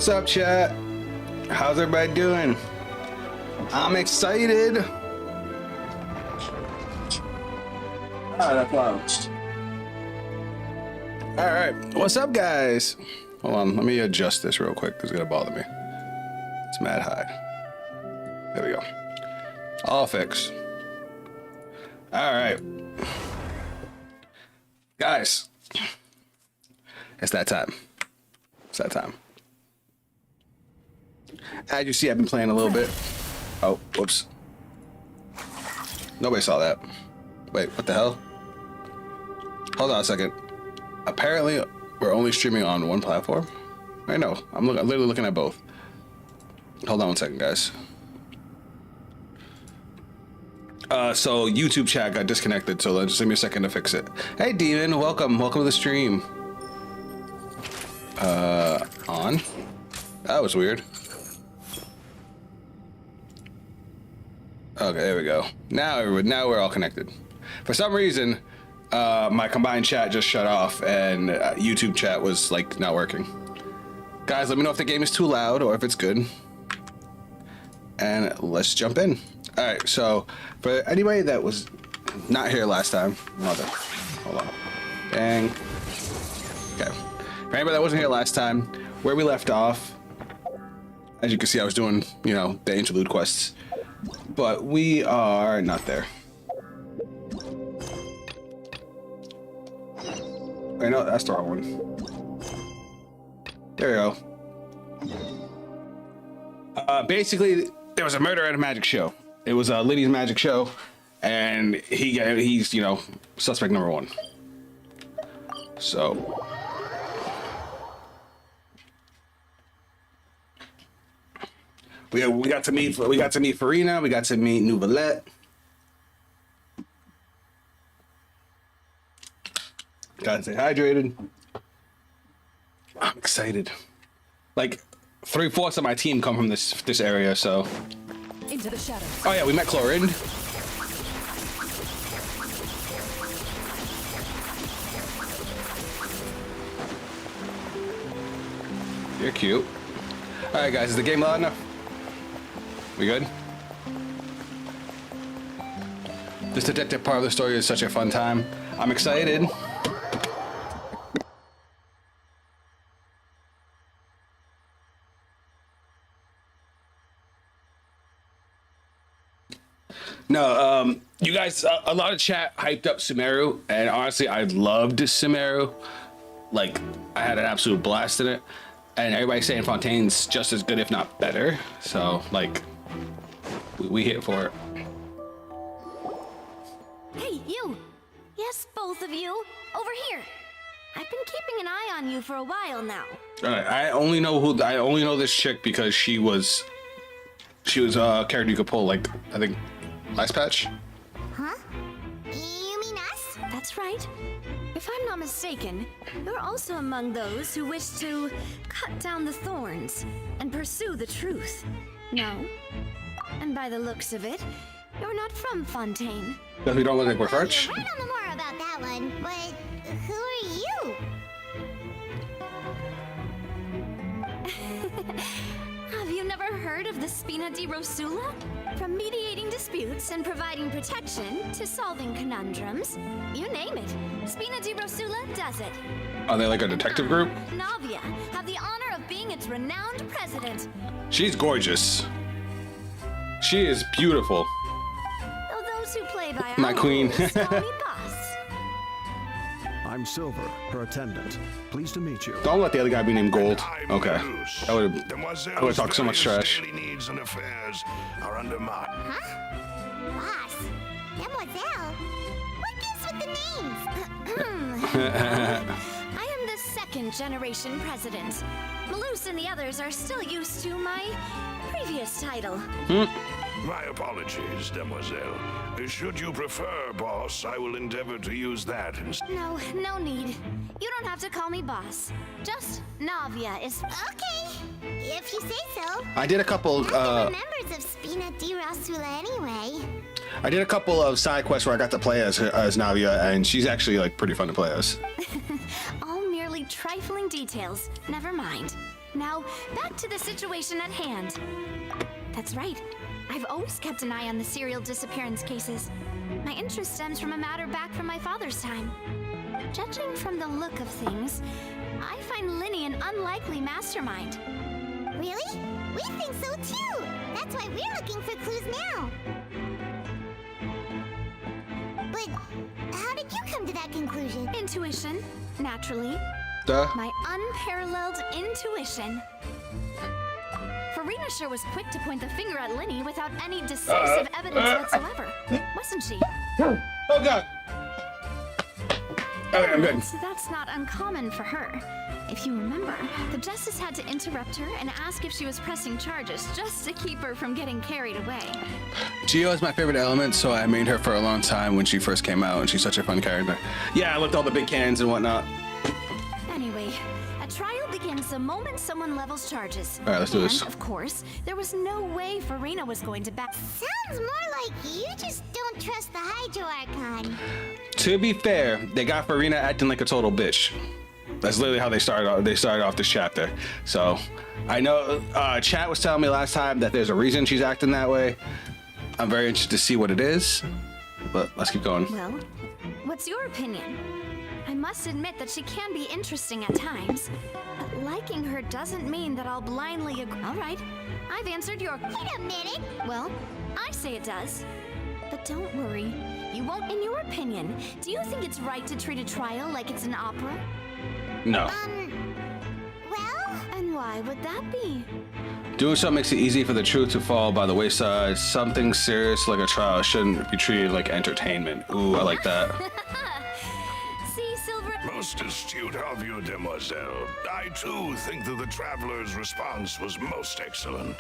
What's up, chat? How's everybody doing? I'm excited. That's loud. All right, what's up, guys? Hold on, let me adjust this real quick because it's gonna bother me. It's mad high. There we go. All fix. All right, guys. It's that time. It's that time. As you see, I've been playing a little bit. Oh, whoops. Nobody saw that. Wait, what the hell? Hold on a second. Apparently, we're only streaming on one platform. I know. I'm literally looking at both. Hold on one second, guys. So YouTube chat got disconnected, so just give me a second to fix it. Hey, Demon, welcome to the stream. On. That was weird. Okay, there we go. Now we're all connected. For some reason, my combined chat just shut off, and YouTube chat was like not working. Guys, let me know if the game is too loud or if it's good. And let's jump in. All right, so for anybody that was not here last time, hold on. Dang. Okay. For anybody that wasn't here last time, where we left off, as you can see, I was doing, the interlude quests, but we are not there. Wait, no, that's the wrong one. There we go. Basically, there was a murder at a magic show. It was Lydia's magic show, and he's suspect number one. So. We got to meet Farina. We got to meet Nouvellette. Gotta stay hydrated. I'm excited. Like 3/4 of my team come from this area, so. Into the shadows. Oh yeah, we met Chlorinde. You're cute. All right, guys, is the game loud enough? We good? This detective part of the story is such a fun time. I'm excited. No, you guys, a lot of chat hyped up Sumeru, and honestly, I loved Sumeru. Like, I had an absolute blast in it, and everybody's saying Fontaine's just as good, if not better. So, like, we hit for it. Hey, you! Yes, both of you! Over here! I've been keeping an eye on you for a while now. Alright, I only know this chick because she was a character you could pull, like, I think, last patch? Huh? You mean us? That's right. If I'm not mistaken, you're also among those who wish to cut down the thorns and pursue the truth. No? And by the looks of it, you're not from Fontaine. Because we don't look like we're French? I don't know more about that one, but who are you? Have you never heard of the Spina di Rosula? From mediating disputes and providing protection to solving conundrums, you name it, Spina di Rosula does it. Are they like a detective group? Navia have the honor of being its renowned president. She's gorgeous. She is beautiful. Though those who play by My our queen. rules call me boss. I'm Silver, her attendant. Pleased to meet you. Don't let the other guy be named Gold. Okay. I would have talked so much trash. Daily needs and affairs are under my... Huh? Boss? Mademoiselle? What gives with the names? I am the second generation president. Malus and the others are still used to my previous title. My apologies, demoiselle. Should you prefer, boss, I will endeavor to use that instead. No need. You don't have to call me boss. Just Navia is... Okay, if you say so. I did a couple, We're members of Spina di Rosula anyway. I did a couple of side quests where I got to play as Navia, and she's actually like pretty fun to play as. All merely trifling details. Never mind. Now, back to the situation at hand. That's right. I've always kept an eye on the serial disappearance cases. My interest stems from a matter back from my father's time. Judging from the look of things, I find Linny an unlikely mastermind. Really? We think so too. That's why we're looking for clues now. But how did you come to that conclusion? Intuition, naturally. Duh. My unparalleled intuition. Farina sure was quick to point the finger at Linny without any decisive evidence whatsoever, wasn't she? Oh god. Okay, I'm good. So that's not uncommon for her. If you remember, the justice had to interrupt her and ask if she was pressing charges just to keep her from getting carried away. Geo is my favorite element, so I made her for a long time when she first came out, and she's such a fun character. Yeah, I looked all the big cannons and whatnot. Anyway, a trial begins the moment someone levels charges. All right, let's do this. And, of course, there was no way Farina was going to back. Sounds more like you just don't trust the Hydro Archon. To be fair, they got Farina acting like a total bitch. That's literally how they started off this chapter. So, I know chat was telling me last time that there's a reason she's acting that way. I'm very interested to see what it is, but let's keep going. Well, what's your opinion? I must admit that she can be interesting at times, but liking her doesn't mean that I'll blindly agree. All right, I've answered your... Wait a minute. Well, I say it does. But don't worry, you won't. In your opinion, do you think it's right to treat a trial like it's an opera? No. Well? And why would that be? Doing so makes it easy for the truth to fall by the wayside. Something serious like a trial shouldn't be treated like entertainment. Ooh, I like that. See, Silver... Most astute of you, demoiselle. I too think that the traveler's response was most excellent.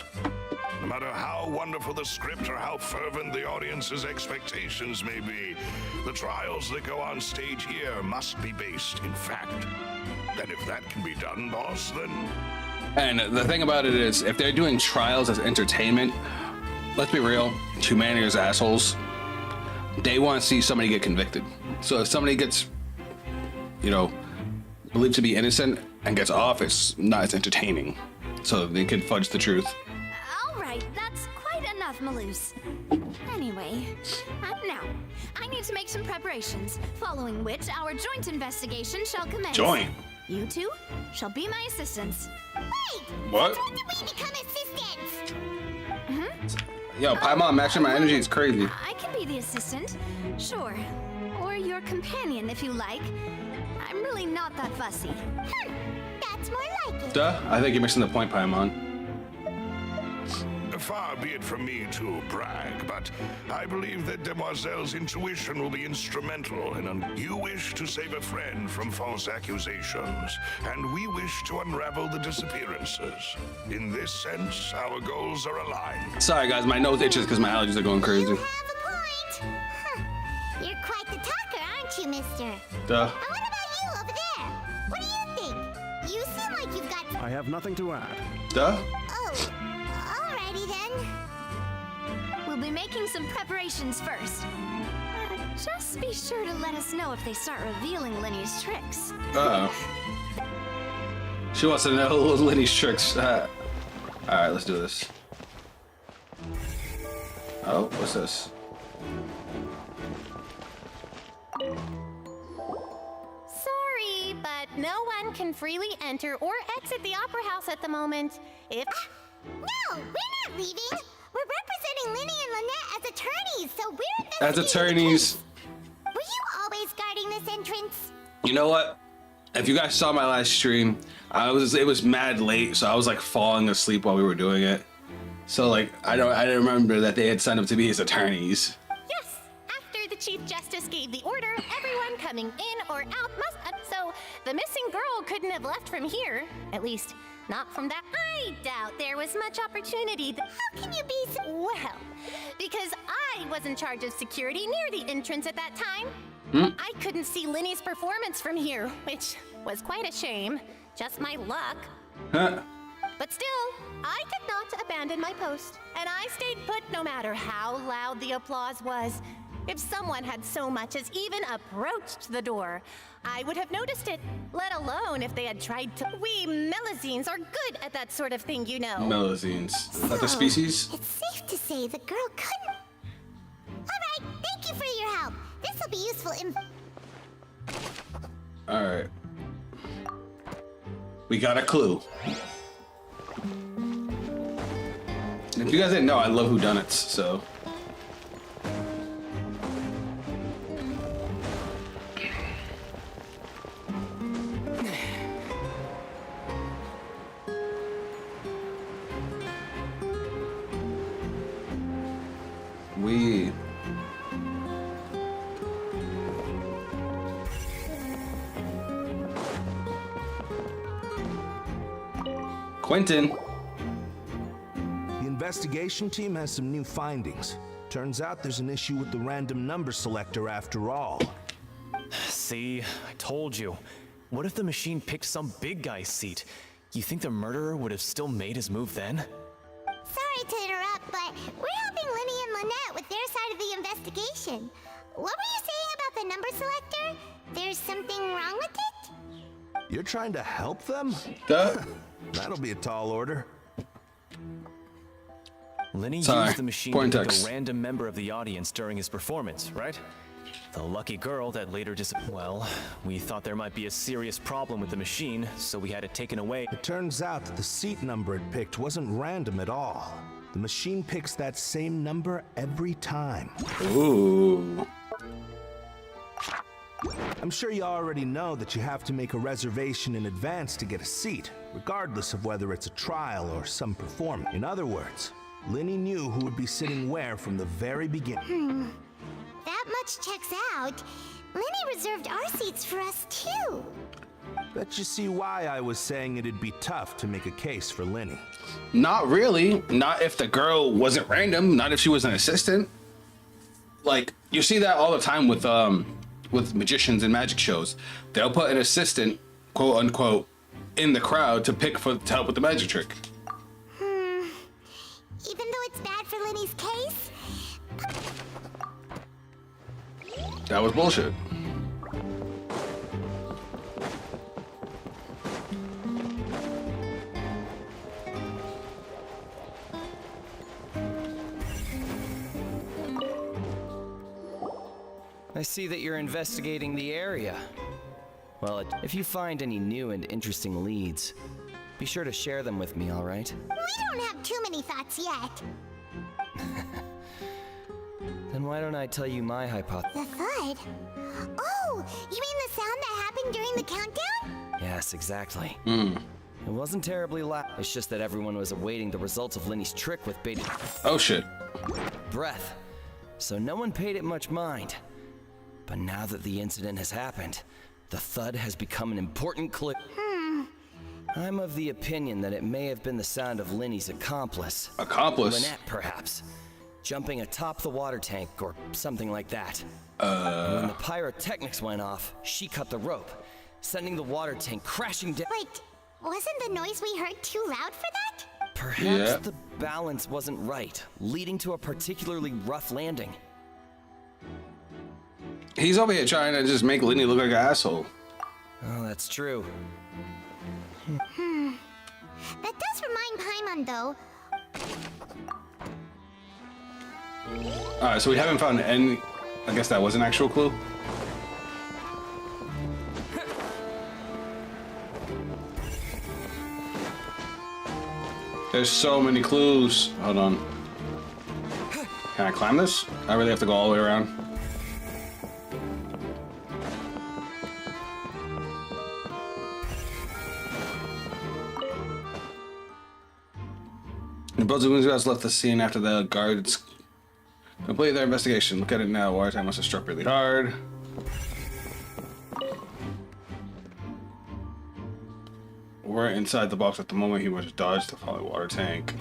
No matter how wonderful the script or how fervent the audience's expectations may be, the trials that go on stage here must be based in fact. And if that can be done, boss, then... And the thing about it is, if they're doing trials as entertainment, let's be real, humanity is assholes. They want to see somebody get convicted. So if somebody gets, you know, believed to be innocent and gets off, it's not as entertaining. So they can fudge the truth. All right, that's quite enough, Maloose. Anyway, now, I need to make some preparations, following which our joint investigation shall commence. Joint? You two shall be my assistants. Wait! What? When did we become assistants? Yo, Paimon, matching my energy is crazy. I can be the assistant, sure. Or your companion, if you like. I'm really not that fussy. That's more like it. Duh, I think you're missing the point, Paimon. Far be it from me to brag, but I believe that Demoiselle's intuition will be instrumental in you wish to save a friend from false accusations, and we wish to unravel the disappearances. In this sense, our goals are aligned. Sorry, guys, my nose itches because my allergies are going crazy. You have a point. Huh. You're quite the talker, aren't you, mister? Duh. And what about you over there? What do you think? You seem like you've got... I have nothing to add. Duh? Oh, alrighty then. We'll be making some preparations first. Just be sure to let us know if they start revealing Linny's tricks. Uh-oh. She wants to know Linny's tricks. Alright, let's do this. Oh, what's this? Sorry, but no one can freely enter or exit the Opera House at the moment. If... No, we're not leaving. We're representing Linny and Lynette as attorneys, so we're As investigating the attorneys. case. Were you always guarding this entrance? You know what? If you guys saw my last stream, it was mad late, so I was like falling asleep while we were doing it. So like I didn't remember that they had signed up to be his attorneys. yes, after the Chief Justice gave the order, everyone coming in or out must... so the missing girl couldn't have left from here. At least, not from that... I doubt there was much opportunity. How can you be so... Well, because I was in charge of security near the entrance at that time. I couldn't see Linny's performance from here, which was quite a shame. Just my luck. Huh? But still, I did not abandon my post, and I stayed put no matter how loud the applause was. If someone had so much as even approached the door, I would have noticed it, let alone if they had tried to. We Melazines are good at that sort of thing, you know. Melazines. Is that the species? It's safe to say the girl couldn't. Alright, thank you for your help. This will be useful in. Alright. We got a clue. If you guys didn't know, I love whodunits, so. We. Quentin. The investigation team has some new findings. Turns out there's an issue with the random number selector after all. See, I told you. What if the machine picked some big guy's seat? You think the murderer would have still made his move then? Sorry to interrupt, but we're helping Linny and Lynette with their side of the investigation. What were you saying about the number selector? There's something wrong with it? You're trying to help them? Duh. That'll be a tall order. Lenny Sorry, used the machine to Pointex. pick a random member of the audience during his performance, right? The lucky girl that later well, we thought there might be a serious problem with the machine, so we had it taken away. It turns out that the seat number it picked wasn't random at all. The machine picks that same number every time. Ooh. I'm sure you already know that you have to make a reservation in advance to get a seat, regardless of whether it's a trial or some performance. In other words, Linny knew who would be sitting where from the very beginning. That much checks out. Linny reserved our seats for us too. Bet you see why I was saying it'd be tough to make a case for Linny. Not really. Not if the girl wasn't random. Not if she was an assistant. Like, you see that all the time with magicians and magic shows. They'll put an assistant, quote unquote, in the crowd to help with the magic trick. Even though it's bad for Linny's case, That was bullshit. I see that you're investigating the area. Well, if you find any new and interesting leads, be sure to share them with me, all right? we don't have too many thoughts yet. Then why don't I tell you my hypothesis? The thud? Oh, you mean the sound that happened during the countdown? Yes, exactly. It wasn't terribly loud. It's just that everyone was awaiting the results of Linny's trick with bated Oh shit. breath, so no one paid it much mind. But now that the incident has happened, the thud has become an important clue. I'm of the opinion that it may have been the sound of Linny's accomplice. Accomplice? Lynette, perhaps. Jumping atop the water tank or something like that. And when the pyrotechnics went off, she cut the rope, sending the water tank crashing down. Wait, wasn't the noise we heard too loud for that? Perhaps Yeah. the balance wasn't right, leading to a particularly rough landing. He's over here trying to just make Linny look like an asshole. Oh, that's true. That does remind Paimon, though. Alright, so we haven't found any. I guess that was an actual clue. There's so many clues. Hold on. Can I climb this? I really have to go all the way around. The Buzzing guys left the scene after the guards completed their investigation. Look at it now. Water must have struck really hard. We're inside the box at the moment. He must have dodged the falling water tank.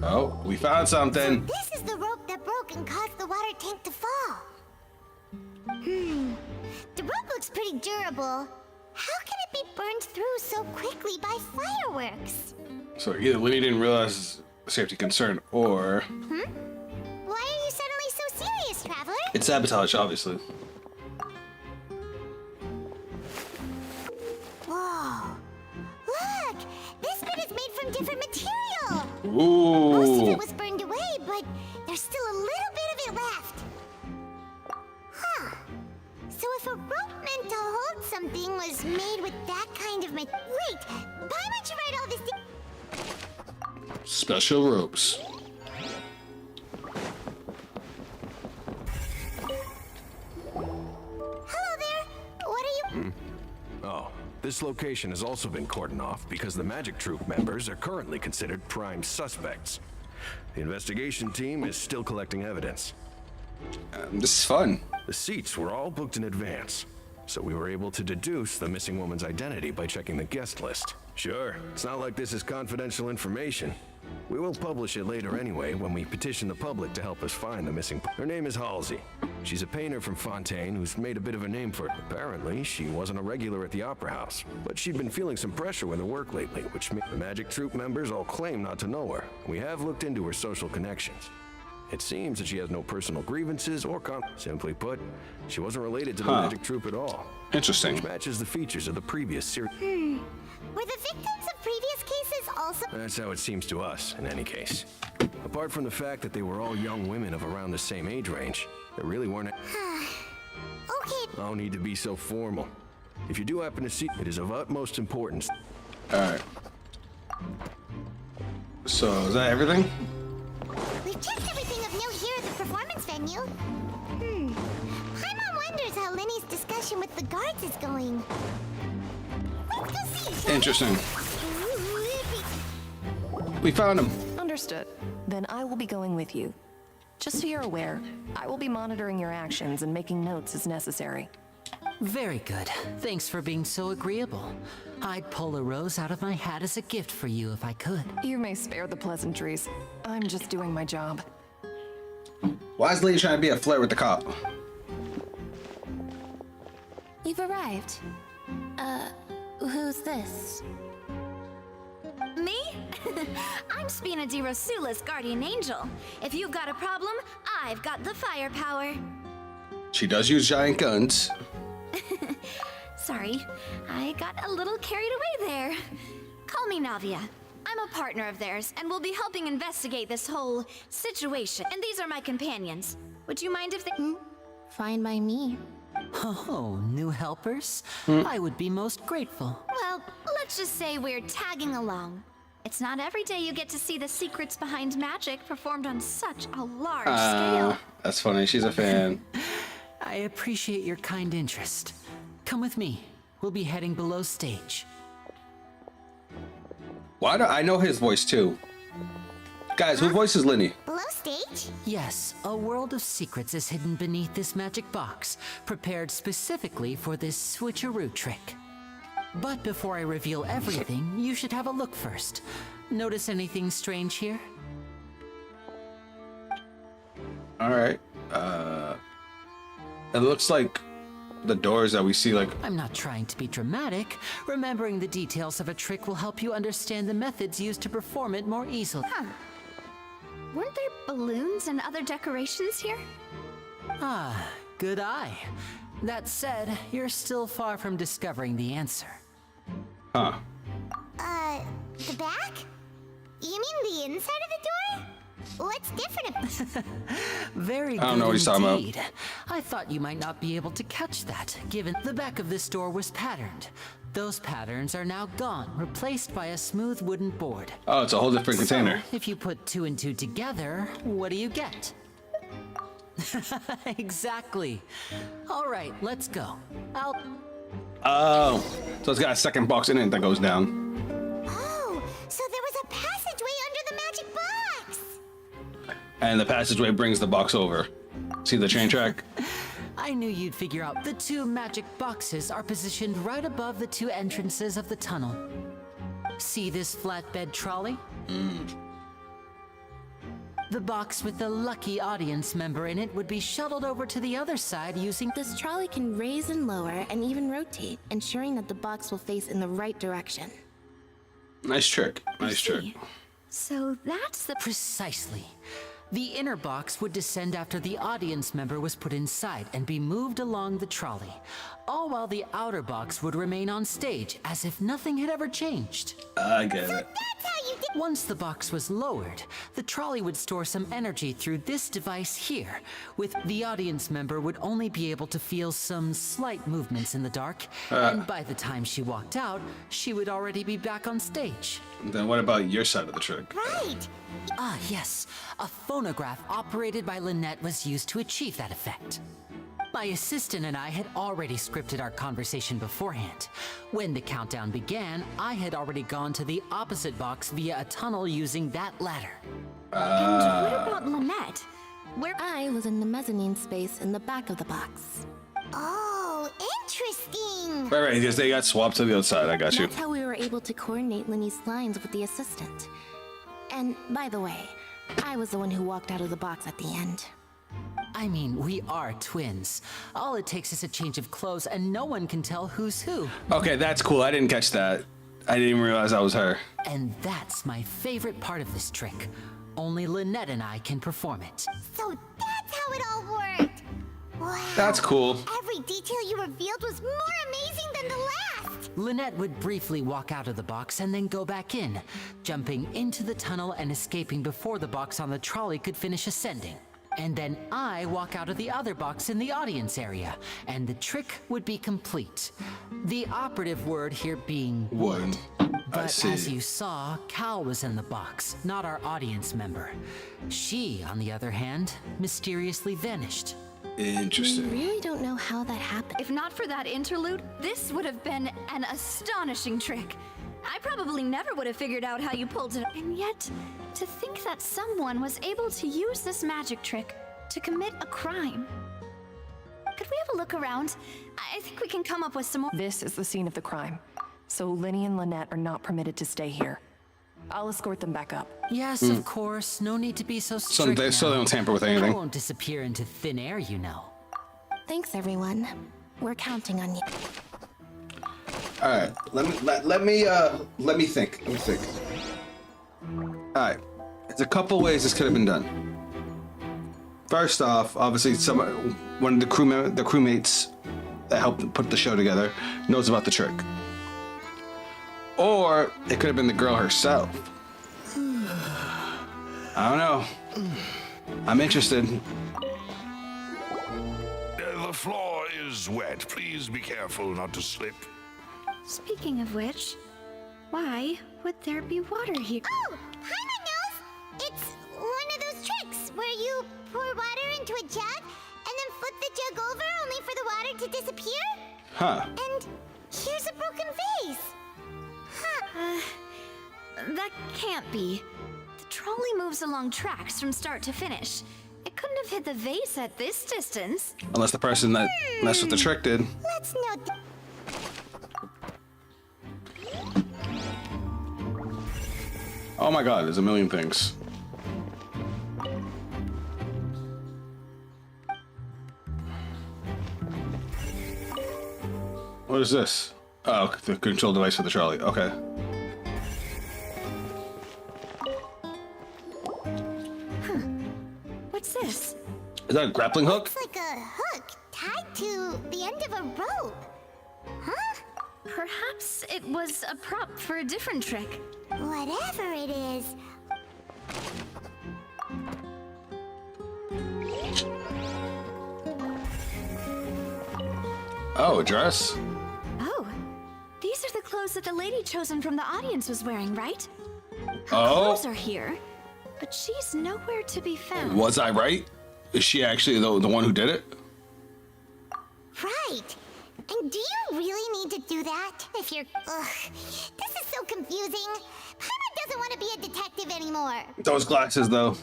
Oh, we found something. This is the rope that broke and caused the water tank to fall. The rope looks pretty durable. How can it be burned through so quickly by fireworks? So either Linny didn't realize the safety concern, or It's sabotage, obviously. Whoa. Look! This bit is made from different material! Ooh. Most of it was burned away, but there's still a little bit of it left. Huh. So if a rope meant to hold something was made with that kind of material... Wait! Why would you write all this... Special ropes. Hello there! What are you... Oh, this location has also been cordoned off because the Magic Troop members are currently considered prime suspects. The investigation team is still collecting evidence. This is fun. The seats were all booked in advance, so we were able to deduce the missing woman's identity by checking the guest list. Sure, it's not like this is confidential information. We will publish it later anyway when we petition the public to help us find the missing... Her name is Halsey. She's a painter from Fontaine who's made a bit of a name for it. Apparently, she wasn't a regular at the Opera House, but she'd been feeling some pressure with her work lately, which made the Magic Troop members all claim not to know her. We have looked into her social connections. It seems that she has no personal grievances or Simply put, she wasn't related to the Magic Troop at all. Interesting. Which matches the features of the previous series. Were the victims of previous cases also... That's how it seems to us, in any case. Apart from the fact that they were all young women of around the same age range, there really weren't... Okay. No need to be so formal. If you do happen to see, it is of utmost importance. Alright. So, is that everything? We've checked everything of note here at the performance venue. Paimon wonders how Lenny's discussion with the guards is going. Let's go see, shall we? Interesting. We found him. Understood. Then I will be going with you. Just so you're aware, I will be monitoring your actions and making notes as necessary. Very good. Thanks for being so agreeable. I'd pull a rose out of my hat as a gift for you if I could. You may spare the pleasantries. I'm just doing my job. Why is Lee trying to be a flirt with the cop? You've arrived. Who's this? Me? I'm Spina di Rosula's guardian angel. If you've got a problem, I've got the firepower. She does use giant guns. Sorry, I got a little carried away there. Call me Navia. I'm a partner of theirs, and we'll be helping investigate this whole situation. And these are my companions. Would you mind if they... Fine by me. Oh, new helpers? I would be most grateful. Well, let's just say we're tagging along. It's not every day you get to see the secrets behind magic performed on such a large scale. That's funny. She's a fan. I appreciate your kind interest. Come with me. We'll be heading below stage. Why do I know his voice too? Guys, who voices Lenny? Below stage? Yes, a world of secrets is hidden beneath this magic box, prepared specifically for this switcheroo trick. But before I reveal everything, you should have a look first. Notice anything strange here? Alright. It looks like the doors that we see, like... I'm not trying to be dramatic. Remembering the details of a trick will help you understand the methods used to perform it more easily. Weren't there balloons and other decorations here? Ah, good eye. That said, you're still far from discovering the answer. Huh. The back? You mean the inside of the door? What's different? Very I don't know what he's talking about. I thought you might not be able to catch that, given the back of this door was patterned. Those patterns are now gone, replaced by a smooth wooden board. Oh, it's a whole different container. So, if you put 2 and 2 together, what do you get? Exactly. All right, let's go. Oh, so it's got a second box in it that goes down. Oh, so there was a passageway under the magic box! And the passageway brings the box over. See the train track? I knew you'd figure out. The 2 magic boxes are positioned right above the 2 entrances of the tunnel. See this flatbed trolley? The box with the lucky audience member in it would be shuttled over to the other side using... This trolley can raise and lower and even rotate, ensuring that the box will face in the right direction. Nice trick. Nice trick. So that's the... Precisely. The inner box would descend after the audience member was put inside and be moved along the trolley, all while the outer box would remain on stage as if nothing had ever changed. I get it. That's how you did. Once the box was lowered, the trolley would store some energy through this device here, with the audience member would only be able to feel some slight movements in the dark, and by the time she walked out, she would already be back on stage. Then what about your side of the trick? Right. Ah, yes. A phonograph operated by Lynette was used to achieve that effect. My assistant and I had already scripted our conversation beforehand. When the countdown began, I had already gone to the opposite box via a tunnel using that ladder. And what about Lynette? Where I was in the mezzanine space in the back of the box. Oh, interesting. Right, because they got swapped to the outside. I got you. That's how we were able to coordinate Linny's lines with the assistant. And by the way, I was the one who walked out of the box at the end. I mean, we are twins. All it takes is a change of clothes and no one can tell who's who. Okay, that's cool. I didn't catch that. I didn't even realize that was her. And that's my favorite part of this trick. Only Lynette and I can perform it. So that's how it all worked. Wow. That's cool. Every detail you revealed was more amazing than the last. Lynette would briefly walk out of the box and then go back in, jumping into the tunnel and escaping before the box on the trolley could finish ascending. And then I walk out of the other box in the audience area, and the trick would be complete. The operative word here being Would. But as you saw, Cal was in the box, not our audience member. She, on the other hand, mysteriously vanished. Interesting. I really don't know how that happened. If not for that interlude, this would have been an astonishing trick. I probably never would have figured out how you pulled it. And yet, to think that someone was able to use this magic trick to commit a crime. Could we have a look around? I think we can come up with some more. This is the scene of the crime, so Linny and Lynette are not permitted to stay here. I'll escort them back up. Yes, of course. No need to be so strict now. So they don't tamper with I anything. won't disappear into thin air, you know. Thanks, everyone. We're counting on you. All right, let me think. All right, there's a couple ways this could have been done. First off, obviously, one of the crewmates that helped put the show together knows about the trick, or it could have been the girl herself. I don't know. I'm interested. The floor is wet. Please be careful not to slip. Speaking of which, why would there be water here? Oh, Paimon knows. It's one of those tricks where you pour water into a jug and then flip the jug over only for the water to disappear. Huh. And here's a broken vase. Huh. That can't be. The trolley moves along tracks from start to finish. It couldn't have hit the vase at this distance. Unless the person that messed with the trick did. Let's note. Oh my god, there's a million things. What is this? Oh, the control device for the trolley. Okay. What's this? Is that a grappling hook? It's like a hook tied to the end of a rope. Huh? Perhaps it was a prop for a different trick. Whatever it is. Oh, a dress? Oh, these are the clothes that the lady chosen from the audience was wearing, right? Her Oh. clothes are here, but she's nowhere to be found. Was I right? Is she actually the one who did it? Right. And do you really need to do that? If you're... Ugh. This is so confusing. Paimon doesn't want to be a detective anymore. Those glasses, though.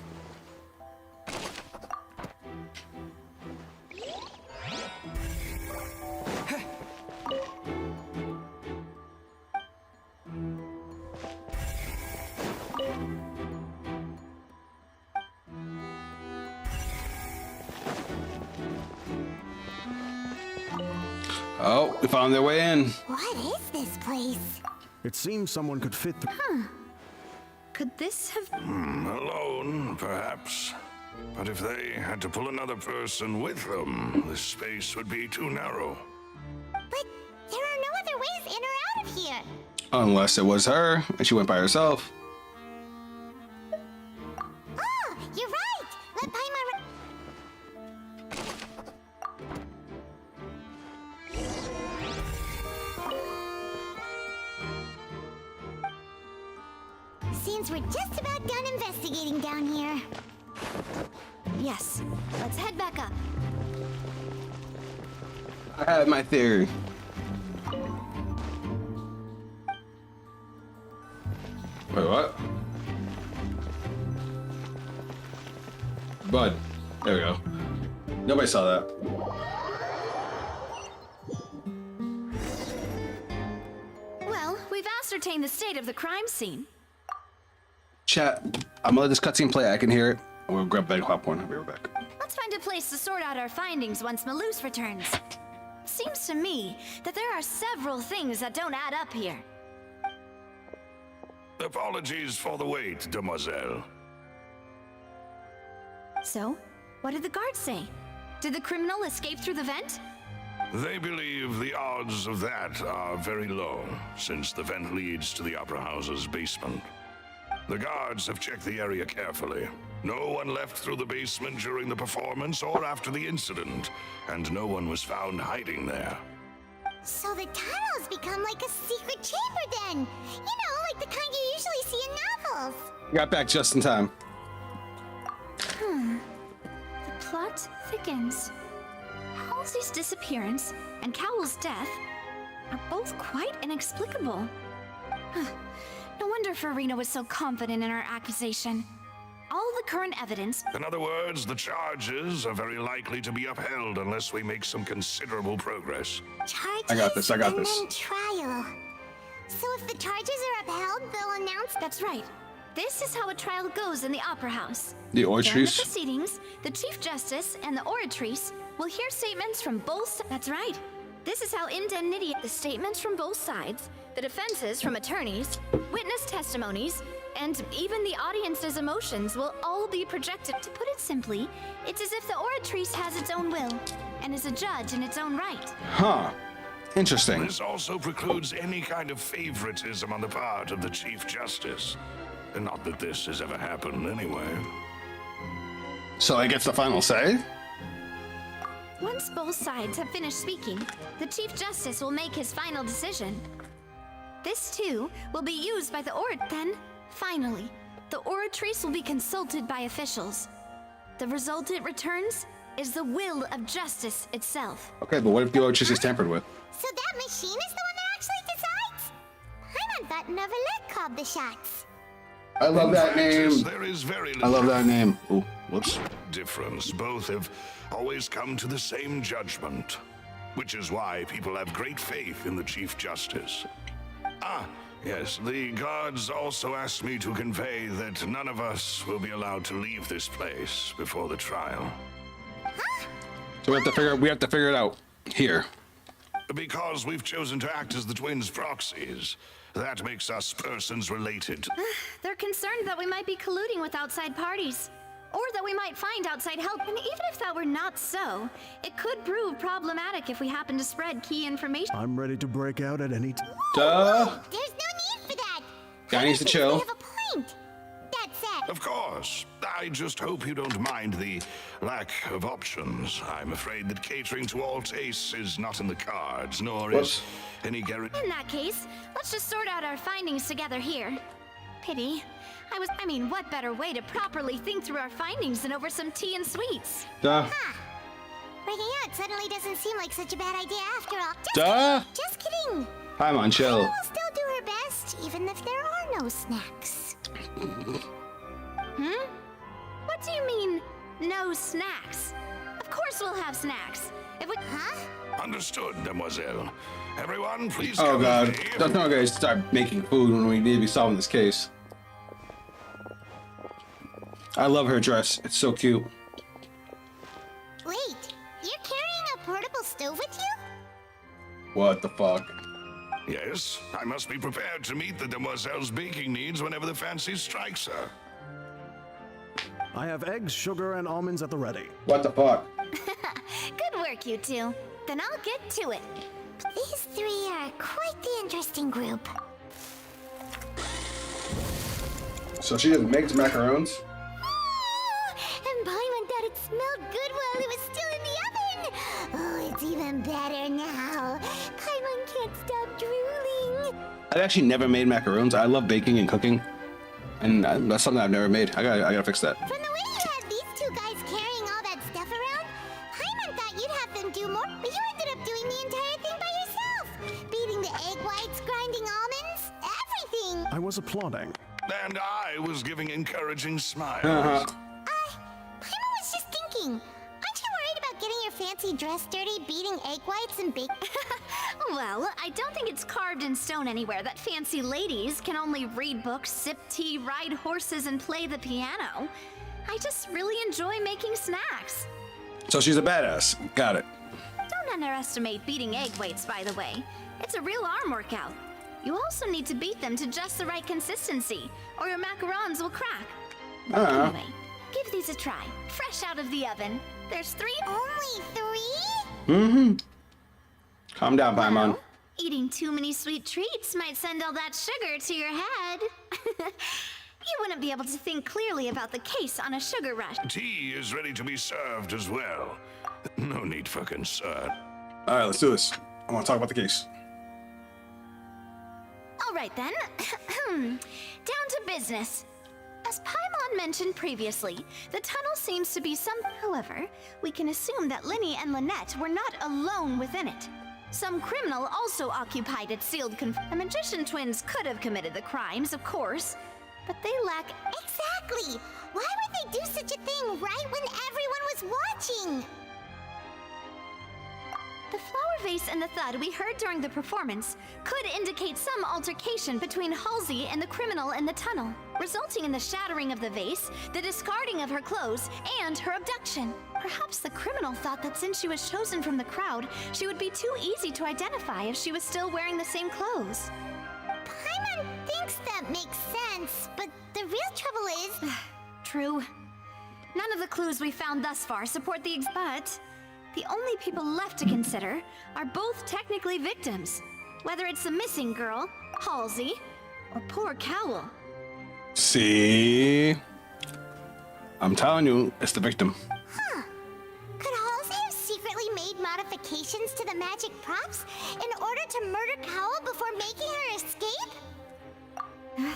Oh, we found their way in. What is this place? It seems someone could fit through. Could this have... Alone, perhaps. But if they had to pull another person with them, the space would be too narrow. But there are no other ways in or out of here. Unless it was her and she went by herself. Oh, you're right. Let Paimon. Seems we're just about done investigating down here. Yes, let's head back up. I have my theory. Wait, what? Bud. There we go. Nobody saw that. Well, we've ascertained the state of the crime scene. Chat, I'm gonna let this cutscene play. I can hear it. We'll grab bag popcorn. I'll be right back. Let's find a place to sort out our findings once Malus returns. Seems to me that there are several things that don't add up here. Apologies for the wait, demoiselle. So, what did the guards say? Did the criminal escape through the vent? They believe the odds of that are very low, since the vent leads to the Opera House's basement. The guards have checked the area carefully. No one left through the basement during the performance or after the incident, and no one was found hiding there. So the tunnels become like a secret chamber then. You know, like the kind you usually see in novels. Got back just in time. The plot thickens. Halsey's disappearance and Cowell's death are both quite inexplicable. No wonder Farina was so confident in her accusation. All the current evidence... In other words, the charges are very likely to be upheld unless we make some considerable progress. Charges I got this. and then trial. So if the charges are upheld, they'll announce... That's right. This is how a trial goes in the Opera House. The During the Oratrice. proceedings, the Chief Justice and the Oratrice will hear statements from both sides. That's right. This is how indemnity... The statements from both sides, the defenses from attorneys, witness testimonies, and even the audience's emotions will all be projected. To put it simply, it's as if the Oratrice has its own will and is a judge in its own right. Huh. Interesting. This also precludes any kind of favoritism on the part of the Chief Justice. And not that this has ever happened anyway. So I get the final say? Once both sides have finished speaking, the Chief Justice will make his final decision. This, too, will be used by the Then, finally, the Oratrice will be consulted by officials. The result it returns is the will of justice itself. Okay, but what if the Oratrice is tampered with? So that machine is the one that actually decides? Paimon thought Neverlet called the shots. I love that name. There is very I love that name. Ooh, whoops. difference. Both have always come to the same judgment, which is why people have great faith in the Chief Justice. Ah, yes, the guards also asked me to convey that none of us will be allowed to leave this place before the trial. So we have to figure it out here. Because we've chosen to act as the twins' proxies. That makes us persons related. They're concerned that we might be colluding with outside parties, or that we might find outside help. And even if that were not so, it could prove problematic if we happen to spread key information. I'm ready to break out at any time. Duh. There's no need for that. Guy needs to Paimon thinks chill. we have a point. That's it. Of course. I just hope you don't mind the lack of options. I'm afraid that catering to all tastes is not in the cards, nor is any guarantee. In that case, let's just sort out our findings together here. Pity. I mean, what better way to properly think through our findings than over some tea and sweets? Duh. Breaking out suddenly doesn't seem like such a bad idea after all. Duh. Just kidding. Paimon, chill. Paimon will still do her best, even if there are no snacks. What do you mean, no snacks? Of course we'll have snacks. If we... Huh? Understood, demoiselle. Everyone, please Oh come god. with me. Don't know guys start making food when we need to be solving this case. I love her dress. It's so cute. Wait, you're carrying a portable stove with you? What the fuck? Yes, I must be prepared to meet the demoiselle's baking needs whenever the fancy strikes her. I have eggs, sugar, and almonds at the ready. What the fuck? Good work, you two. Then I'll get to it. These three are quite the interesting group. So she just makes macarons? And Paimon thought it smelled good while it was still in the oven. Oh, it's even better now. Paimon can't stop drooling. I've actually never made macarons. I love baking and cooking, and that's something I've never made. I gotta fix that. From the way you had these two guys carrying all that stuff around, Paimon thought you'd have them do more, but you ended up doing the entire thing by yourself. Beating the egg whites, grinding almonds, everything. I was applauding. And I was giving encouraging smiles. Uh-huh. Paimon was just thinking. Aren't you worried about getting your fancy dress dirty, beating egg whites and baking? Well, I don't think it's carved in stone anywhere that fancy ladies can only read books, sip tea, ride horses, and play the piano. I just really enjoy making snacks. So she's a badass. Got it. Don't underestimate beating egg weights, by the way. It's a real arm workout. You also need to beat them to just the right consistency, or your macarons will crack. Anyway, give these a try. Fresh out of the oven. There's 3. Only 3? Mm-hmm. Calm down, Paimon. Well, eating too many sweet treats might send all that sugar to your head. You wouldn't be able to think clearly about the case on a sugar rush. Tea is ready to be served as well. No need for concern. All right, let's do this. I want to talk about the case. All right then. Down to business. As Paimon mentioned previously, the tunnel seems to be However, we can assume that Linny and Lynette were not alone within it. Some criminal also occupied its sealed The magician twins could have committed the crimes, of course, but they lack... Exactly! Why would they do such a thing right when everyone was watching? The flower vase and the thud we heard during the performance could indicate some altercation between Halsey and the criminal in the tunnel, resulting in the shattering of the vase, the discarding of her clothes, and her abduction. Perhaps the criminal thought that since she was chosen from the crowd, she would be too easy to identify if she was still wearing the same clothes. Paimon thinks that makes sense, but the real trouble is... True. None of the clues we found thus far support the but the only people left to consider are both technically victims, whether it's the missing girl, Halsey, or poor Cowell. See? I'm telling you, it's the victim. Huh. Could Halsey have secretly made modifications to the magic props in order to murder Cowell before making her escape?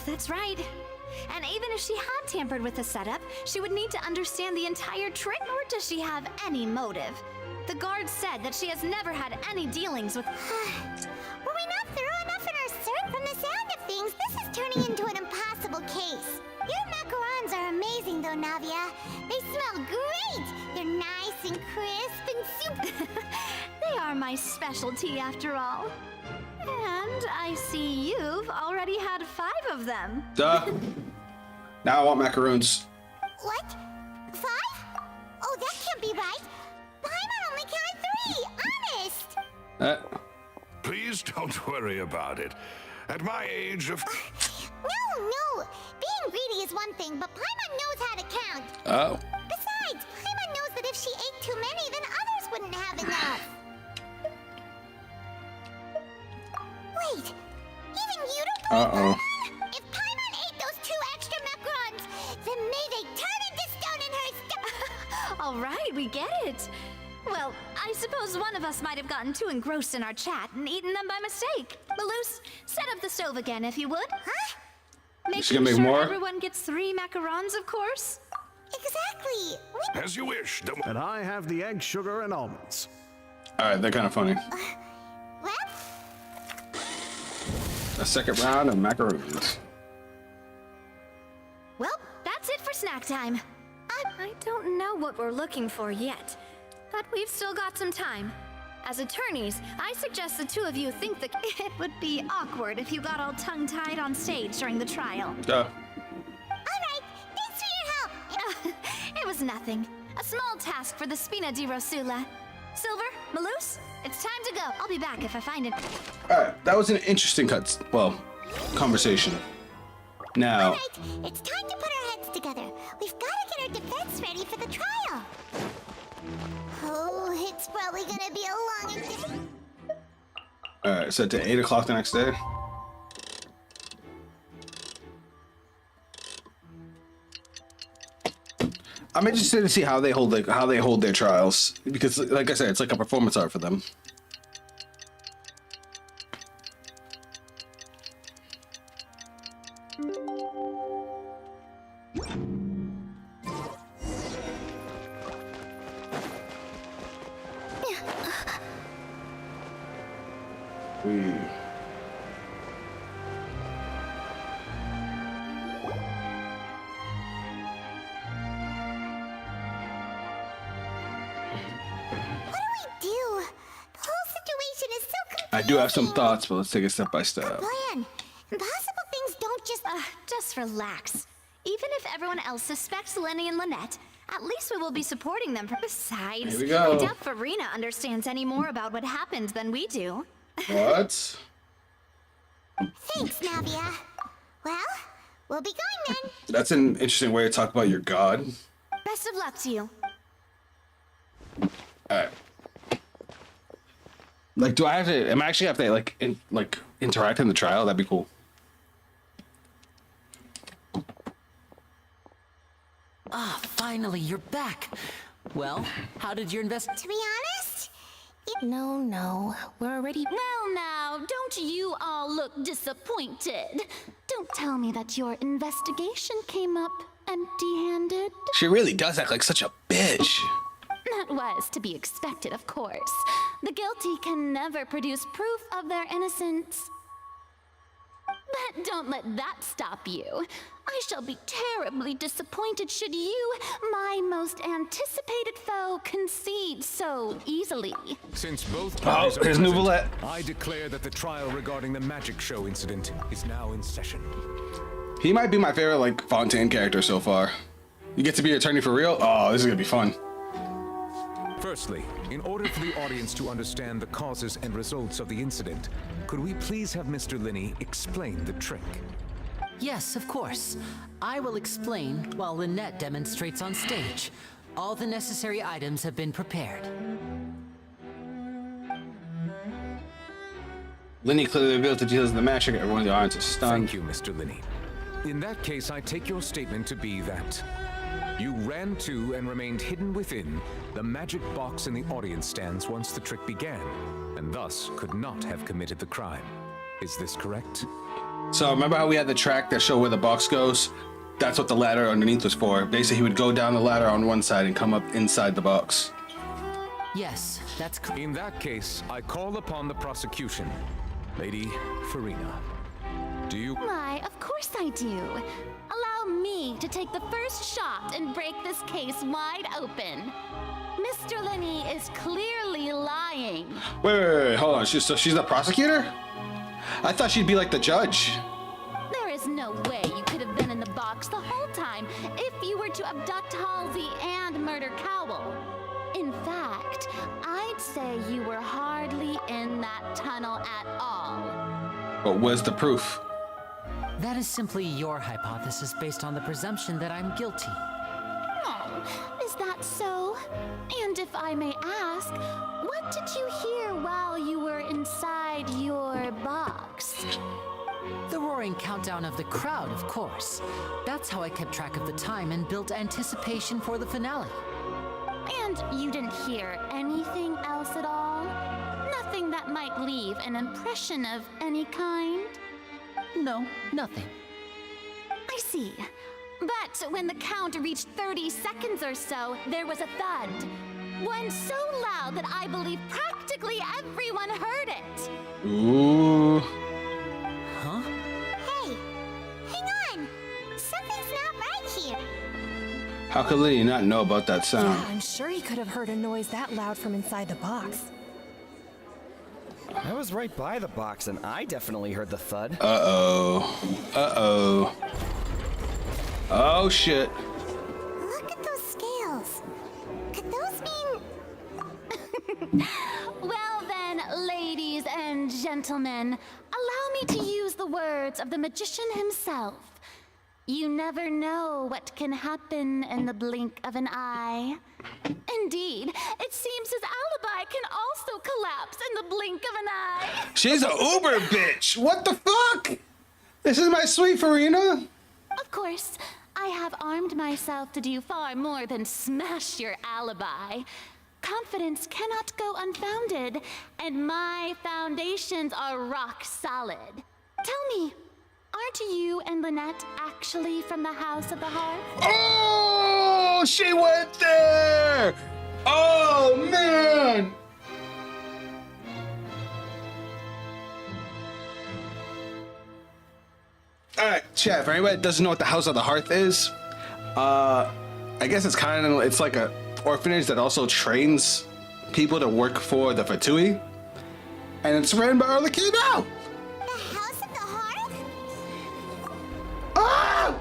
That's right. And even if she had tampered with the setup, she would need to understand the entire trick, nor does she have any motive. The guard said that she has never had any dealings with... Were we not thorough enough in our search? From the sound of things, this is turning into an impossible case. Your macarons are amazing though, Navia. They smell great! They're nice and crisp and super... They are my specialty after all. And I see you've already had 5 of them. Duh. Now I want macaroons. What? 5? Oh, that can't be right. Paimon only counted 3, honest! Please don't worry about it. At my age of... No. Being greedy is one thing, but Paimon knows how to count. Oh. Besides, Paimon knows that if she ate too many, then others wouldn't have enough. Wait, even you don't believe Paimon? If Paimon ate those 2 extra macarons, then may they turn into stone in her All right, we get it. Well, I suppose one of us might have gotten too engrossed in our chat and eaten them by mistake. Maloose, set up the stove again if you would. Huh? Making sure everyone gets 3 macarons, of course. Exactly. As you wish. And I have the egg, sugar, and almonds. All right, they're kind of funny. Well? A second round of macaroons. Well, that's it for snack time. I don't know what we're looking for yet, but we've still got some time. As attorneys, I suggest the 2 of you think that it would be awkward if you got all tongue-tied on stage during the trial. Duh. All right, thanks for your help. It was nothing. A small task for the Spina di Rosula. Silver, Maloose, it's time to go. I'll be back if I find it. All right, that was an interesting conversation. Now. All right, it's time to put our heads together. We've got to get their defense ready for the trial. Oh, it's probably gonna be a long and Alright, set to 8 o'clock the next day. I'm interested to see how they hold their trials, because like I said, it's like a performance art for them. I do have some thoughts, but let's take it step by step. plan. Impossible things don't Just relax. Even if everyone else suspects Lenny and Lynette, at least we will be supporting them. Besides, Here we go. I doubt Farina understands any more about what happened than we do. What? Thanks, Navia. Well, we'll be going then. That's an interesting way to talk about your god. Best of luck to you. Alright. Like, do I have to? Am I actually have to interact in the trial? That'd be cool. Ah, finally, you're back. Well, how did your To be honest, No, we're already. Well now, don't you all look disappointed? Don't tell me that your investigation came up empty-handed. She really does act like such a bitch. That was to be expected, of course. The guilty can never produce proof of their innocence. But don't let that stop you. I shall be terribly disappointed should you, my most anticipated foe, concede so easily. Since both parties are here's present, Nouvellette. I declare that the trial regarding the magic show incident is now in session. He might be my favorite, Fontaine character so far. You get to be attorney for real? Oh, this is gonna be fun. Firstly, in order for the audience to understand the causes and results of the incident, could we please have Mr. Linney explain the trick? Yes, of course. I will explain while Lynette demonstrates on stage. All the necessary items have been prepared. Linney clearly reveals the details of the magic. Everyone in the audience is stunned. Thank you, Mr. Linney. In that case, I take your statement to be that you ran to and remained hidden within the magic box in the audience stands once the trick began, and thus could not have committed the crime. Is this correct? So remember how we had the track that showed where the box goes? That's what the ladder underneath was for. Basically, he would go down the ladder on one side and come up inside the box. Yes, that's correct. In that case, I call upon the prosecution. Lady Farina, do you... Why, of course I do. Allow me to take the first shot and break this case wide open. Mr. Linney is clearly lying. Wait, hold on. She's the prosecutor? I thought she'd be like the judge. There is no way you could have been in the box the whole time if you were to abduct Halsey and murder Cowell. In fact, I'd say you were hardly in that tunnel at all. But where's the proof? That is simply your hypothesis based on the presumption that I'm guilty. Oh, is that so? And if I may ask, what did you hear while you were inside your box? The roaring countdown of the crowd, of course. That's how I kept track of the time and built anticipation for the finale. And you didn't hear anything else at all? Nothing that might leave an impression of any kind? No, nothing. I see. But when the count reached 30 seconds or so, there was a thud. One so loud that I believe practically everyone heard it. Ooh. Huh? hey, hang on. Something's not right here. How could Linney not know about that sound? Yeah, I'm sure he could have heard a noise that loud from inside the box. I was right by the box, and I definitely heard the thud. Uh-oh. Oh, shit. Look at those scales. Could those mean... Well then, ladies and gentlemen, allow me to use the words of the magician himself. You never know what can happen in the blink of an eye. Indeed, it seems his alibi can also collapse in the blink of an eye. She's an Uber bitch. What the fuck? This is my sweet Farina. Of course, I have armed myself to do far more than smash your alibi. Confidence cannot go unfounded, and my foundations are rock solid. Tell me, aren't you and Lynette actually from the House of the Hearth? Oh, she went there. Oh, man. All right, chat. For anybody that doesn't know what the House of the Hearth is, I guess it's like a orphanage that also trains people to work for the Fatui, and it's ran by Arlecchino. The House of the Hearth? Ah!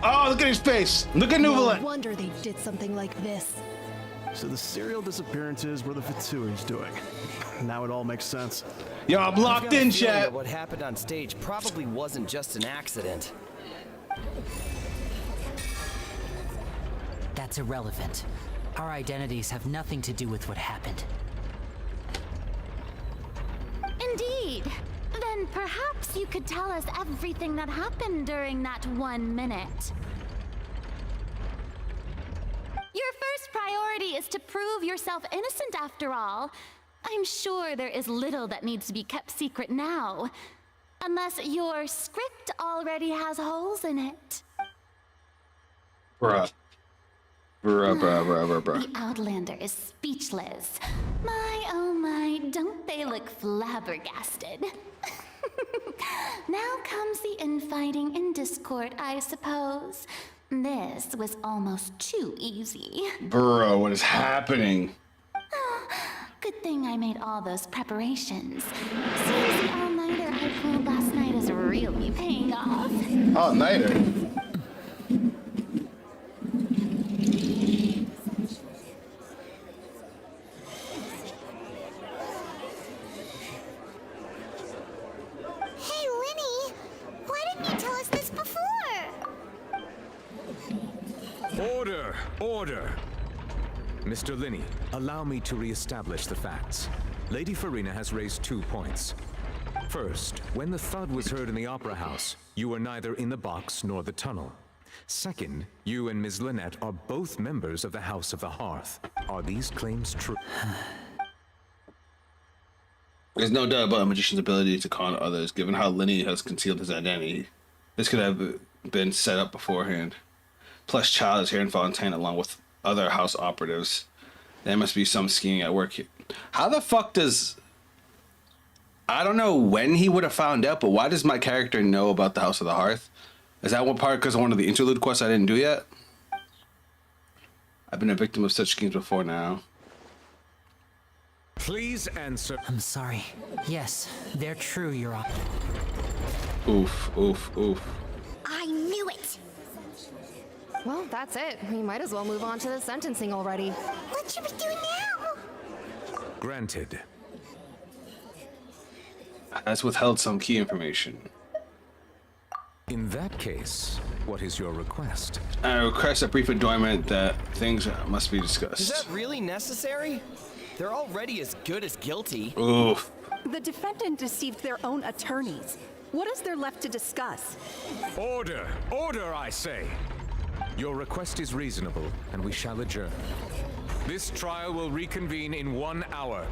Oh, look at his face. Look at Nouvelet. No wonder they did something like this. So the serial disappearances were the Fatui's doing. Now it all makes sense. Yo, I'm locked in, chat. What happened on stage probably wasn't just an accident. That's irrelevant. Our identities have nothing to do with what happened. Indeed. Then perhaps you could tell us everything that happened during that 1 minute. Your first priority is to prove yourself innocent after all. I'm sure there is little that needs to be kept secret now. Unless your script already has holes in it. Bruh. Bruh. The Outlander is speechless. My, oh my, don't they look flabbergasted? Now comes the infighting and discord, I suppose. This was almost too easy. Bro, what is happening? Good thing I made all those preparations. Seems the all-nighter I pulled last night is really paying off. All-nighter? Hey, Linny! Why didn't you tell us this before? Order! Order! Mr. Linney, allow me to re-establish the facts. Lady Farina has raised 2 points. First, when the thud was heard in the Opera House, you were neither in the box nor the tunnel. Second, you and Ms. Lynette are both members of the House of the Hearth. Are these claims true? There's no doubt about a magician's ability to con others, given how Linney has concealed his identity. This could have been set up beforehand. Plus, Child is here in Fontaine along with other house operatives. There must be some scheming at work here. How the fuck does... I don't know when he would have found out, but why does my character know about the House of the Hearth? Is that one part because of one of the interlude quests I didn't do yet? I've been a victim of such schemes before now. Please answer. I'm sorry. Yes, they're true, Your Honor. Oof. I knew it! Well, that's it. We might as well move on to the sentencing already. What should we do now? Granted. Has withheld some key information. In that case, what is your request? I request a brief adjournment that things must be discussed. Is that really necessary? They're already as good as guilty. Oof. The defendant deceived their own attorneys. What is there left to discuss? Order! Order, I say! Your request is reasonable, and we shall adjourn. This trial will reconvene in 1 hour.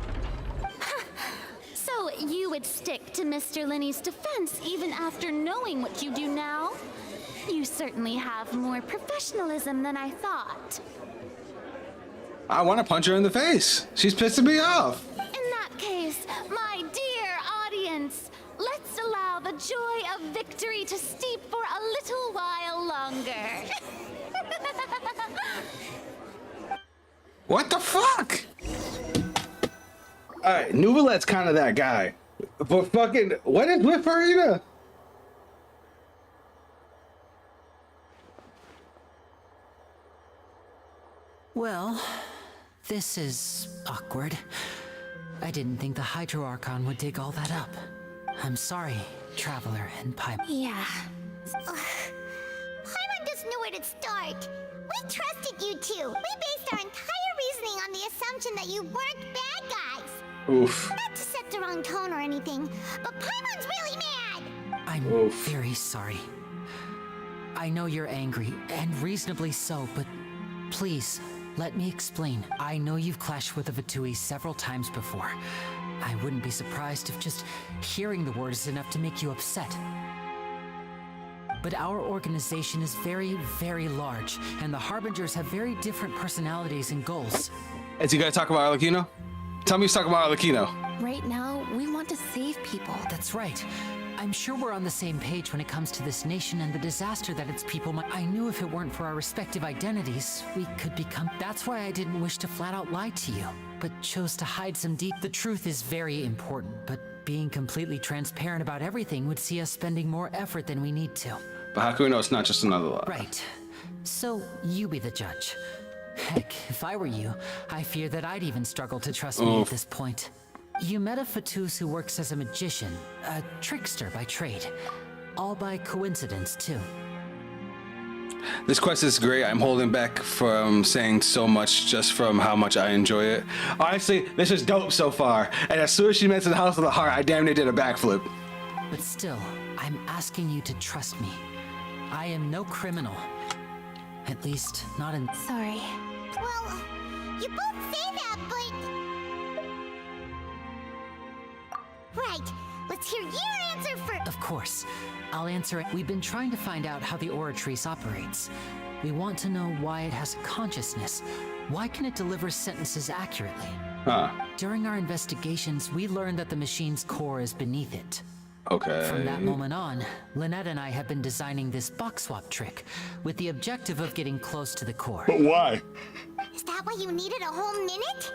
So you would stick to Mr. Linney's defense even after knowing what you do now? You certainly have more professionalism than I thought. I want to punch her in the face. She's pissing me off. In that case, my dear audience, let's allow the joy of victory to steep for a little while longer. What the fuck? Alright, Nouvelet's kind of that guy. But fucking, what is with Farina? Well, this is awkward. I didn't think the Hydro Archon would dig all that up. I'm sorry, Traveler and Pipe. Yeah. where to start. We trusted you two. We based our entire reasoning on the assumption that you weren't bad guys. Oof. Not to set the wrong tone or anything, but Paimon's really mad. I'm very sorry. I know you're angry, and reasonably so, but please, let me explain. I know you've clashed with the Vitui several times before. I wouldn't be surprised if just hearing the word is enough to make you upset. But our organization is very, very large, and the Harbingers have very different personalities and goals. Is he gonna talk about Arlecchino? Tell me he's talking about Arlecchino. Right now, we want to save people. That's right. I'm sure we're on the same page when it comes to this nation and the disaster that its people might. I knew if it weren't for our respective identities, we could become. That's why I didn't wish to flat out lie to you, but chose to hide some deep. The truth is very important, but being completely transparent about everything would see us spending more effort than we need to. But how can we know it's not just another lie? Right. So, you be the judge. Heck, if I were you, I fear that I'd even struggle to trust me at this point. You met a Fatus who works as a magician, a trickster by trade. All by coincidence, too. This quest is great. I'm holding back from saying so much just from how much I enjoy it. Honestly, this is dope so far. And as soon as she mentioned the House of the Heart, I damn near did a backflip. But still, I'm asking you to trust me. I am no criminal. At least, not in... Sorry. Well, you both say that, but... Right. Let's hear your answer first. Of course. I'll answer it. We've been trying to find out how the Oratrice operates. We want to know why it has a consciousness. Why can it deliver sentences accurately? During our investigations, we learned that the machine's core is beneath it. Okay. From that moment on, Lynette and I have been designing this box swap trick with the objective of getting close to the core. But why? Is that why you needed a whole minute?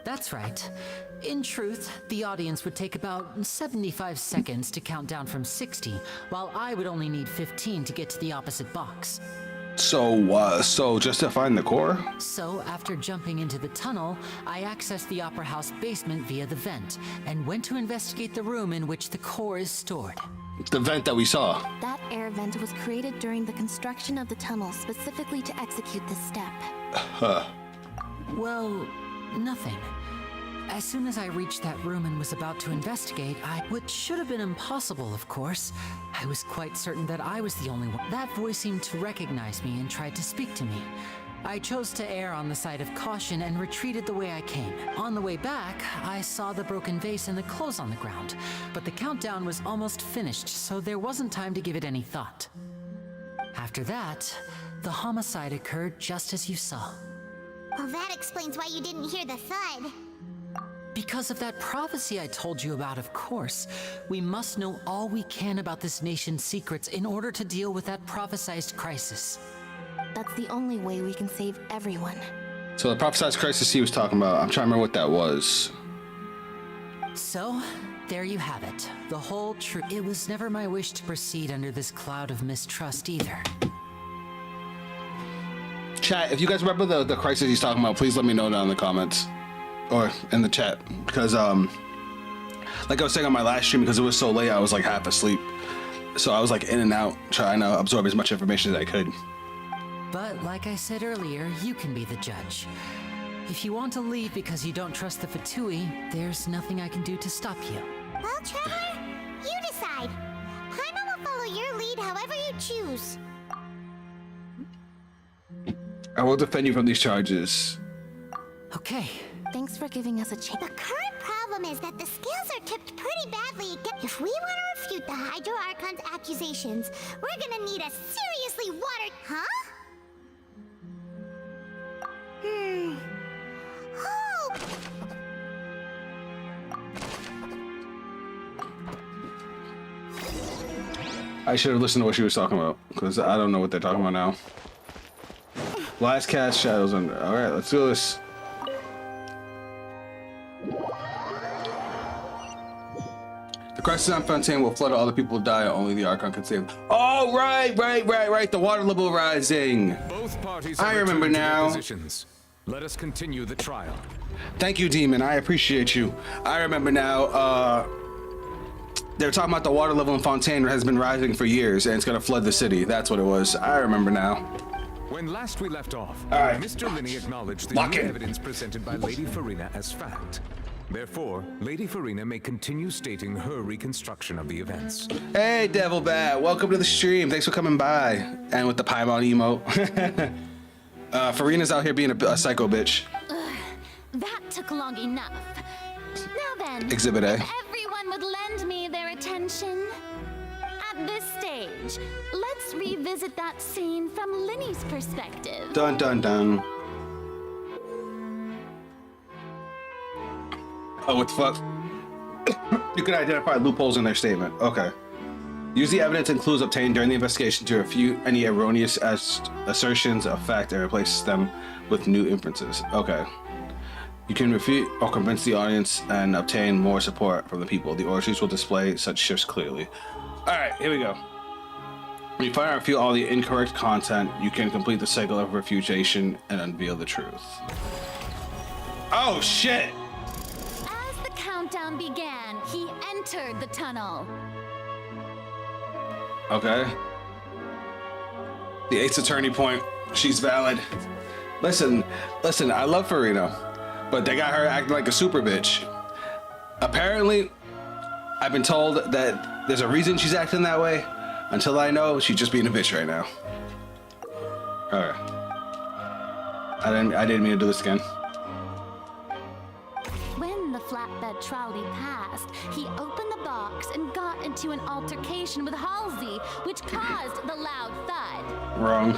That's right. In truth, the audience would take about 75 seconds to count down from 60, while I would only need 15 to get to the opposite box. So just to find the core? So, after jumping into the tunnel, I accessed the Opera House basement via the vent, and went to investigate the room in which the core is stored. The vent that we saw. That air vent was created during the construction of the tunnel specifically to execute this step. Well, nothing. As soon as I reached that room and was about to investigate, which should have been impossible, of course, I was quite certain that I was the only one. That voice seemed to recognize me and tried to speak to me. I chose to err on the side of caution and retreated the way I came. On the way back, I saw the broken vase and the clothes on the ground, but the countdown was almost finished, so there wasn't time to give it any thought. After that, the homicide occurred just as you saw. Well, that explains why you didn't hear the thud. Because of that prophecy I told you about, of course. We must know all we can about this nation's secrets in order to deal with that prophesized crisis. That's the only way we can save everyone. So the prophesized crisis he was talking about, I'm trying to remember what that was. So, there you have it. The whole truth. It was never my wish to proceed under this cloud of mistrust either. Chat, if you guys remember the crisis he's talking about, please let me know down in the comments. Or in the chat, because like I was saying on my last stream, because it was so late I was like half asleep, so I was like in and out trying to absorb as much information as I could. But like I said earlier, you can be the judge. If you want to leave because you don't trust the Fatui, there's nothing I can do to stop you. Well, Trevor, you decide. Paimon will follow your lead however you choose. I will defend you from these charges. Okay. Thanks for giving us a chance. The current problem is that the scales are tipped pretty badly. If we want to refute the Hydro Archon's accusations, we're gonna need a seriously watered... Huh? Oh! I should have listened to what she was talking about, because I don't know what they're talking about now. Last cast shadows under. Alright, let's do this. The crisis on Fontaine will flood all the people who die, only the Archon can save. Oh, right. The water level rising. Both parties I remember now. Positions. Let us continue the trial. Thank you, Demon. I appreciate you. I remember now. They were talking about the water level in Fontaine has been rising for years, and it's gonna flood the city. That's what it was. I remember now. When last we left off, right. Mr. Linney acknowledged the Lock new in. evidence presented by Lady Farina as fact. Therefore, Lady Farina may continue stating her reconstruction of the events. Hey, Devil Bat, welcome to the stream. Thanks for coming by. And with the Paimon emote. Farina's out here being a psycho bitch. That took long enough. Now then, Exhibit A. if everyone would lend me their attention. At this stage, let's revisit that scene from Linney's perspective. Dun dun dun. Oh, what the fuck? You can identify loopholes in their statement. Okay. Use the evidence and clues obtained during the investigation to refute any erroneous assertions of fact and replace them with new inferences. Okay. You can refute or convince the audience and obtain more support from the people. The oratories will display such shifts clearly. Alright, here we go. When you find out and refute all the incorrect content, you can complete the cycle of refutation and unveil the truth. Oh, shit! As the countdown began, he entered the tunnel. Okay. The 8's a turning point. She's valid. Listen, I love Farina, but they got her acting like a super bitch. Apparently, I've been told that there's a reason she's acting that way. Until I know, she's just being a bitch right now. Alright. I didn't mean to do this again. When the flatbed trolley passed, he opened the box and got into an altercation with Halsey, which caused the loud thud. Wrong.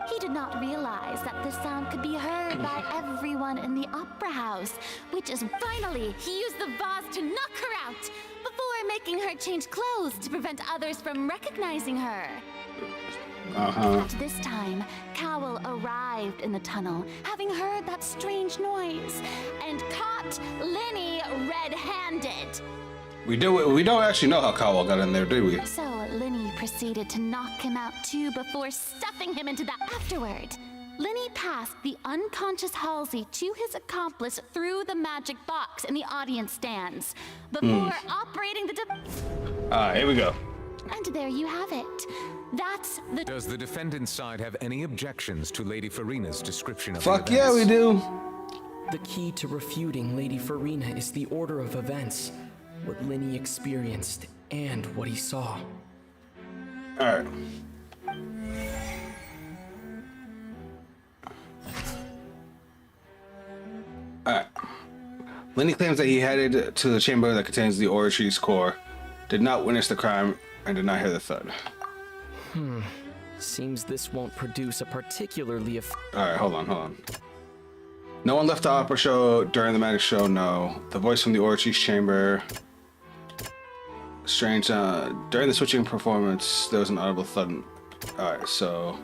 He did not realize that the sound could be heard by everyone in the opera house, which is finally he used the vase to knock her out before making her change clothes to prevent others from recognizing her. At this time, Cowell arrived in the tunnel, having heard that strange noise, and caught Linney red-handed. We don't actually know how Cowell got in there, do we? So Linney proceeded to knock him out too before stuffing him into that afterward. Linney passed the unconscious Halsey to his accomplice through the magic box in the audience stands before operating the Here we go. And there you have it. That's the... Does the defendant's side have any objections to Lady Farina's description of Fuck the yeah, events? we do. The key to refuting Lady Farina is the order of events, what Linney experienced, and what he saw. Alright. Alright. Linney claims that he headed to the chamber that contains the oratory's core, did not witness the crime, and did not hear the thud. Seems this won't produce a particularly Alright, hold on. No one left the opera show during the magic show, no. The voice from the oratory's chamber. Strange, during the switching performance, there was an audible thud. Alright, so...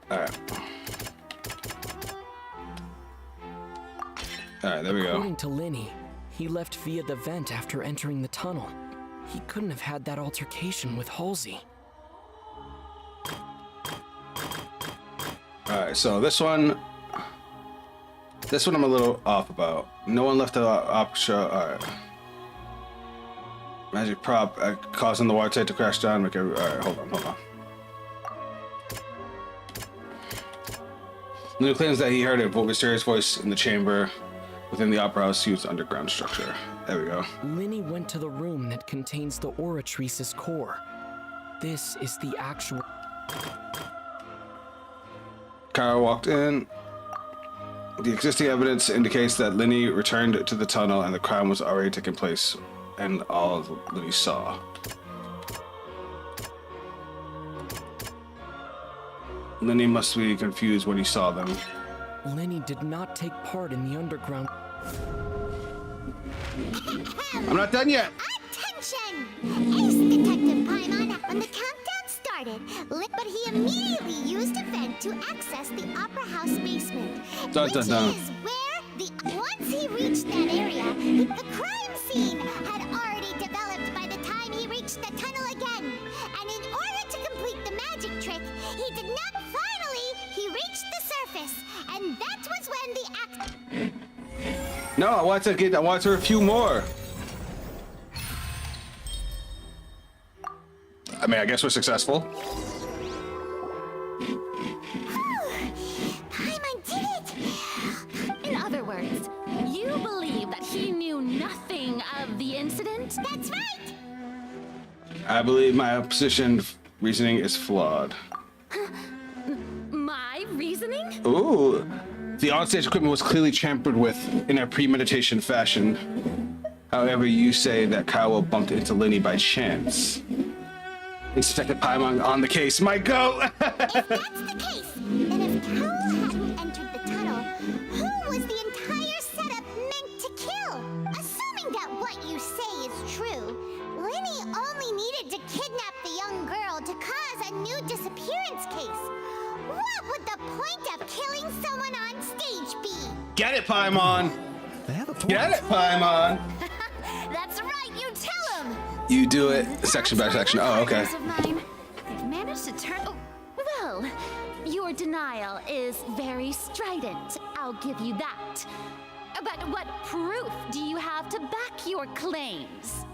Alright, there we go. According to Linney, he left via the vent after entering the tunnel. He couldn't have had that altercation with Halsey. Alright, so this one I'm a little off about. No one left the opera show. Alright. Magic prop causing the water tank to crash down. Alright, hold on. Linney claims that he heard a mysterious voice in the chamber within the opera house used underground structure. There we go. Linney went to the room that contains the oratrice's core. This is the actual... Kara walked in. The existing evidence indicates that Linney returned to the tunnel and the crime was already taking place, and all Linney saw. Linney must be confused when he saw them. Linney did not take part in the underground... I'm not done yet! Attention! Ace Detective Paimon, when the countdown started, but he immediately used a vent to access the Opera House basement, which is where once he reached that area, the crime scene had already developed by the time he reached the tunnel again. And in order to complete the magic trick, he did not he reached the surface, and that was when the No, I want to refute more. I mean, I guess we're successful. Paimon did it! In other words, you believe that he knew nothing of the incident? That's right! I believe my opposition reasoning is flawed. My reasoning? Ooh. The onstage equipment was clearly tampered with in a premeditation fashion. However, you say that Kyle bumped into Linny by chance. Inspector Paimon on the case. My go! If that's the case, then if Kyle hadn't entered the tunnel, who was the entire setup meant to kill? Assuming that what you say is true, Linny only needed to kidnap the young girl to cause a new disappearance case. What would the point of killing someone on stage be? Get it, Paimon! They have a point. Get it, Paimon! That's right, you tell him! You do it section by section. Oh, okay. Of mine, they've managed to turn. Oh, well, your denial is very strident. I'll give you that. But what proof do you have to back your claims?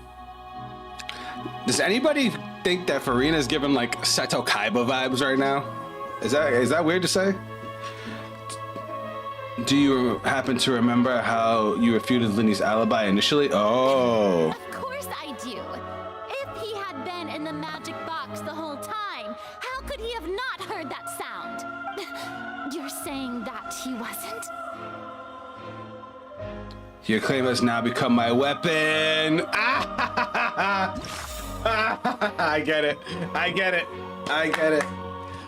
Does anybody think that Farina's giving like Seto Kaiba vibes right now? Is that weird to say? Do you happen to remember how you refuted Linny's alibi initially? Oh. Of course I do. If he had been in the magic box the whole time, how could he have not heard that sound? You're saying that he wasn't? Your claim has now become my weapon. I get it. I get it. I get it.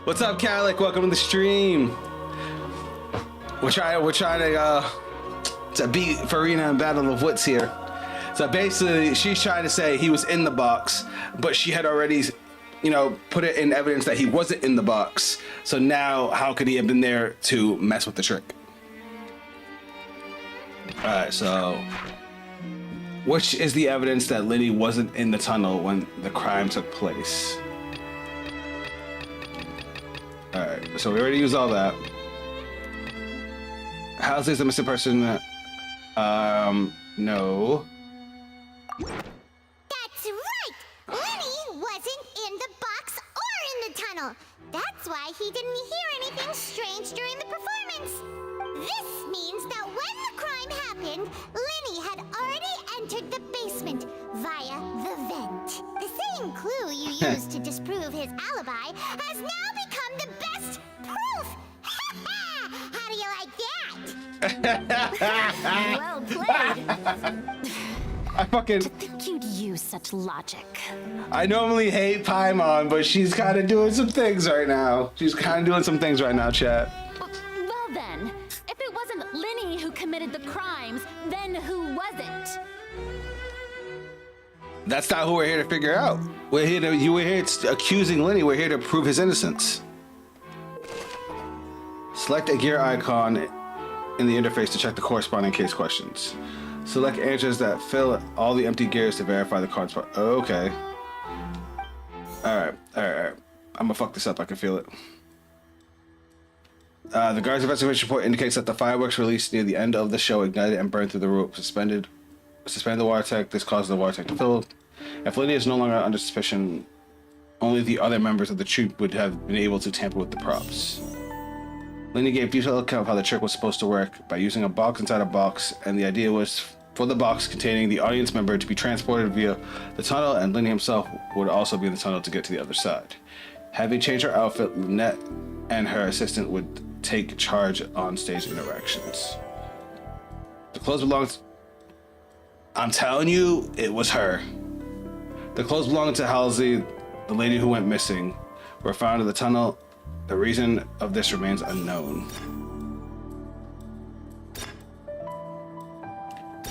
What's up, Calic? Welcome to the stream. We're trying to beat Farina in Battle of Wits here. So basically, she's trying to say he was in the box, but she had already, you know, put it in evidence that he wasn't in the box. So now, how could he have been there to mess with the trick? All right, so which is the evidence that Liddy wasn't in the tunnel when the crime took place? All right, so we already used all that. Halsey's the missing person. No. That's right! Linny wasn't in the box or in the tunnel. That's why he didn't hear anything strange during the performance. This means that when the crime happened, Linny had already entered the basement via the vent. The same clue you used to disprove his alibi has now become the best proof! How do you like that? Well played. I fucking... To think you'd use such logic. I normally hate Paimon, but she's kind of doing some things right now. She's kind of doing some things right now, chat. Well then, if it wasn't Linny who committed the crimes, then who was it? That's not who we're here to figure out. We're here accusing Linny. We're here to prove his innocence. Select a gear icon in the interface to check the corresponding case questions. Select answers that fill all the empty gears to verify the card's part. Okay. Alright. I'm gonna fuck this up. I can feel it. The guard's investigation report indicates that the fireworks released near the end of the show ignited and burned through the roof. Suspend the water tank. This caused the water tank to fill. If Lindy is no longer under suspicion, only the other members of the troupe would have been able to tamper with the props. Lindy gave detailed account of how the trick was supposed to work by using a box inside a box, and the idea was for the box containing the audience member to be transported via the tunnel, and Lindy himself would also be in the tunnel to get to the other side. Having changed her outfit, Lynette and her assistant would take charge on stage interactions. The clothes belonged... I'm telling you, it was her. The clothes belonged to Halsey, the lady who went missing, were found in the tunnel. The reason of this remains unknown.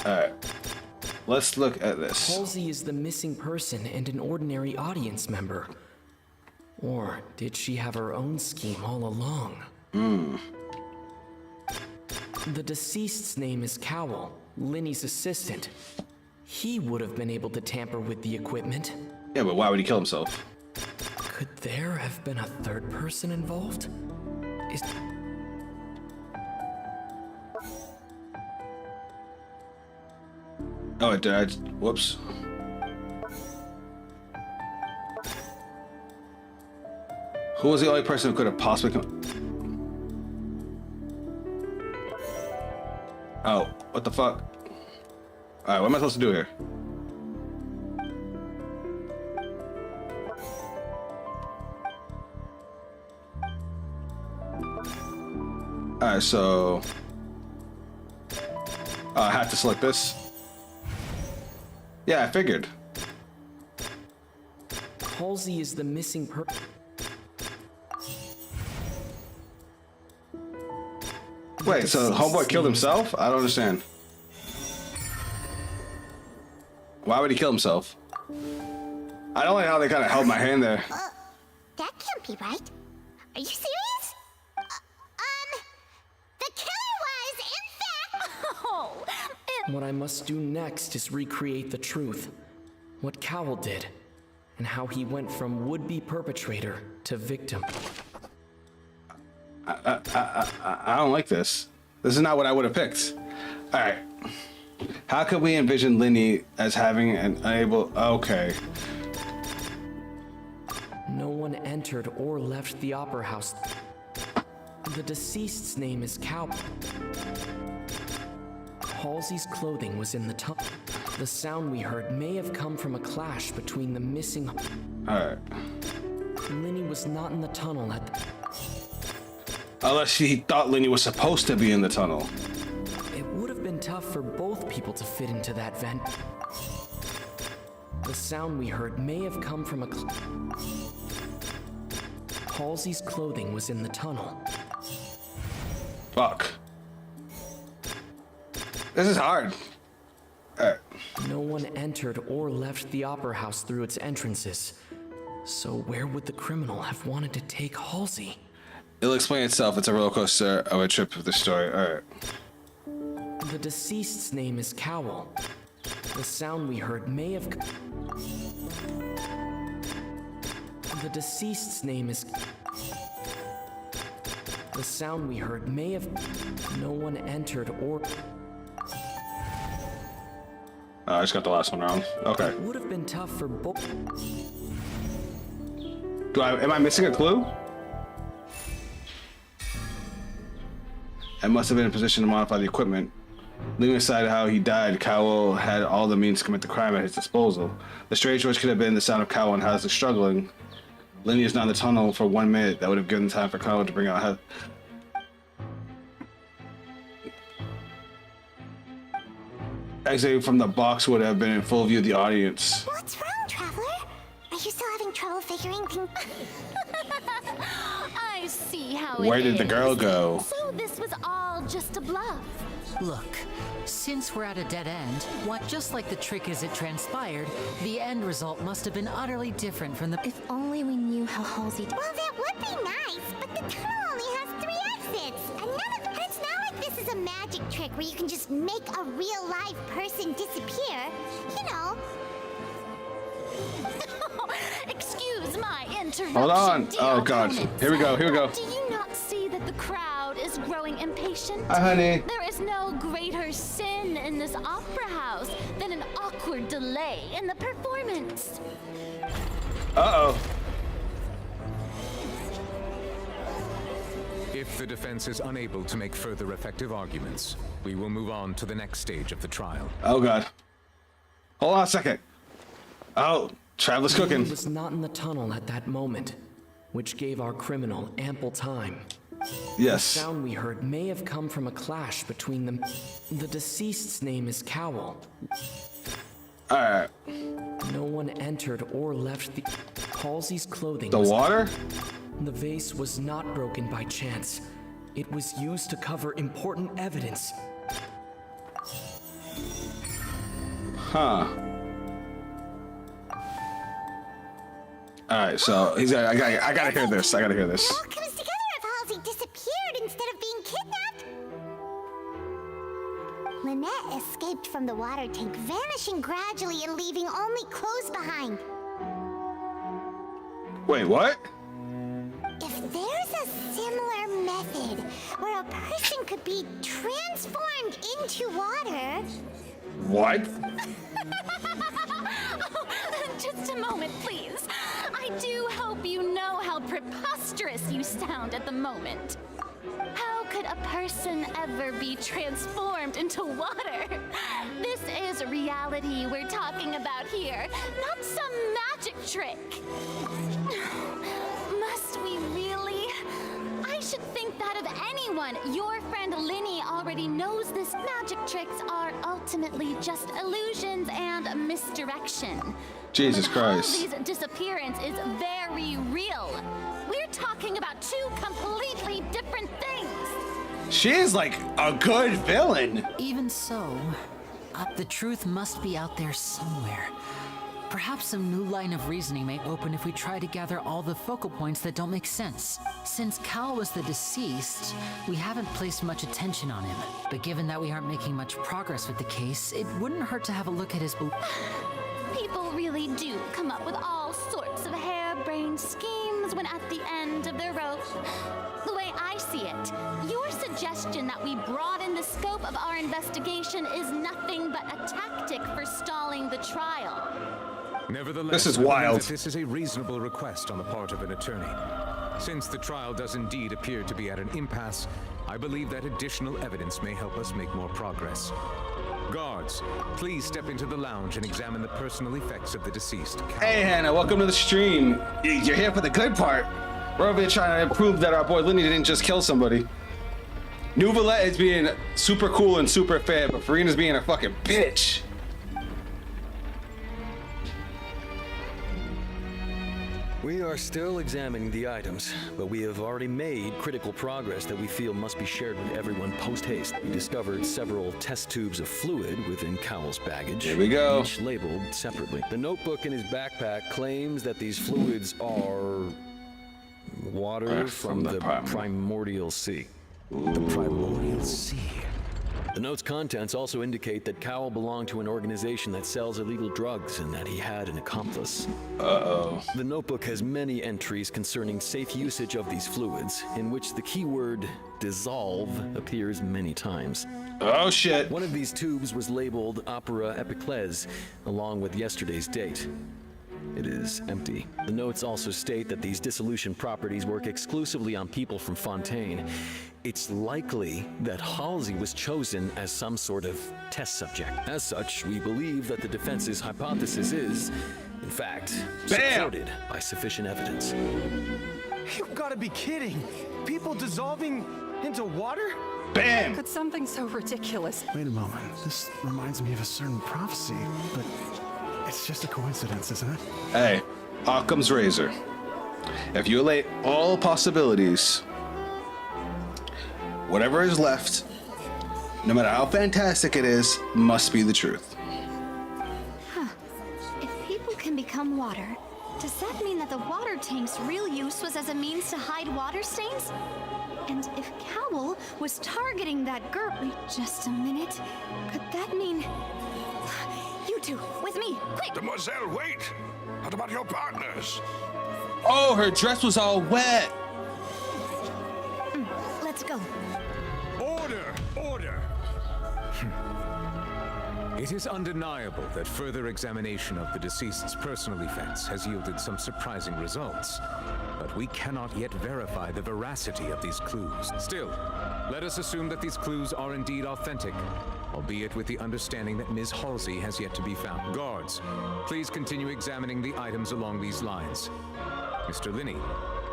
Alright. Let's look at this. Halsey is the missing person and an ordinary audience member. Or did she have her own scheme all along? The deceased's name is Cowell, Linny's assistant. He would have been able to tamper with the equipment. Yeah, but why would he kill himself? Could there have been a third person involved? Oh, it died. Whoops. Who was the only person who could have possibly come? Oh, what the fuck? Alright, what am I supposed to do here? Alright, so... I have to select this. Yeah, I figured. Halsey is the missing Wait, so homeboy killed himself? I don't understand. Why would he kill himself? I don't like how they kind of held my hand there. That can't be right. Are you serious? The killer was, in fact... Oh, What I must do next is recreate the truth. What Cowell did, and how he went from would-be perpetrator to victim. I don't like this. This is not what I would have picked. Alright. How could we envision Linny as having an unable... Okay. No one entered or left the opera house. The deceased's name is Cowell. Halsey's clothing was in the tunnel. The sound we heard may have come from a clash between the missing... Alright. Linny was not in the tunnel at the... Unless he thought Linny was supposed to be in the tunnel. It would have been tough for both people to fit into that vent. The sound we heard may have come from a... Halsey's clothing was in the tunnel. Fuck. This is hard. Alright. No one entered or left the opera house through its entrances. So where would the criminal have wanted to take Halsey? It'll explain itself. It's a roller coaster of a trip of the story. Alright. The deceased's name is Cowell. The sound we heard may have... The deceased's name is... The sound we heard may have... No one entered or... I just got the last one wrong. Okay. It would have been tough for both... Am I missing a clue? I must have been in a position to modify the equipment. Leaving aside how he died, Cowell had all the means to commit the crime at his disposal. The strange choice could have been the sound of Cowell and Halsey struggling. Linny is not in the tunnel for 1 minute. That would have given time for Cowell to bring out exiting from the box would have been in full view of the audience. What's wrong, Traveler? Are you still having trouble figuring things? I see how Where did the girl go? So this was all just a bluff. Look, since we're at a dead end, what just like the trick as it transpired, the end result must have been utterly different from the... If only we knew how Halsey... Well, that would be nice, but the tunnel only has 3 exits. And it's not like this is a magic trick where you can just make a real live person disappear. You know. Excuse my interruption. Hold on. dear Oh, God. opponents. Here we go. Here we go. Do you not see that the crowd is growing impatient? Hi, honey. There is no greater sin in this opera house than an awkward delay in the performance. Uh-oh. If the defense is unable to make further effective arguments, we will move on to the next stage of the trial. Oh, God. Hold on a second. Oh, Traveler's cooking. He was not in the tunnel at that moment, which gave our criminal ample time. Yes. The sound we heard may have come from a clash between them. The deceased's name is Cowell. Alright. No one entered or left the... Halsey's clothing The was... water? The vase was not broken by chance. It was used to cover important evidence. Huh. Alright, so he's got. I gotta hear this. I gotta hear this. It all comes together if Halsey disappeared instead of being kidnapped. Lynette escaped from the water tank, vanishing gradually and leaving only clothes behind. Wait, what? If there's a similar method where a person could be transformed into water... What? Just a moment, please. I do hope hope you know how preposterous you sound at the moment. How could a person ever be transformed into water? This is reality we're talking about here, not some magic trick. Must we really? I should think that of anyone. Your friend Linny already knows this magic tricks are ultimately just illusions and misdirection. Jesus but Christ. Halsey's disappearance is very real. We're talking about two completely different things. She is like a good villain. Even so, the truth must be out there somewhere. Perhaps some new line of reasoning may open if we try to gather all the focal points that don't make sense. Since Cal was the deceased, we haven't placed much attention on him. But given that we aren't making much progress with the case, it wouldn't hurt to have a look at his... People really do come up with all sorts of harebrained schemes when at the end of their rope. The way I see it, your suggestion that we broaden the scope of our investigation is nothing but a tactic for stalling the trial. Nevertheless, This is I believe wild. that this is a reasonable request on the part of an attorney. Since the trial does indeed appear to be at an impasse, I believe that additional evidence may help us make more progress. Guards, please step into the lounge and examine the personal effects of the deceased. Hey Hannah, welcome to the stream. You're here for the good part. We're over here trying to prove that our boy Linny didn't just kill somebody. Nouvellette is being super cool and super fair, but Farina's being a fucking bitch. We are still examining the items, but we have already made critical progress that we feel must be shared with everyone post-haste. We discovered several test tubes of fluid within Cowell's baggage. Here we go. Each labeled separately. The notebook in his backpack claims that these fluids are... water from the primordial sea. The primordial sea. The note's contents also indicate that Cowell belonged to an organization that sells illegal drugs and that he had an accomplice. Uh-oh. The notebook has many entries concerning safe usage of these fluids, in which the keyword dissolve appears many times. Oh shit. One of these tubes was labeled Opera Epiclese, along with yesterday's date. It is empty. The notes also state that these dissolution properties work exclusively on people from Fontaine. It's likely that Halsey was chosen as some sort of test subject. As such, we believe that the defense's hypothesis is, in fact, supported by sufficient evidence. You've got to be kidding! People dissolving into water? Bam! Could something so ridiculous? Wait a moment. This reminds me of a certain prophecy, but it's just a coincidence, isn't it? Hey, Occam's razor. If you lay all possibilities, whatever is left, no matter how fantastic it is, must be the truth. Huh. If people can become water, does that mean that the water tank's real use was as a means to hide water stains? And if Cowell was targeting that girl... Just a minute. Could that mean... You two, with me, quick! Demoiselle, wait! What about your partners? Oh, her dress was all wet. Let's go. Order! Order! It is undeniable that further examination of the deceased's personal effects has yielded some surprising results. But we cannot yet verify the veracity of these clues. Still, let us assume that these clues are indeed authentic, albeit with the understanding that Ms. Halsey has yet to be found. Guards, please continue examining the items along these lines. Mr. Linny,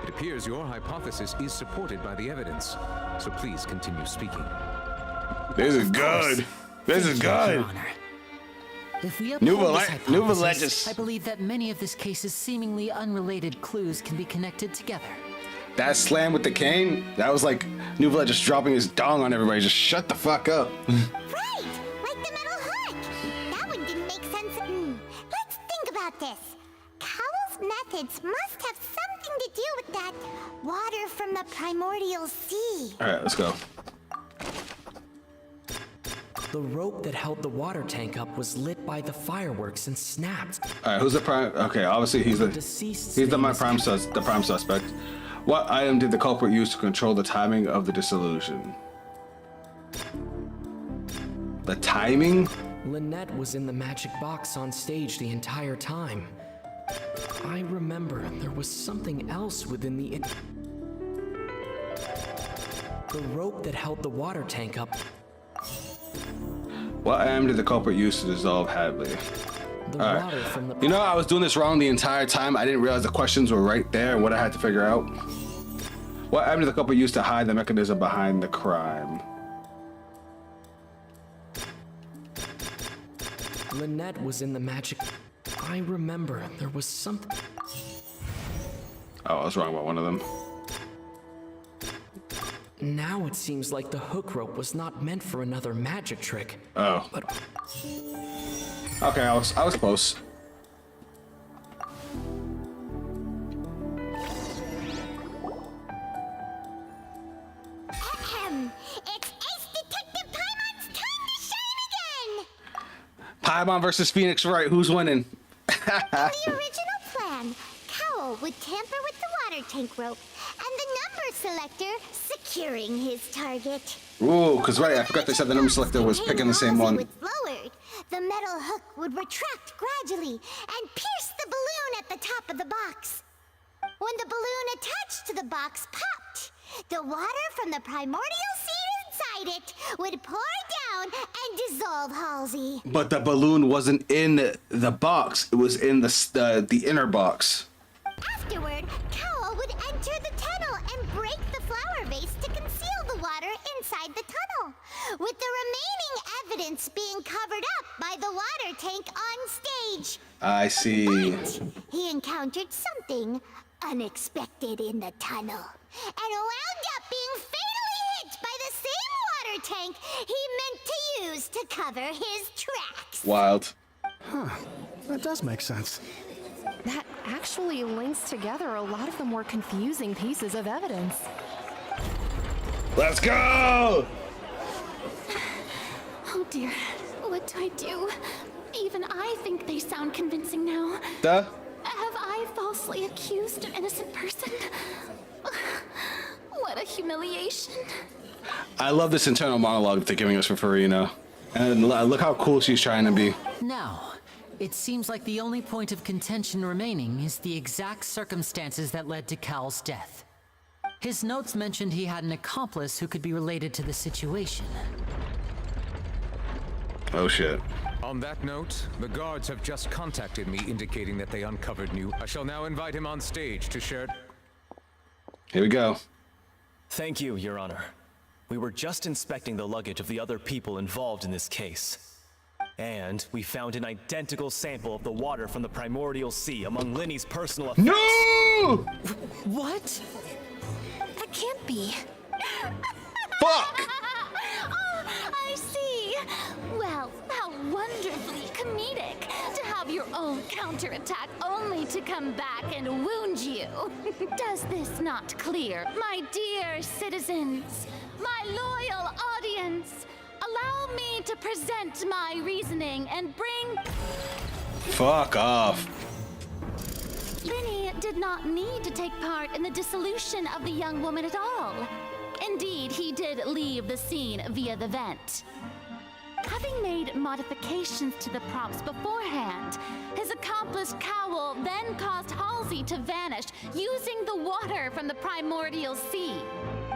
it appears your hypothesis is supported by the evidence, so please continue speaking. This is good. This is good. If we uphold this Nouvellette hypothesis, just... I believe that many of this case's seemingly unrelated clues can be connected together. That slam with the cane, that was like Nouvellette just dropping his dong on everybody. Just shut the fuck up. Right! Like the metal hook! That one didn't make sense. Let's think about this. Cowell's methods must have something to do with that water from the primordial sea. Alright, let's go. The rope that held the water tank up was lit by the fireworks and snapped. Alright, who's the prime? Okay, obviously he's the prime suspect. What item did the culprit use to control the timing of the dissolution? The timing? Lynette was in the magic box on stage the entire time. I remember there was something else within the rope that held the water tank up. What item did the culprit use to dissolve Hadley? The All water right. from the... You know, I was doing this wrong the entire time. I didn't realize the questions were right there. What I had to figure out. What item did the culprit use to hide the mechanism behind the crime? Lynette was in the magic... I remember there was something... Oh, I was wrong about one of them. Now it seems like the hook rope was not meant for another magic trick. Oh. But... Okay, I was close. It's Ace Detective Paimon's time to shine again! Paimon versus Phoenix, right? Who's winning? In the original plan, Cowl would tamper with the water tank rope and the number selector securing his target. Ooh, because right, I forgot they said the number selector was picking the same one. Lowered, the metal hook would retract gradually and pierce the balloon at the top of the box. When the balloon attached to the box popped, the water from the primordial seed inside it would pour down and dissolve Halsey. But the balloon wasn't in the box. It was in the inner box. Afterward, Cowl would enter the tunnel and break the flower vase to conceal the water inside the tunnel, with the remaining evidence being covered up by the water tank on stage. I see. But he encountered something unexpected in the tunnel, and wound up being fatally hit by the same water tank he meant to use to cover his tracks. Wild. Huh. That does make sense. That actually links together a lot of the more confusing pieces of evidence. Let's go! Oh dear, what do I do? Even I think they sound convincing now. Duh. Have I falsely accused an innocent person? What a humiliation. I love this internal monologue that they're giving us for Farina. And look how cool she's trying to be. Now, it seems like the only point of contention remaining is the exact circumstances that led to Cowl's death. His notes mentioned he had an accomplice who could be related to the situation. Oh shit. On that note, the guards have just contacted me indicating that they uncovered new. I shall now invite him on stage to share... Here we go. Thank you, Your Honor. We were just inspecting the luggage of the other people involved in this case. And we found an identical sample of the water from the primordial sea among Linny's personal effects. No! What? That can't be. Fuck! I see. Well, how wonderfully comedic to have your own counterattack only to come back and wound you. Does this not clear, my dear citizens, my loyal audience? Allow me to present my reasoning and bring... Fuck off. Linny did not need to take part in the dissolution of the young woman at all. Indeed, he did leave the scene via the vent. Having made modifications to the props beforehand, his accomplice Cowl then caused Halsey to vanish using the water from the primordial sea.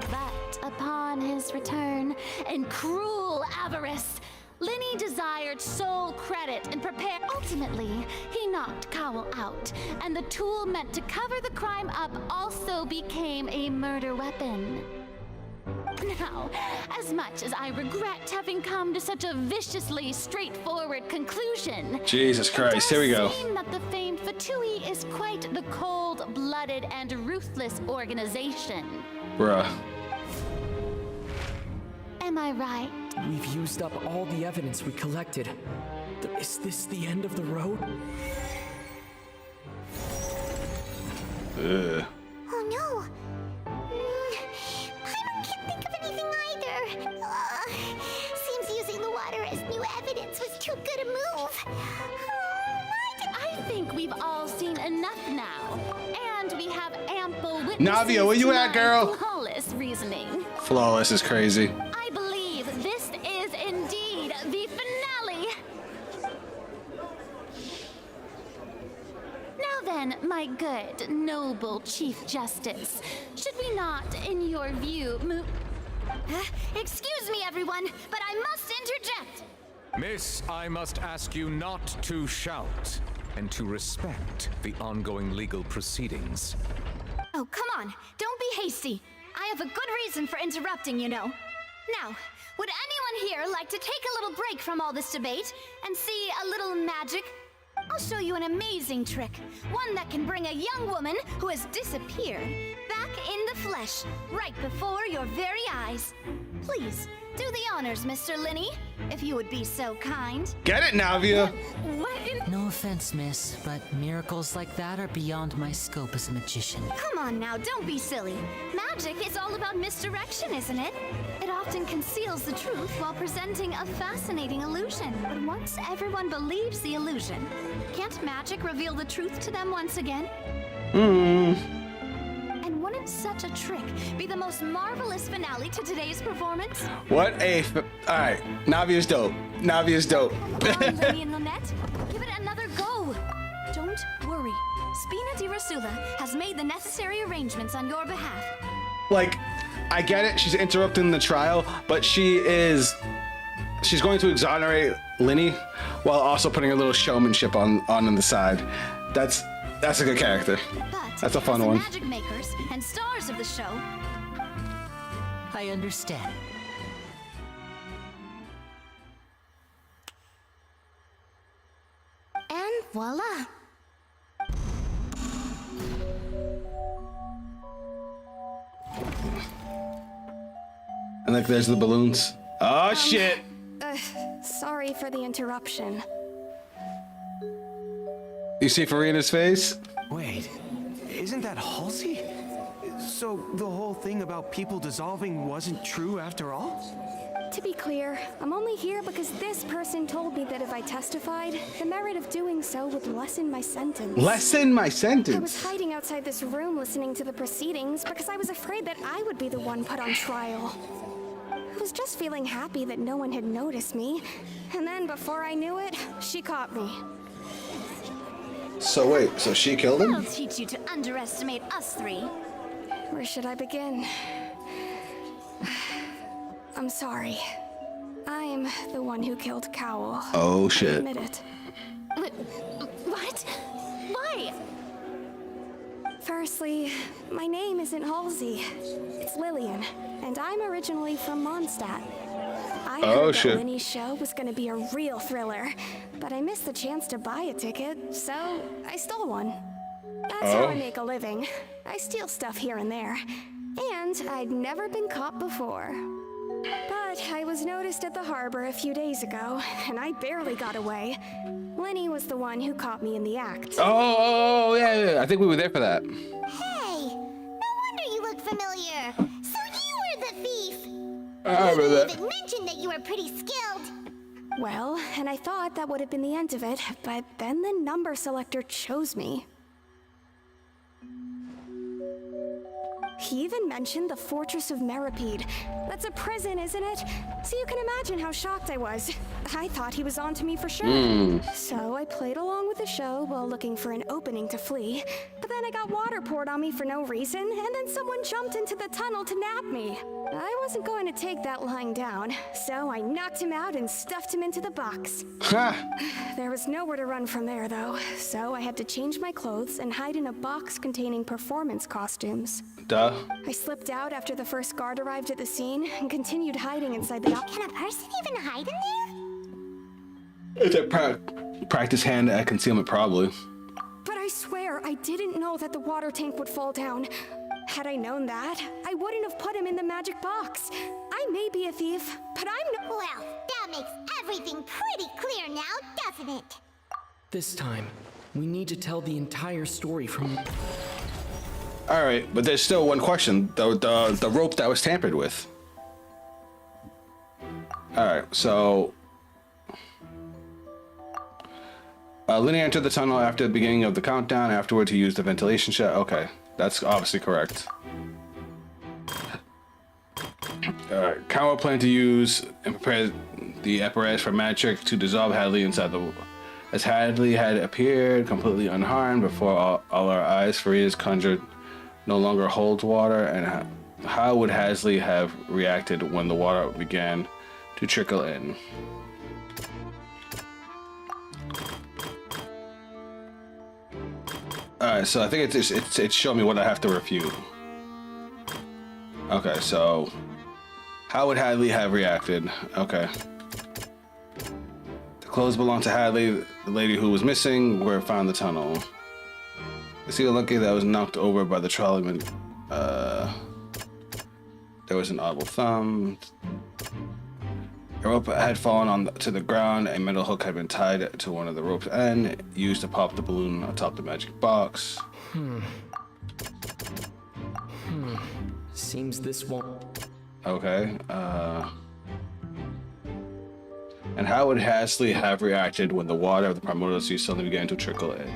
But upon his return, in cruel avarice, Linny desired sole credit and prepared. Ultimately, he knocked Cowl out, and the tool meant to cover the crime up also became a murder weapon. Now, as much as I regret having come to such a viciously straightforward conclusion, Jesus Christ, here we go. it does seem that the famed Fatui is quite the cold-blooded and ruthless organization. Bruh. Am I right? We've used up all the evidence we collected. Is this the end of the road? Ugh. Oh no! I can't think of anything either. Seems using the water as new evidence was too good a move. I think we've all seen enough now, and we have ample witnesses. Navia, where you to at, my girl? Flawless reasoning. Flawless is crazy. I believe this is indeed the finale. Now then, my good, noble Chief Justice, should we not, in your view, Excuse me, everyone, but I must interject. Miss, I must ask you not to shout and to respect the ongoing legal proceedings. Oh, come on. Don't be hasty. I have a good reason for interrupting, you know. Now, would anyone here like to take a little break from all this debate and see a little magic? I'll show you an amazing trick. One that can bring a young woman who has disappeared back in the flesh, right before your very eyes. Please, do the honors, Mr. Linney, if you would be so kind. Get it, Navia? No offense, miss, but miracles like that are beyond my scope as a magician. Come on now, don't be silly. Magic is all about misdirection, isn't it? It often conceals the truth while presenting a fascinating illusion. But once everyone believes the illusion, can't magic reveal the truth to them once again? And wouldn't such a trick be the most marvelous finale to today's performance? What a... Alright, Navia's dope. Navia's dope. Come on, Lily and Lynette, give it another go. Don't worry. Spina di Rosula has made the necessary arrangements on your behalf. Like, I get it, she's interrupting the trial, but she's going to exonerate Linny while also putting a little showmanship on the side. That's a good character. But That's a fun as one. Magic makers and stars of the show, I understand. and voila. And like, there's the balloons. Oh, shit. Sorry for the interruption. You see Farina's face? Wait, isn't that Halsey? So the whole thing about people dissolving wasn't true after all? To be clear, I'm only here because this person told me that if I testified, the merit of doing so would lessen my sentence. Lessen my I was sentence? hiding outside this room listening to the proceedings because I was afraid that I would be the one put on trial. I was just feeling happy that no one had noticed me. And then before I knew it, she caught me. So wait, so she killed I'll him? teach you to underestimate us three. Where should I begin? I'm sorry. I'm the one who killed Cowell. Oh, I shit. admit it. What? Why? Firstly, my name isn't Halsey. It's Lillian, and I'm originally from Mondstadt. I Oh, heard shit. that Winnie's show was gonna be a real thriller, but I missed the chance to buy a ticket, so I stole one. That's how Oh. I make a living. I steal stuff here and there. And I'd never been caught before. But I was noticed at the harbor a few days ago, and I barely got away. Lenny was the one who caught me in the act. Oh, yeah. I think we were there for that. Hey, no wonder you look familiar. So you were the thief. I remember You that. even mentioned that you were pretty skilled. Well, and I thought that would have been the end of it, but then the number selector chose me. He even mentioned the Fortress of Meripede. That's a prison, isn't it? So you can imagine how shocked I was. I thought he was onto me for sure. So I played along with the show while looking for an opening to flee. But then I got water poured on me for no reason, and then someone jumped into the tunnel to nab me. I wasn't going to take that lying down, so I knocked him out and stuffed him into the box. There was nowhere to run from there, though, so I had to change my clothes and hide in a box containing performance costumes. Duh. I slipped out after the first guard arrived at the scene and continued hiding inside the Can a person even hide in there? It's a practice hand at concealment, probably. But I swear I didn't know that the water tank would fall down. Had I known that, I wouldn't have put him in the magic box. I may be a thief, but I'm no— Well, that makes everything pretty clear now, doesn't it? This time, we need to tell the entire story from... All right, but there's still one question. The rope that was tampered with. All right, so... Linny entered the tunnel after the beginning of the countdown. Afterwards, he used the ventilation shaft. Okay, that's obviously correct. Alright, Kawa planned to use and prepare the apparatus for magic to dissolve Hadley inside the As Hadley had appeared completely unharmed before all our eyes, Farina's conjured no longer holds water, and how would Hadley have reacted when the water began to trickle in? Alright, so I think it's showing me what I have to refute. Okay, so how would Hadley have reacted? Okay. The clothes belonged to Hadley, the lady who was missing, where it found the tunnel. The seal lucky that was knocked over by the trolleyman. There was an audible thump. A rope had fallen to the ground. A metal hook had been tied to one of the rope's end, used to pop the balloon atop the magic box. Seems this won't. Okay. And how would Hadley have reacted when the water of the primordial sea suddenly began to trickle in?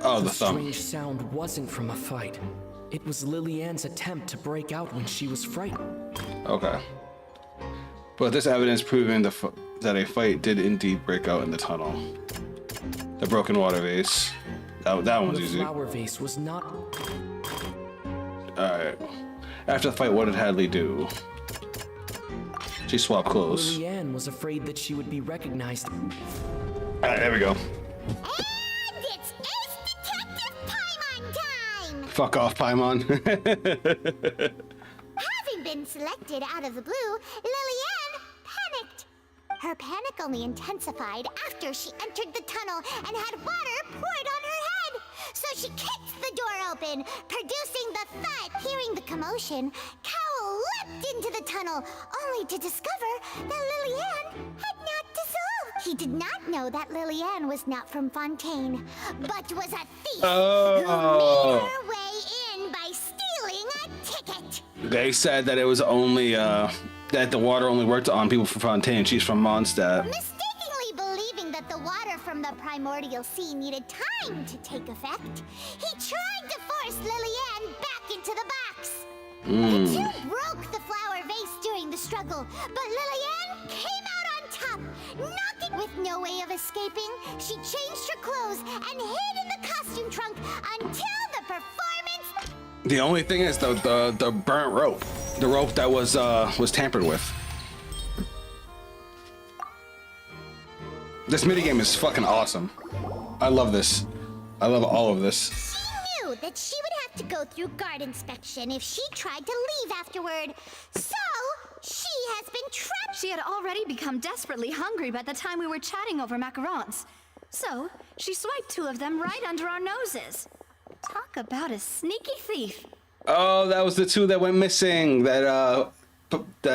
Oh, the thumb. Strange sound wasn't from a fight. It was Lillian's attempt to break out when she was frightened. Okay. But this evidence proving that a fight did indeed break out in the tunnel. The broken water vase. That one's easy. The flower vase was not. Alright. After the fight, what did Hadley do? She swapped clothes. Lillian was afraid that she would be recognized. Alright, there we go. And it's Ace Detective Paimon time! Fuck off, Paimon. Having been selected out of the blue, Lillian panicked. Her panic only intensified after she entered the tunnel and had water poured on her head. So she kicked the door open, producing the thud. Hearing the commotion, Cowell leapt into the tunnel, only to discover that Lillian had not dissolved. He did not know that Lillian was not from Fontaine, but was a thief who made her way in by stealing a ticket. They said that it was only, that the water only worked on people from Fontaine. She's from Mondstadt. Mistakenly believing that the water from the primordial sea needed time to take effect, he tried to force Lillian back into the box. The two broke the flower vase during the struggle, but Lillian came out on top, knocking with no way of escaping. She changed her clothes and hid in the costume trunk until the performance. The only thing is the burnt rope. The rope that was tampered with. This minigame is fucking awesome. I love this. I love all of this. She knew that she would have to go through guard inspection if she tried to leave afterward. So, she has been trapped. She had already become desperately hungry by the time we were chatting over macarons. So, she swiped two of them right under our noses. Talk about a sneaky thief. Oh, that was the two that went missing. That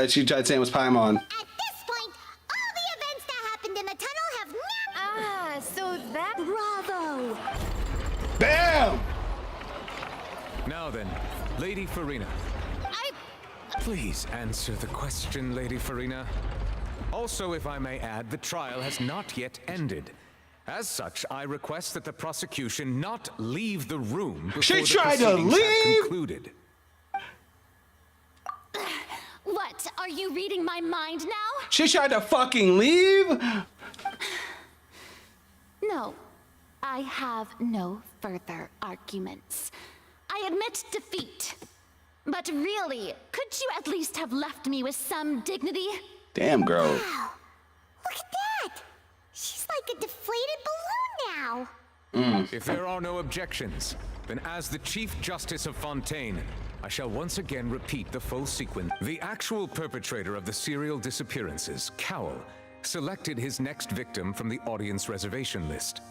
she tried saying was Paimon. At this point, all the events that happened in the tunnel have now. Ah, so that. Bravo! Bam! Now then, Lady Farina. Please answer the question, Lady Farina. Also, if I may add, the trial has not yet ended. As such, I request that the prosecution not leave the room before She the tried to proceedings have leave? concluded. What? Are you reading my mind now? She tried to fucking leave? No. I have no further arguments. I admit defeat. But really, could you at least have left me with some dignity? Damn, girl. Wow. Look at that. She's like a deflated balloon now. If there are no objections, then as the Chief Justice of Fontaine, I shall once again repeat the full sequence. The actual perpetrator of the serial disappearances, Cowell, selected his next victim from the audience reservation list.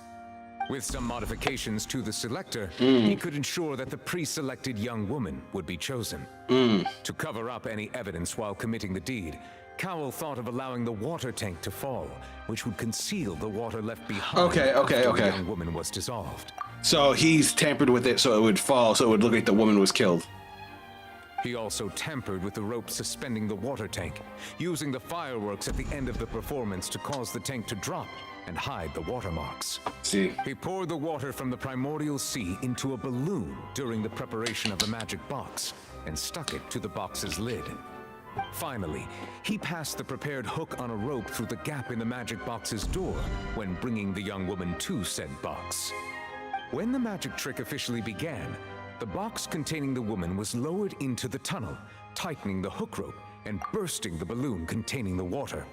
With some modifications to the selector, he could ensure that the pre-selected young woman would be chosen. To cover up any evidence while committing the deed, Cowell thought of allowing the water tank to fall, which would conceal the water left behind after the young woman was dissolved. So he's tampered with it so it would fall, so it would look like the woman was killed. He also tampered with the rope suspending the water tank, using the fireworks at the end of the performance to cause the tank to drop and hide the watermarks. See. He poured the water from the primordial sea into a balloon during the preparation of the magic box and stuck it to the box's lid. Finally, he passed the prepared hook on a rope through the gap in the magic box's door when bringing the young woman to said box. When the magic trick officially began, the box containing the woman was lowered into the tunnel, tightening the hook rope and bursting the balloon containing the water.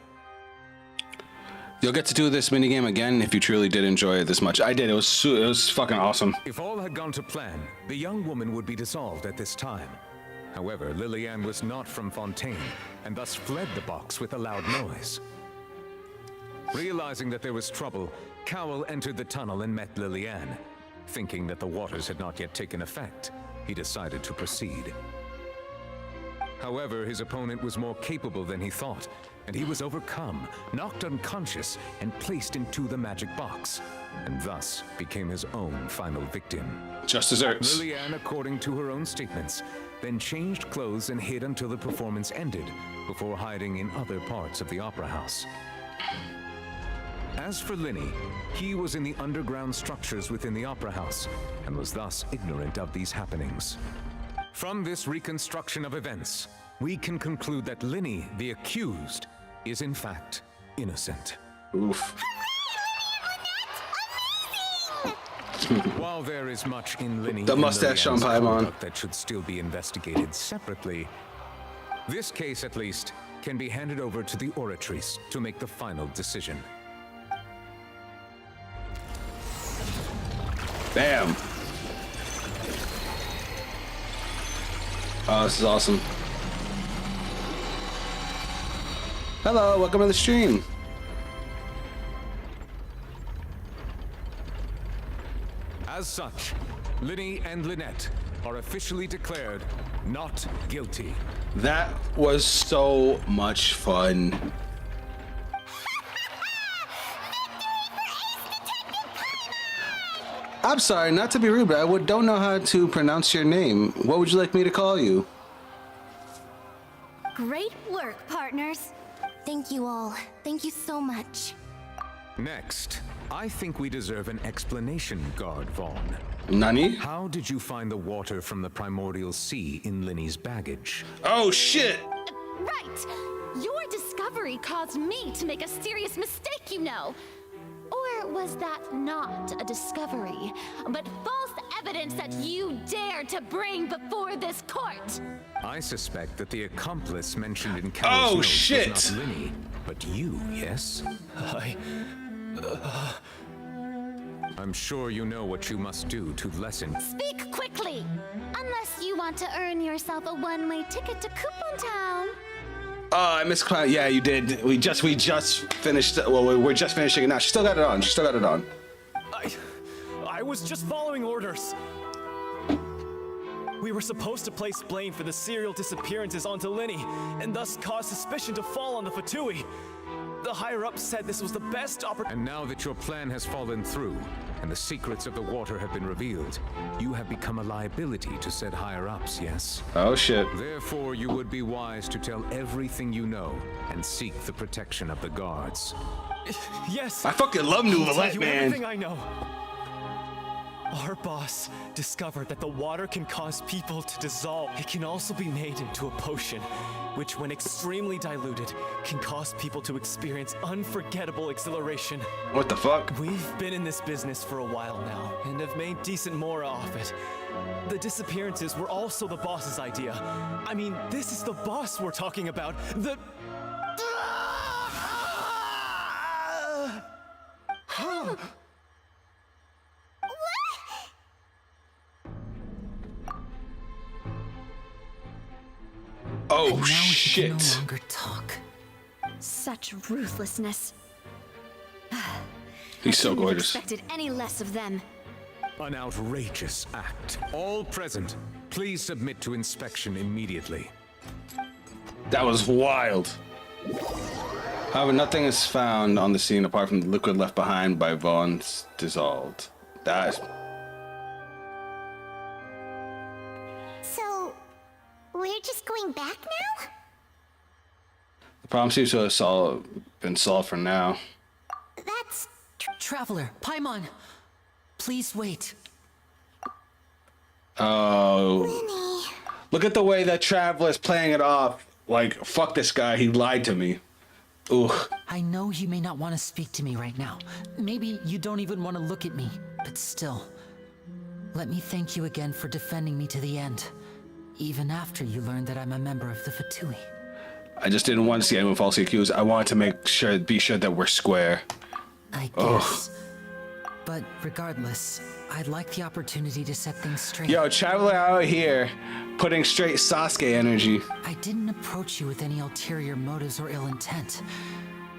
You'll get to do this minigame again if you truly did enjoy it this much. I did. It was fucking awesome. If all had gone to plan, the young woman would be dissolved at this time. However, Lillian was not from Fontaine, and thus fled the box with a loud noise. Realizing that there was trouble, Cowell entered the tunnel and met Lillian. Thinking that the waters had not yet taken effect, he decided to proceed. However, his opponent was more capable than he thought, and he was overcome, knocked unconscious, and placed into the magic box, and thus became his own final victim. Just desserts. Lillian, according to her own statements, then changed clothes and hid until the performance ended, before hiding in other parts of the opera house. As for Linny, he was in the underground structures within the opera house, and was thus ignorant of these happenings. From this reconstruction of events, we can conclude that Linny, the accused, is in fact innocent. Oof. While there is much in Linny The mustache on Paimon that should still be investigated separately, this case at least can be handed over to the Oratrice to make the final decision. Bam. Oh, this is awesome. Hello, welcome to the stream. As such, Linny and Lynette are officially declared not guilty. That was so much fun. I'm sorry, not to be rude, but I don't know how to pronounce your name. What would you like me to call you? Great work, partners. Thank you all. Thank you so much. Next, I think we deserve an explanation, Guard Vaughn. Nani? How did you find the water from the primordial sea in Linny's baggage? Oh, shit! Right! Your discovery caused me to make a serious mistake, you know. Or was that not a discovery, but false evidence that you dared to bring before this court? I suspect that the accomplice mentioned in Cowell's notes was not Linny, but you, yes? I'm sure you know what you must do to lessen. Speak quickly! Unless you want to earn yourself a one-way ticket to Coupon Town. Oh, I missed Clown. Yeah, you did. We just finished. Well, we're just finishing it now. She still got it on. She still got it on. I was just following orders. We were supposed to place blame for the serial disappearances onto Linny, and thus cause suspicion to fall on the Fatui. The higher-ups said this was the best opportunity. And now that your plan has fallen through, and the secrets of the water have been revealed, you have become a liability to said higher-ups, yes? Oh, shit. Therefore, you would be wise to tell everything you know, and seek the protection of the guards. Yes! I fucking love Nouvellette, man! Everything I know. Our boss discovered that the water can cause people to dissolve. It can also be made into a potion, which when extremely diluted, can cause people to experience unforgettable exhilaration. What the fuck? We've been in this business for a while now, and have made decent more off it. The disappearances were also the boss's idea. I mean, this is the boss we're talking about. Oh, shit. No longer talk. Such ruthlessness. He's so gorgeous. I couldn't have expected any less of them. An outrageous act. All present, please submit to inspection immediately. That was wild. However, nothing is found on the scene apart from the liquid left behind by Vaughn's dissolved. That. So, we're just going back now? The problem seems to have been solved for now. That's... Traveler, Paimon, please wait. Oh. Look at the way that Traveler's playing it off like, fuck this guy, he lied to me. Ooh. I know you may not want to speak to me right now. Maybe you don't even want to look at me, but still. Let me thank you again for defending me to the end, even after you learned that I'm a member of the Fatui. I just didn't want to see anyone falsely accused. I wanted to be sure that we're square. I guess. But regardless, I'd like the opportunity to set things straight. Yo, Traveler out here putting straight Sasuke energy. I didn't approach you with any ulterior motives or ill intent.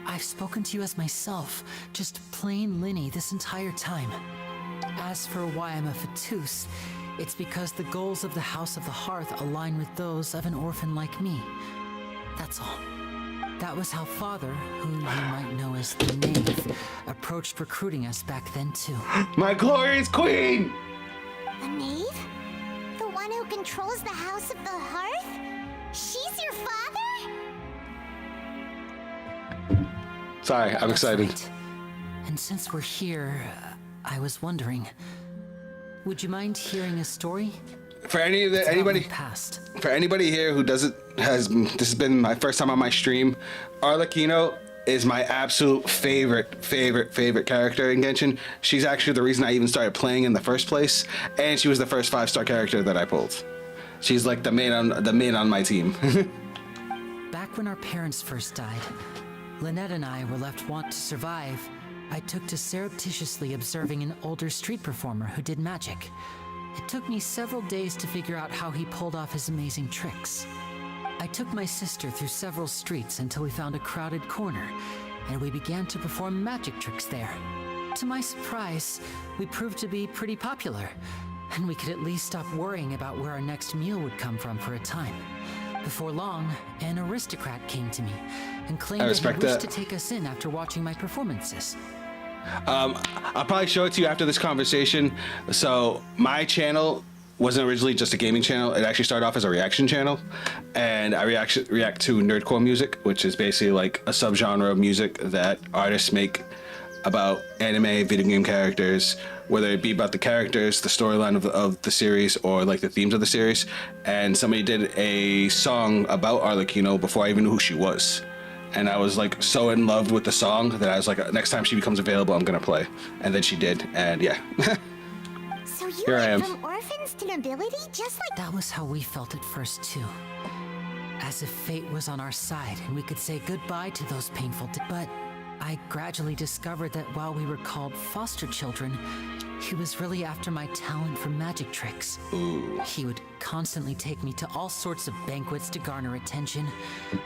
I've spoken to you as myself, just plain Linny this entire time. As for why I'm a Fatus, it's because the goals of the House of the Hearth align with those of an orphan like me. That's all. That was how Father, who you might know as the Knave, approached recruiting us back then too. My glorious queen! A knave? The one who controls the House of the Hearth? She's your father? Sorry, I'm excited. Right. And since we're here, I was wondering, would you mind hearing a story? For anybody here who this has been my first time on my stream, Arlecchino is my absolute favorite character in Genshin. She's actually the reason I even started playing in the first place, and she was the first 5-star character that I pulled. She's like the main on my team. Back when our parents first died, Lynette and I were left to survive. I took to surreptitiously observing an older street performer who did magic. It took me several days to figure out how he pulled off his amazing tricks. I took my sister through several streets until we found a crowded corner, and we began to perform magic tricks there. To my surprise, we proved to be pretty popular, and we could at least stop worrying about where our next meal would come from for a time. Before long, an aristocrat came to me and claimed that he wished to take us in after watching my performances. I'll probably show it to you after this conversation. So my channel wasn't originally just a gaming channel. It actually started off as a reaction channel, and I react to nerdcore music, which is basically like a subgenre of music that artists make about anime, video game characters, whether it be about the characters, the storyline of the series, or like the themes of the series. And somebody did a song about Arlecchino before I even knew who she was. And I was like so in love with the song that I was like, next time she becomes available, I'm gonna play. And then she did, and yeah. So you Here I am. went from orphans to nobility, just like— That was how we felt at first too. As if fate was on our side and we could say goodbye to those painful but I gradually discovered that while we were called foster children, he was really after my talent for magic tricks. Ooh. He would constantly take me to all sorts of banquets to garner attention,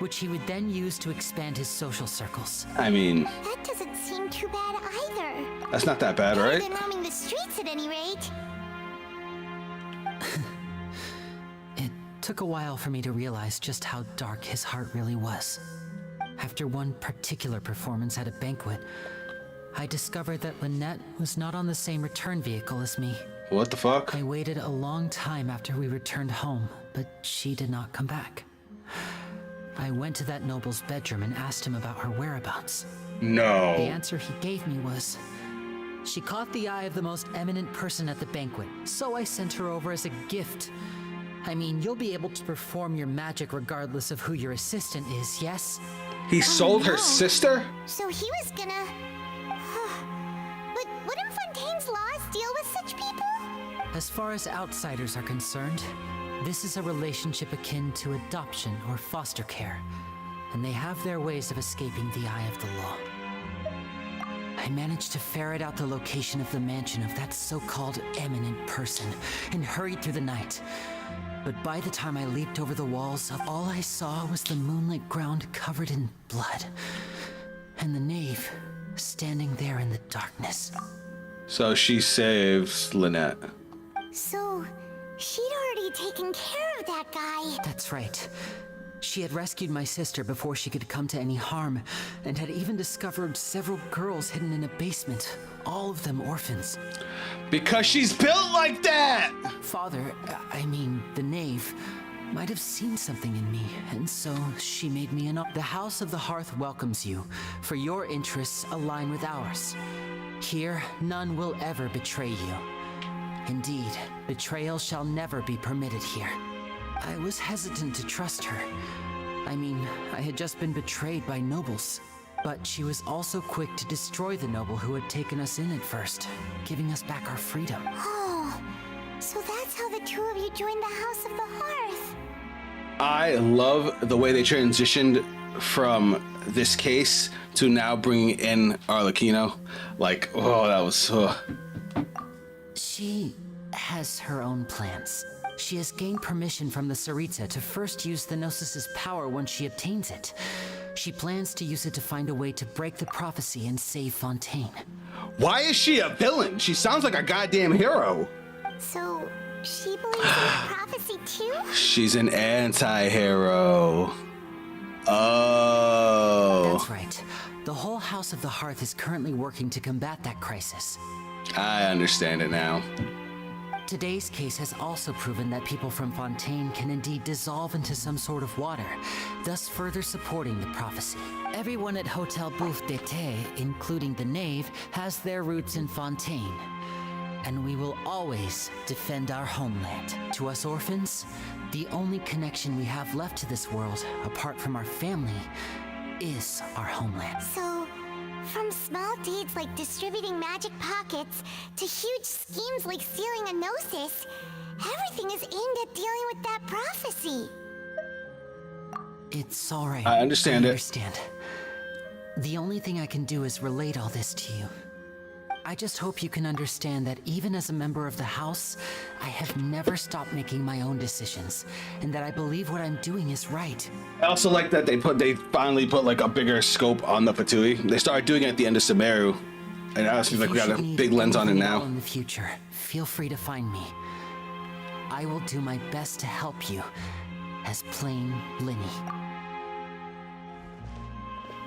which he would then use to expand his social circles. I mean, That doesn't seem too bad either. that's not that bad, Better right? than roaming the streets at any rate. It took a while for me to realize just how dark his heart really was. After one particular performance at a banquet, I discovered that Lynette was not on the same return vehicle as me. What the fuck? I waited a long time after we returned home, but she did not come back. I went to that noble's bedroom and asked him about her whereabouts. No. The answer he gave me was, she caught the eye of the most eminent person at the banquet, so I sent her over as a gift. I mean, you'll be able to perform your magic regardless of who your assistant is, yes? He sold her sister? So he was gonna... But wouldn't Fontaine's laws deal with such people? As far as outsiders are concerned, this is a relationship akin to adoption or foster care, and they have their ways of escaping the eye of the law. I managed to ferret out the location of the mansion of that so-called eminent person and hurried through the night. But by the time I leaped over the walls, all I saw was the moonlit ground covered in blood, and the knave standing there in the darkness. So she saves Lynette. So, she'd already taken care of that guy. That's right. She had rescued my sister before she could come to any harm, and had even discovered several girls hidden in a basement, all of them orphans. Because she's built like that! Father, I mean, the knave, might have seen something in me, and so she made me an offer. The House of the Hearth welcomes you, for your interests align with ours. Here, none will ever betray you. Indeed, betrayal shall never be permitted here. I was hesitant to trust her, I mean, I had just been betrayed by nobles. But she was also quick to destroy the noble who had taken us in at first, giving us back our freedom. Oh, so that's how the two of you joined the House of the Hearth. I love the way they transitioned from this case to now bringing in Arlecchino. Like, oh, that was so... She has her own plans. She has gained permission from the Tsaritsa to first use the Gnosis' power when she obtains it. She plans to use it to find a way to break the prophecy and save Fontaine. Why is she a villain? She sounds like a goddamn hero. So, she believes in the prophecy too? She's an anti-hero. Oh. That's right. The whole House of the Hearth is currently working to combat that crisis. I understand it now. Today's case has also proven that people from Fontaine can indeed dissolve into some sort of water, thus further supporting the prophecy. Everyone at Hotel Bouffe d'été, including the knave, has their roots in Fontaine. And we will always defend our homeland. To us orphans, the only connection we have left to this world, apart from our family, is our homeland. So, from small deeds like distributing magic pockets to huge schemes like stealing a Gnosis, everything is aimed at dealing with that prophecy. It's all right. I understand it. I understand. The only thing I can do is relate all this to you. I just hope you can understand that even as a member of the House, I have never stopped making my own decisions, and that I believe what I'm doing is right. I also like that they finally put like a bigger scope on the Fatui. They started doing it at the end of Sumeru, and now it seems like we got a big lens on it now. In the future, feel free to find me. I will do my best to help you, as plain Linny.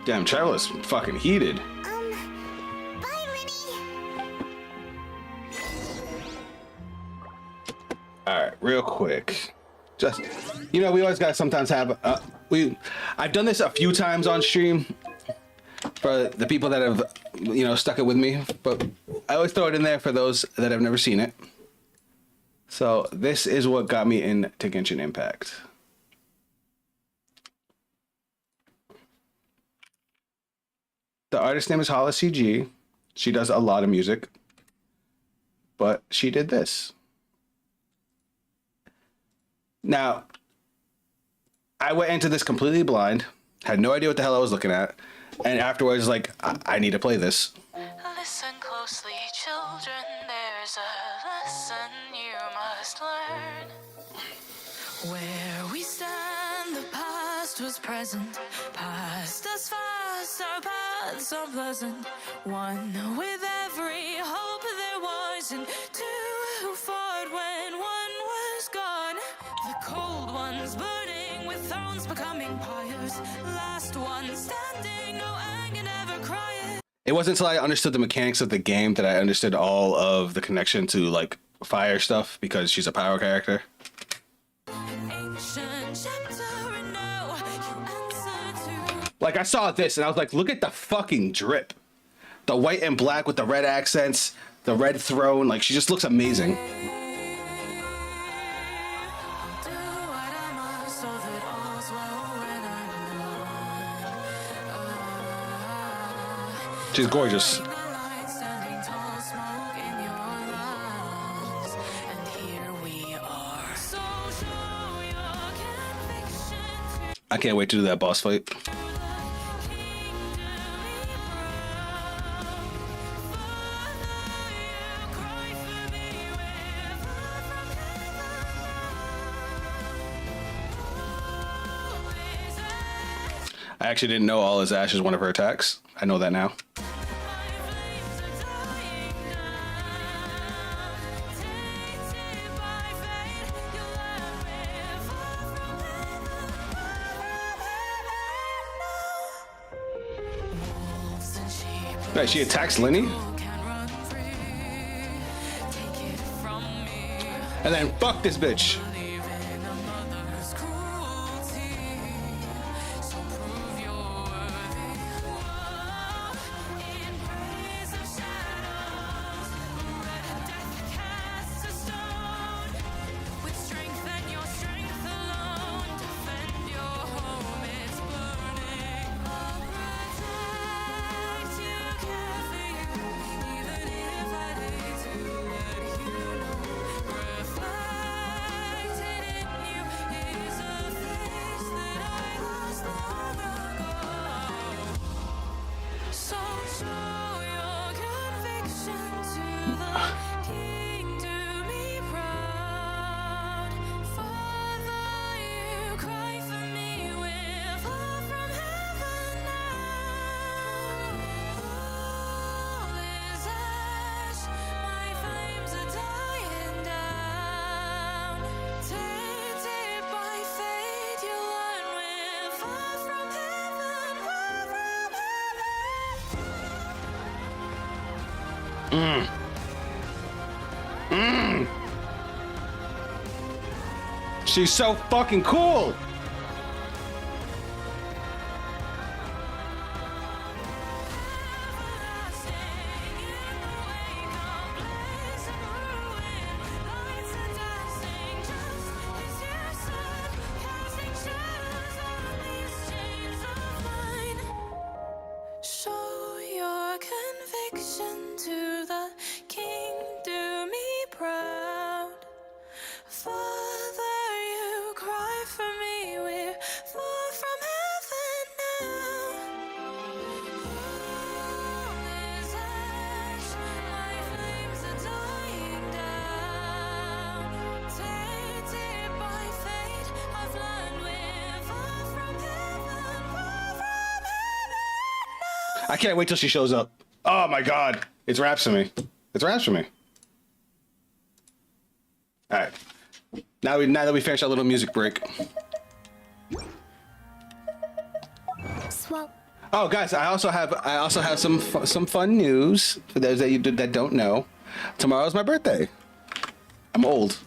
Damn, Traveler's fucking heated. All right, real quick. Just, you know, we always gotta sometimes have, I've done this a few times on stream for the people that have, you know, stuck it with me, but I always throw it in there for those that have never seen it. So this is what got me into Genshin Impact. The artist's name is Hala CG. She does a lot of music, but she did this. Now, I went into this completely blind, had no idea what the hell I was looking at, and afterwards, like, I need to play this. Listen closely, children, there's a lesson you must learn. Where we stand, the past was present, past us fast, our paths are pleasant. One with every hope there was, and two who fought when one was gone. The cold ones burning with thrones becoming pyres. Last one standing, no anger, never crying. It wasn't until I understood the mechanics of the game that I understood all of the connection to, like, fire stuff, because she's a power character. Like, I saw this and I was like, look at the fucking drip. The white and black with the red accents, the red throne, like, she just looks amazing. She's gorgeous. I can't wait to do that boss fight. I actually didn't know all his ash is one of her attacks. I know that now. Right, she attacks Linny. And then fuck this bitch. She's so fucking cool. Show your conviction to the king, do me proud. Father, you cry for me, we're far from heaven now. All is ash, my flames are dying down. Tainted by fate, I've learned we're far from heaven, far from I can't wait till she shows up. Oh my god. It's Rhapsody. It's Rhapsody. Alright. Now that we finished our little music break. Swell. Oh guys, I also have some fun news for those that don't know. Tomorrow's my birthday. I'm old.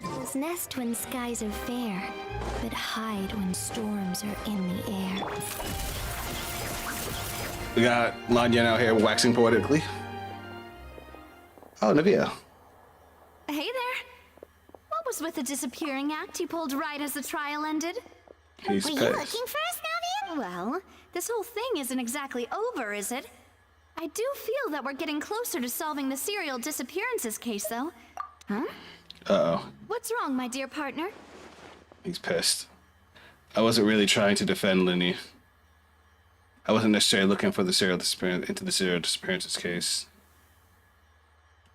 Those nest when skies are fair, but hide when storms are in the air. We got Lanya out here waxing poetically. Oh, Navia. Hey there. What was with the disappearing act you pulled right as the trial ended? He's Were you pissed. looking for us, Navia? Well, this whole thing isn't exactly over, is it? I do feel that we're getting closer to solving the serial disappearances case, though. Huh? Uh-oh. What's wrong, my dear partner? He's pissed. I wasn't really trying to defend Linny. I wasn't necessarily looking for the serial disappearances case.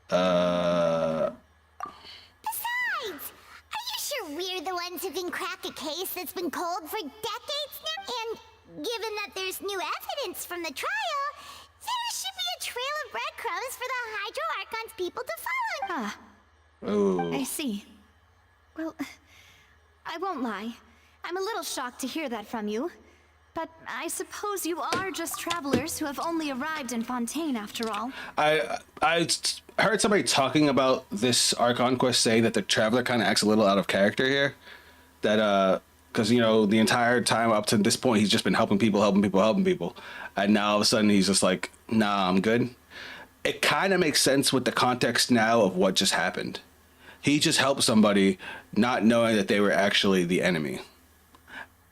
Besides, are you sure we're the ones who can crack a case that's been cold for decades now? And given that there's new evidence from the trial, there should be a trail of breadcrumbs for the Hydro Archon's people to follow. Ah. Oh. I see. Well, I won't lie. I'm a little shocked to hear that from you. But I suppose you are just travelers who have only arrived in Fontaine after all. I heard somebody talking about this Archon quest saying that the Traveler kind of acts a little out of character here. That, because, you know, the entire time up to this point, he's just been helping people. And now all of a sudden he's just like, nah, I'm good. It kind of makes sense with the context now of what just happened. He just helped somebody not knowing that they were actually the enemy.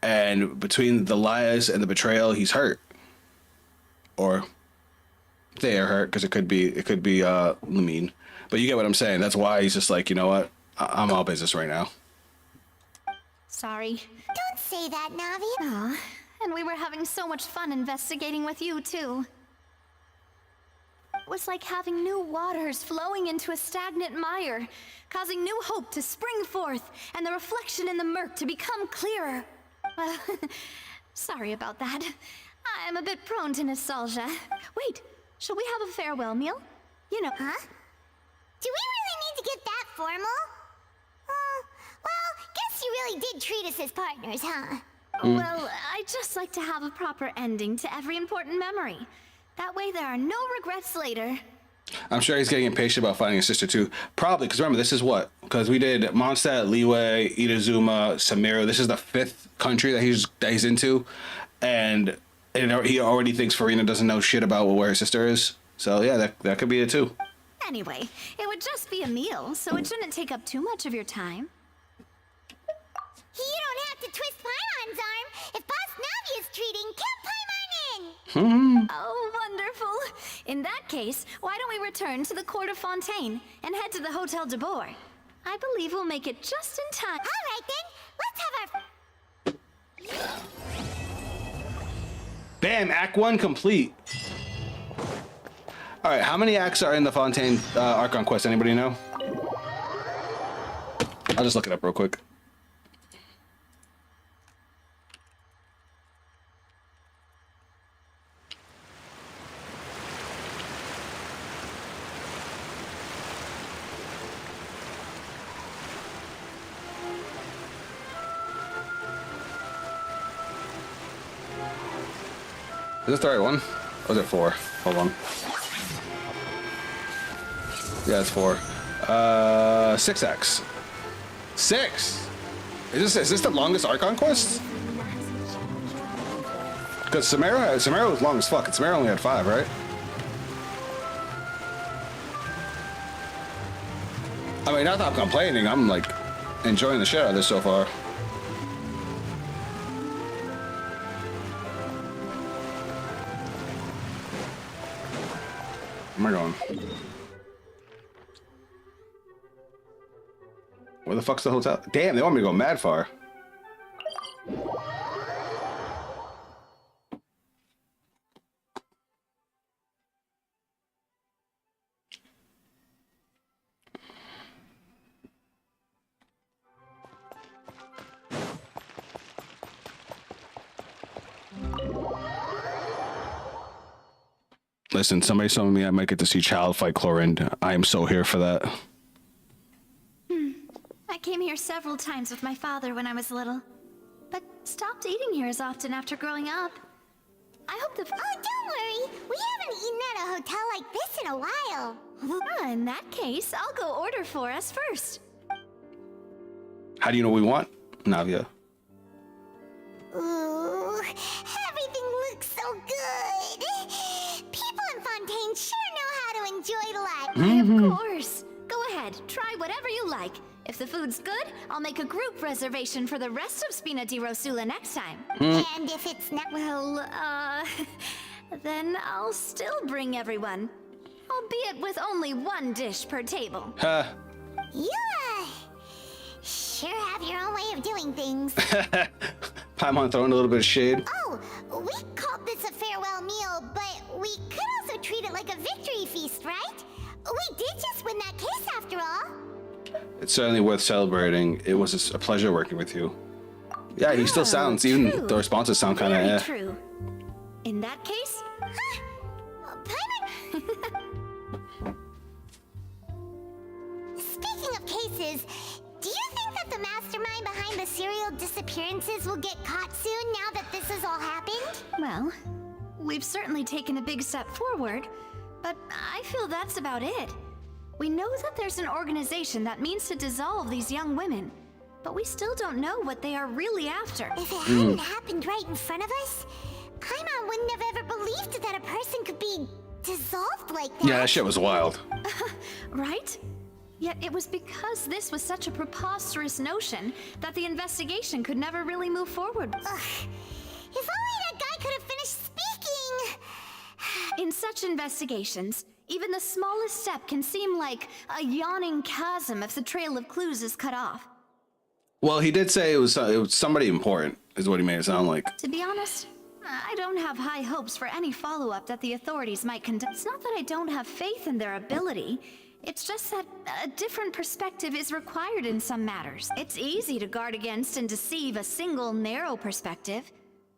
And between the lies and the betrayal, he's hurt. Or they are hurt, because it could be Lamine. But you get what I'm saying. That's why he's just like, you know what? I'm all business right now. Sorry. Don't say that, Navi. Aw, and we were having so much fun investigating with you, too. It was like having new waters flowing into a stagnant mire, causing new hope to spring forth, and the reflection in the murk to become clearer. Well, sorry about that. I'm a bit prone to nostalgia. Wait, shall we have a farewell meal? You know... Huh? Do we really need to get that formal? Well, guess you really did treat us as partners, huh? Well, I just like to have a proper ending to every important memory. That way there are no regrets later. I'm sure he's getting impatient about finding his sister too. Probably, because remember, this is what? Because we did Mondstadt, Liyue, Itazuma, Samira. This is the 5th country that he's into. And he already thinks Farina doesn't know shit about where her sister is. So yeah, that could be it too. Anyway, it would just be a meal, so it shouldn't take up too much of your time. You don't have to twist Paimon's arm. If Boss Navi is treating, count Paimon in! Oh, wonderful. In that case, why don't we return to the court of Fontaine and head to the Hotel de Boer? I believe we'll make it just in time. All right, then. Let's have our... Bam, Act 1 complete. All right, how many acts are in the Fontaine Archon quest? Anybody know? I'll just look it up real quick. Is this the right one? Or was it 4? Hold on. Yeah, it's 4. 6x. 6! Is this the longest Archon quest? Because Samara was long as fuck, and Samara only had 5, right? I mean, not that I'm complaining, I'm like enjoying the shit out of this so far. Where am I going? Where the fuck's the hotel? Damn, they want me to go mad far. Listen, somebody told me I might get to see Child fight Chlorine. I am so here for that. I came here several times with my father when I was little, but stopped eating here as often after growing up. I hope the... Oh, don't worry. We haven't eaten at a hotel like this in a while. Oh, in that case, I'll go order for us first. How do you know what we want, Navia? Ooh, everything looks so good. People in Fontaine sure know how to enjoy life. Of course. Go ahead, try whatever you like. If the food's good, I'll make a group reservation for the rest of Spina di Rosula next time. And if it's not... Well, then I'll still bring everyone. Albeit with only 1 dish per table. You, sure have your own way of doing things. Paimon throwing a little bit of shade. Oh, we called this a farewell meal, but we could also treat it like a victory feast, right? We did just win that case after all. It's certainly worth celebrating. It was a pleasure working with you. Yeah, he still sounds, even the responses sound kind of Very true. In that case... Speaking of cases, do you think that the mastermind behind the serial disappearances will get caught soon now that this has all happened? Well, we've certainly taken a big step forward, but I feel that's about it. We know that there's an organization that means to dissolve these young women, but we still don't know what they are really after. If it hadn't happened right in front of us, Paimon wouldn't have ever believed that a person could be dissolved like that. Yeah, that shit was wild. Right? Yet it was because this was such a preposterous notion that the investigation could never really move forward. Ugh. If only that guy could have finished speaking! In such investigations, even the smallest step can seem like a yawning chasm if the trail of clues is cut off. Well, he did say it was somebody important, is what he made it sound like. To be honest, I don't have high hopes for any follow-up that the authorities might conduct. It's not that I don't have faith in their ability. It's just that a different perspective is required in some matters. It's easy to guard against and deceive a single narrow perspective.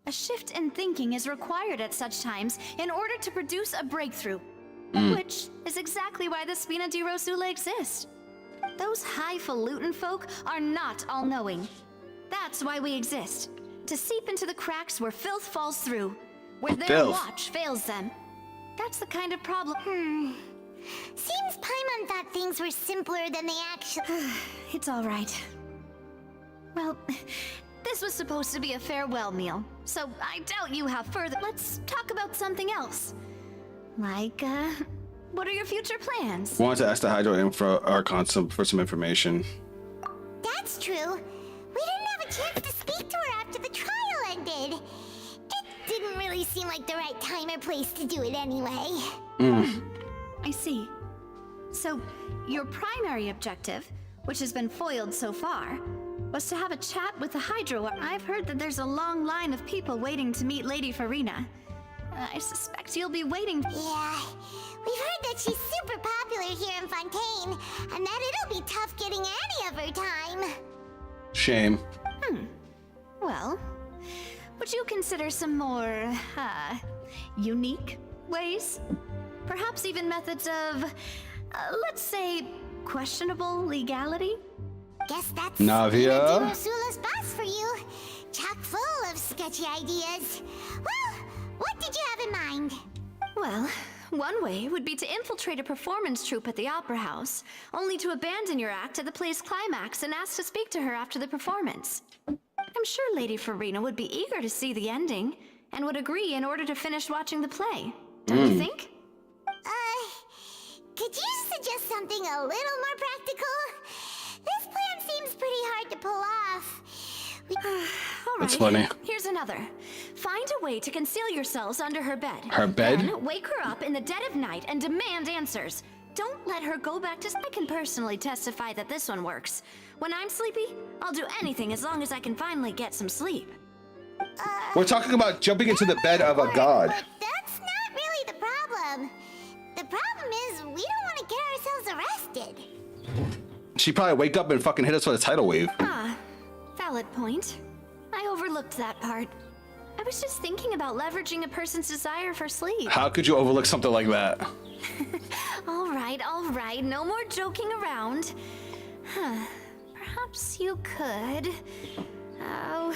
A shift in thinking is required at such times in order to produce a breakthrough. Which is exactly why the Spina di Rosula exists. Those highfalutin folk are not all-knowing. That's why we exist. To seep into the cracks where filth falls through. Where their watch fails them. That's the kind of problem. Seems Paimon thought things were simpler than they actually... It's all right. Well, this was supposed to be a farewell meal, so I doubt you have further... Let's talk about something else. Like, what are your future plans? Wanted to ask the Hydro Infra Archon for some information. That's true. We didn't have a chance to speak to her after the trial ended. It didn't really seem like the right time or place to do it anyway. I see. So, your primary objective, which has been foiled so far, was to have a chat with the Hydro. I've heard that there's a long line of people waiting to meet Lady Farina. I suspect you'll be waiting. Yeah, we've heard that she's super popular here in Fontaine, and that it'll be tough getting any of her time. Shame. Well, would you consider some more, unique ways? Perhaps even methods of, let's say, questionable legality? Guess that's Navia. Rosula's boss for you. Chock full of sketchy ideas. Well, what did you have in mind? Well, one way would be to infiltrate a performance troupe at the Opera House, only to abandon your act at the play's climax and ask to speak to her after the performance. I'm sure Lady Farina would be eager to see the ending, and would agree in order to finish watching the play. Don't you think? Could you suggest something a little more practical? This plan seems pretty hard to pull off. That's funny. Here's another. Find a way to conceal yourselves under her bed. Her bed? Then wake her up in the dead of night and demand answers. Don't let her go back to... I can personally testify that this one works. When I'm sleepy, I'll do anything as long as I can finally get some sleep. We're talking about jumping into the bed of a god. But that's not really the problem. The problem is we don't want to get ourselves arrested. She'd probably wake up and fucking hit us with a tidal wave. Valid point. I overlooked that part. I was just thinking about leveraging a person's desire for sleep. How could you overlook something like that? All right. No more joking around. Perhaps you could... Oh,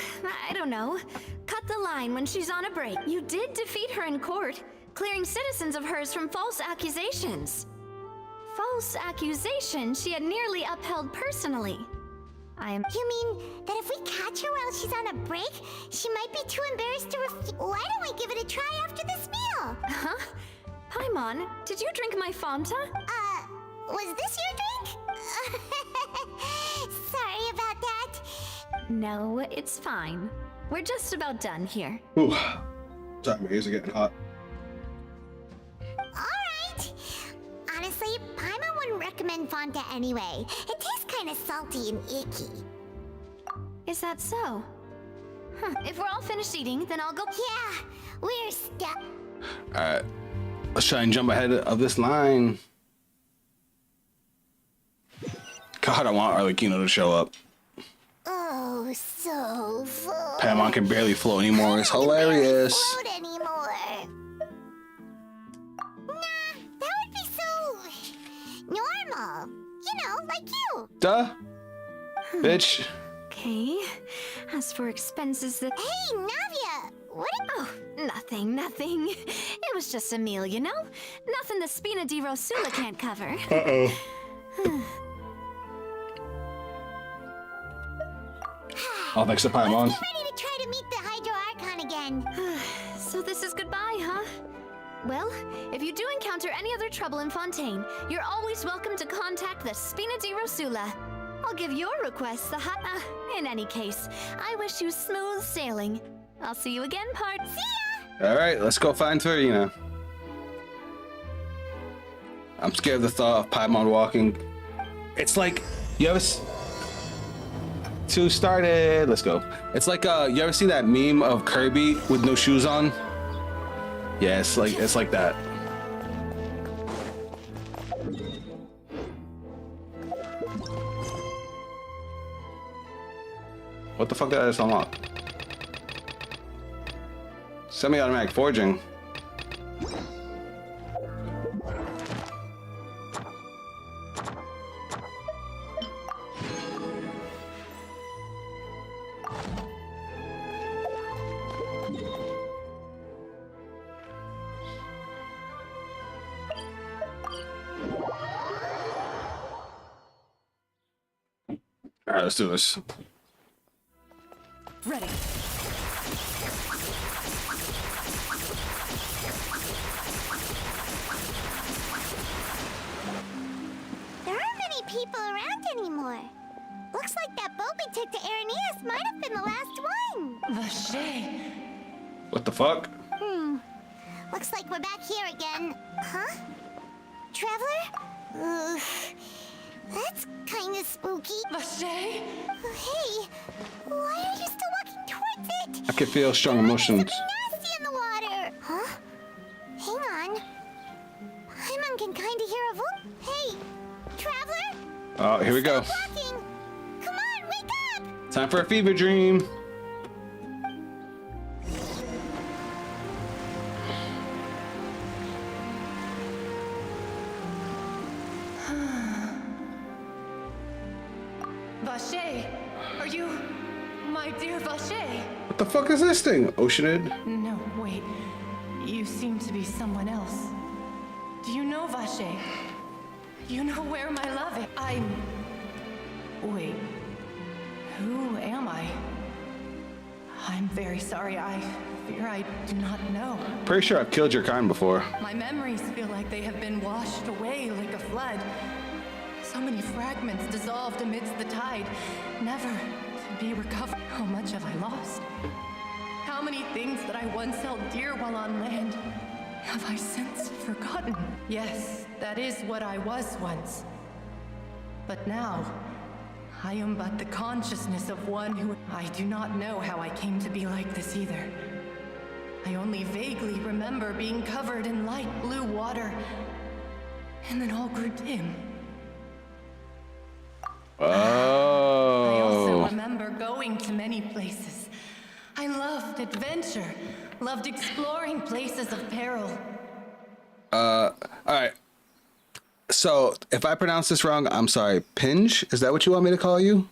I don't know. Cut the line when she's on a break. You did defeat her in court, clearing citizens of hers from false accusations. False accusations she had nearly upheld personally. You mean that if we catch her while she's on a break, she might be too embarrassed to Why don't we give it a try after this meal? Huh? Paimon, did you drink my Fanta? Was this your drink? Sorry about that. No, it's fine. We're just about done here. Ooh. Sorry, my ears are getting hot. Alright. Honestly, Paimon wouldn't recommend Fonta anyway. It tastes kind of salty and icky. Is that so? If we're all finished eating, then I'll go... Yeah, we're stuck. Alright. Let's try and jump ahead of this line. God, I want Arlecchino to show up. Oh, so full. Paimon can barely float anymore. It's hilarious. Float anymore. Nah, that would be so normal. You know, like you. Duh. Bitch. Okay. As for expenses that... Hey, Navia! What? Oh, nothing. It was just a meal, you know? Nothing the Spina di Rosula can't cover. Uh-oh. Oh, thanks to Paimon. Let's get ready to try to meet the Hydro Archon again. So this is goodbye, huh? Well, if you do encounter any other trouble in Fontaine, you're always welcome to contact the Spina di Rosula. I'll give your requests the in any case, I wish you smooth sailing. I'll see you again, Part. See ya! Alright, let's go find Farina. I'm scared of the thought of Paimon walking. It's like, you ever... Two started. Let's go. It's like, you ever see that meme of Kirby with no shoes on? Yeah, it's like that. What the fuck did I just unlock? Semi-automatic forging. All right, let's do this. Ready. There aren't many people around anymore. Looks like that boat we took to Araneus might have been the last one. Vacher. What the fuck? Looks like we're back here again. Huh? Traveler? Ugh. That's kind of spooky. Vacher? Hey, why are you still walking towards it? I can feel strong emotions. Nasty in the water. Huh? Hang on. Paimon can kind of hear a voice. Hey, traveler? Oh, here we go. Walking. Come on, wake up. Time for a fever dream. Vacher, are you my dear Vacher? What the fuck is this thing? Oceanid? No, wait. You seem to be someone else. Do you know Vache? Do you know where my love is? Wait. Who am I? I'm very sorry. I fear I do not know. Pretty sure I've killed your kind before. My memories feel like they have been washed away like a flood. So many fragments dissolved amidst the tide, never to be recovered. How much have I lost? How many things that I once held dear while on land have I since forgotten? Yes, that is what I was once. But now, I am but the consciousness of one who... I do not know how I came to be like this either. I only vaguely remember being covered in light blue water, and then all grew dim. I also remember going to many places. I loved adventure, loved exploring places of peril. Alright. So, if I pronounce this wrong, I'm sorry. Pinge? Is that what you want me to call you?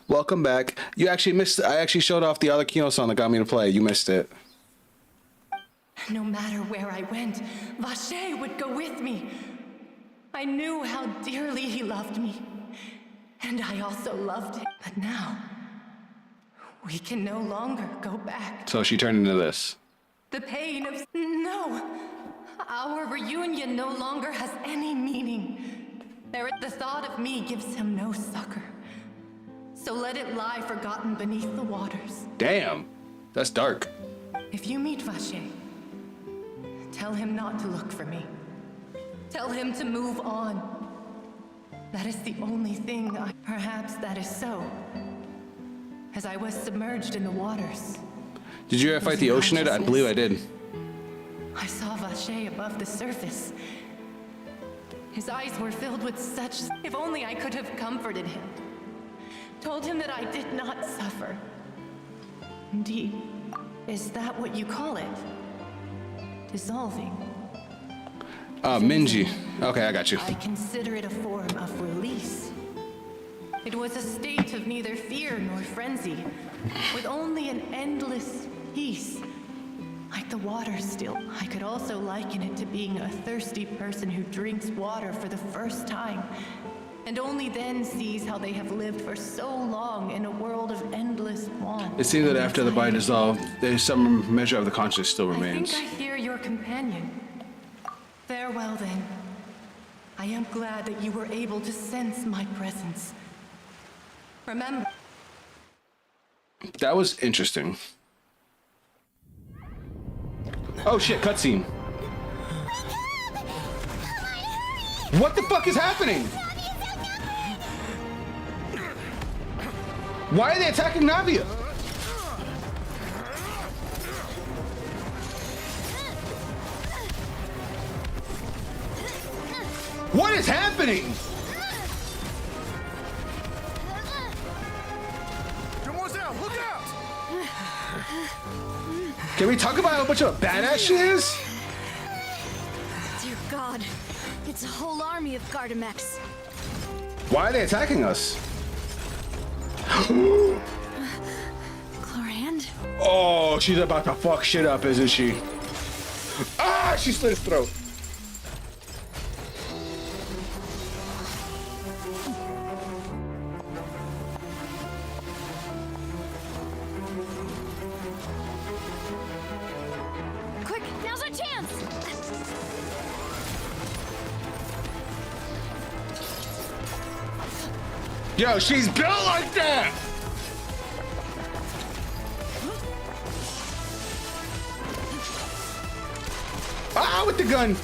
Welcome back. You actually missed... I actually showed off the Arlecchino song that got me to play. You missed it. No matter where I went, Vache would go with me. I knew how dearly he loved me. And I also loved him. But now, we can no longer go back. So she turned into this. The pain of... No! Our reunion no longer has any meaning. The thought of me gives him no succor. So let it lie forgotten beneath the waters. Damn. That's dark. If you meet Vache, tell him not to look for me. Tell him to move on. That is the only thing Perhaps that is so. As I was submerged in the waters. Did you ever fight the Oceanid? I believe I did. I saw Vache above the surface. His eyes were filled with such... If only I could have comforted him. Told him that I did not suffer. Indeed, is that what you call it? Dissolving? Minji. Okay, I got you. I consider it a form of release. It was a state of neither fear nor frenzy, with only an endless peace. Like the water still. I could also liken it to being a thirsty person who drinks water for the first time, and only then sees how they have lived for so long in a world of endless want. It seems that after the body dissolved, there's some measure of the conscience still remains. I think I hear your companion. Farewell then. I am glad that you were able to sense my presence. Remember... That was interesting. Oh shit, cutscene. What the fuck is happening? Why are they attacking Navia? What is happening? Demoiselle, look out! Can we talk about how much of a badass she is? Dear God, it's a whole army of Gardamex. Why are they attacking us? Clorand? Oh, she's about to fuck shit up, isn't she? Ah, she slit his throat. Quick, now's our chance! Yo, she's built like that! Ah, with the gun!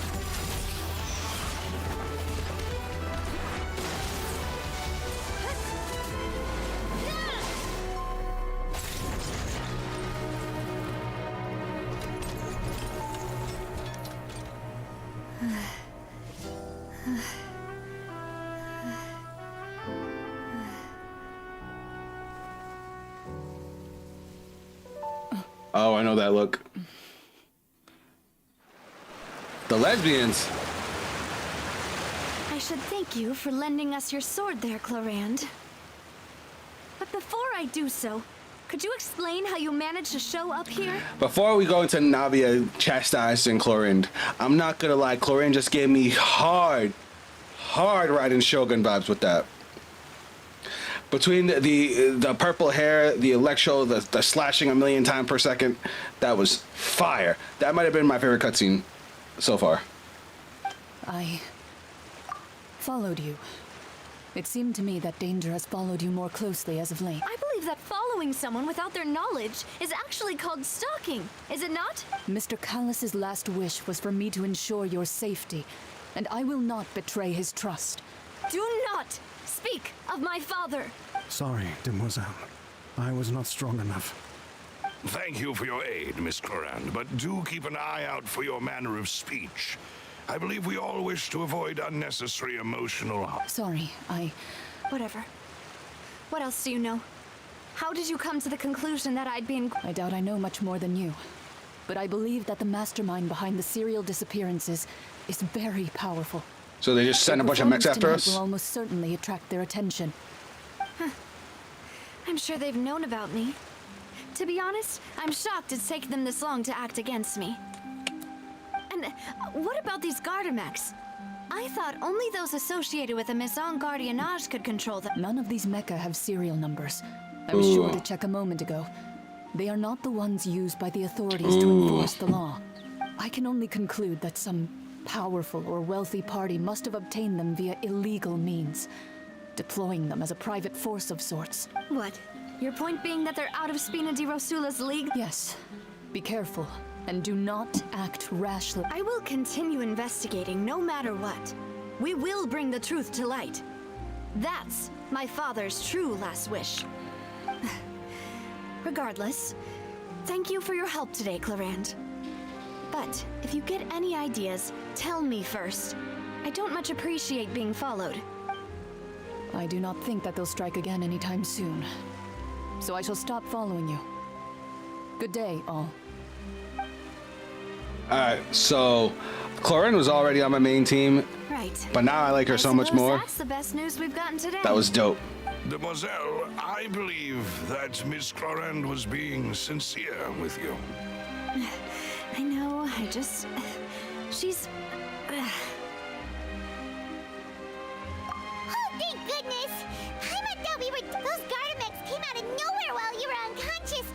Oh, I know that look. The lesbians. I should thank you for lending us your sword there, Clorand. But before I do so, Could you explain how you managed to show up here? Before we go into Navia chastising Chlorinde, I'm not gonna lie, Chlorinde just gave me hard riding Shogun vibes with that. Between the purple hair, the electro, the slashing a million times per second, that was fire. That might have been my favorite cutscene so far. I followed you. It seemed to me that danger has followed you more closely as of late. I believe that following someone without their knowledge is actually called stalking, is it not? Mr. Callus's last wish was for me to ensure your safety, and I will not betray his trust. Do not speak of my father. Sorry, demoiselle. I was not strong enough. Thank you for your aid, Miss Chlorinde, but do keep an eye out for your manner of speech. I believe we all wish to avoid unnecessary emotional harm. Sorry, Whatever. What else do you know? How did you come to the conclusion that I'd been... I doubt I know much more than you. But I believe that the mastermind behind the serial disappearances is very powerful. So they just send a bunch of mechs after us? Will almost certainly attract their attention. I'm sure they've known about me. To be honest, I'm shocked it's taken them this long to act against me. And what about these garter mechs? I thought only those associated with the Maison Gardiennage could control them. None of these mecha have serial numbers. I was sure to check a moment ago. They are not the ones used by the authorities to enforce the law. I can only conclude that some powerful or wealthy party must have obtained them via illegal means, deploying them as a private force of sorts. What? Your point being that they're out of Spina di Rosula's league? Yes. Be careful, and do not act rashly. I will continue investigating no matter what. We will bring the truth to light. That's my father's true last wish. Regardless, thank you for your help today, Chlorinde. But if you get any ideas, tell me first. I don't much appreciate being followed. I do not think that they'll strike again anytime soon. So I shall stop following you. Good day, all. Alright, so Chlorinde was already on my main team. Right. But now I like her so much more. That's the best news we've gotten today. That was dope. Demoiselle, I believe that Miss Chlorinde was being sincere with you. I know, she's... Oh, thank goodness! Paimon thought those Gardamex came out of nowhere while you were unconscious.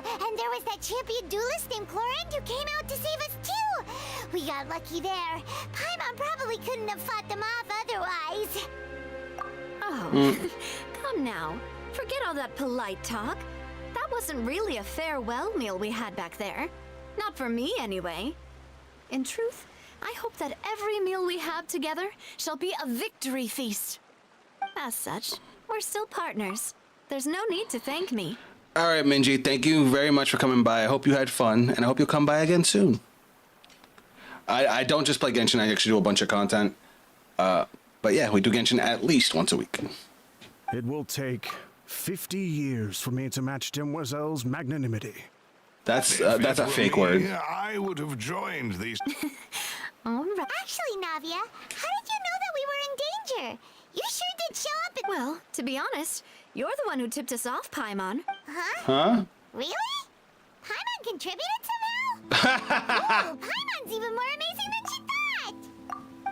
And there was that champion duelist named Chlorinde who came out to save us too! We got lucky there. Paimon probably couldn't have fought them off otherwise. Oh, come now. Forget all that polite talk. That wasn't really a farewell meal we had back there. Not for me, anyway. In truth, I hope that every meal we have together shall be a victory feast. As such, we're still partners. There's no need to thank me. Alright, Minji, thank you very much for coming by. I hope you had fun, and I hope you'll come by again soon. I don't just play Genshin, I actually do a bunch of content. But yeah, we do Genshin at least once a week. It will take 50 years for me to match Demoiselle's magnanimity. That's a fake word. I would have joined these. All right. Actually, Navia, how did you know that we were in danger? You sure did show up. Well, to be honest, you're the one who tipped us off, Paimon. Huh? Really? Paimon contributed somehow? Ooh, Paimon's even more amazing than she thought.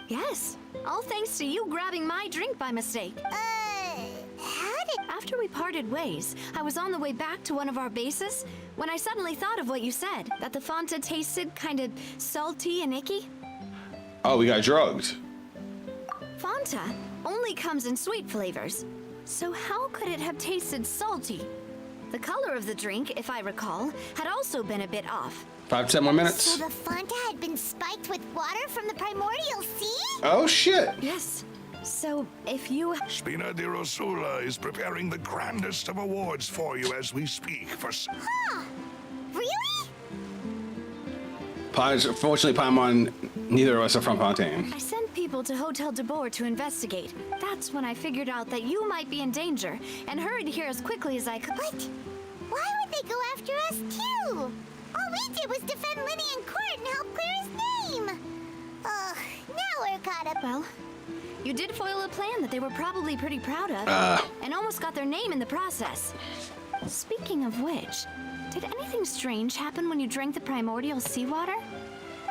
Yes, all thanks to you grabbing my drink by mistake. How did... After we parted ways, I was on the way back to one of our bases when I suddenly thought of what you said, that the Fonta tasted kind of salty and icky. Oh, we got drugged. Fonta only comes in sweet flavors, so how could it have tasted salty? The color of the drink, if I recall, had also been a bit off. 5 to 10 more minutes. So the Fonta had been spiked with water from the primordial sea? Oh shit. Yes. So, if you... Spina di Rosula is preparing the grandest of awards for you as we speak for... Huh. Really? Fortunately, Paimon, neither of us are from Fontaine. I sent people to Hotel de Boer to investigate. That's when I figured out that you might be in danger, and hurried here as quickly as I could. What? Why would they go after us, too? All we did was defend Linny in court and help clear his name. Ugh, now we're caught up. Well, you did foil a plan that they were probably pretty proud of, and almost got their name in the process. Speaking of which, did anything strange happen when you drank the primordial seawater?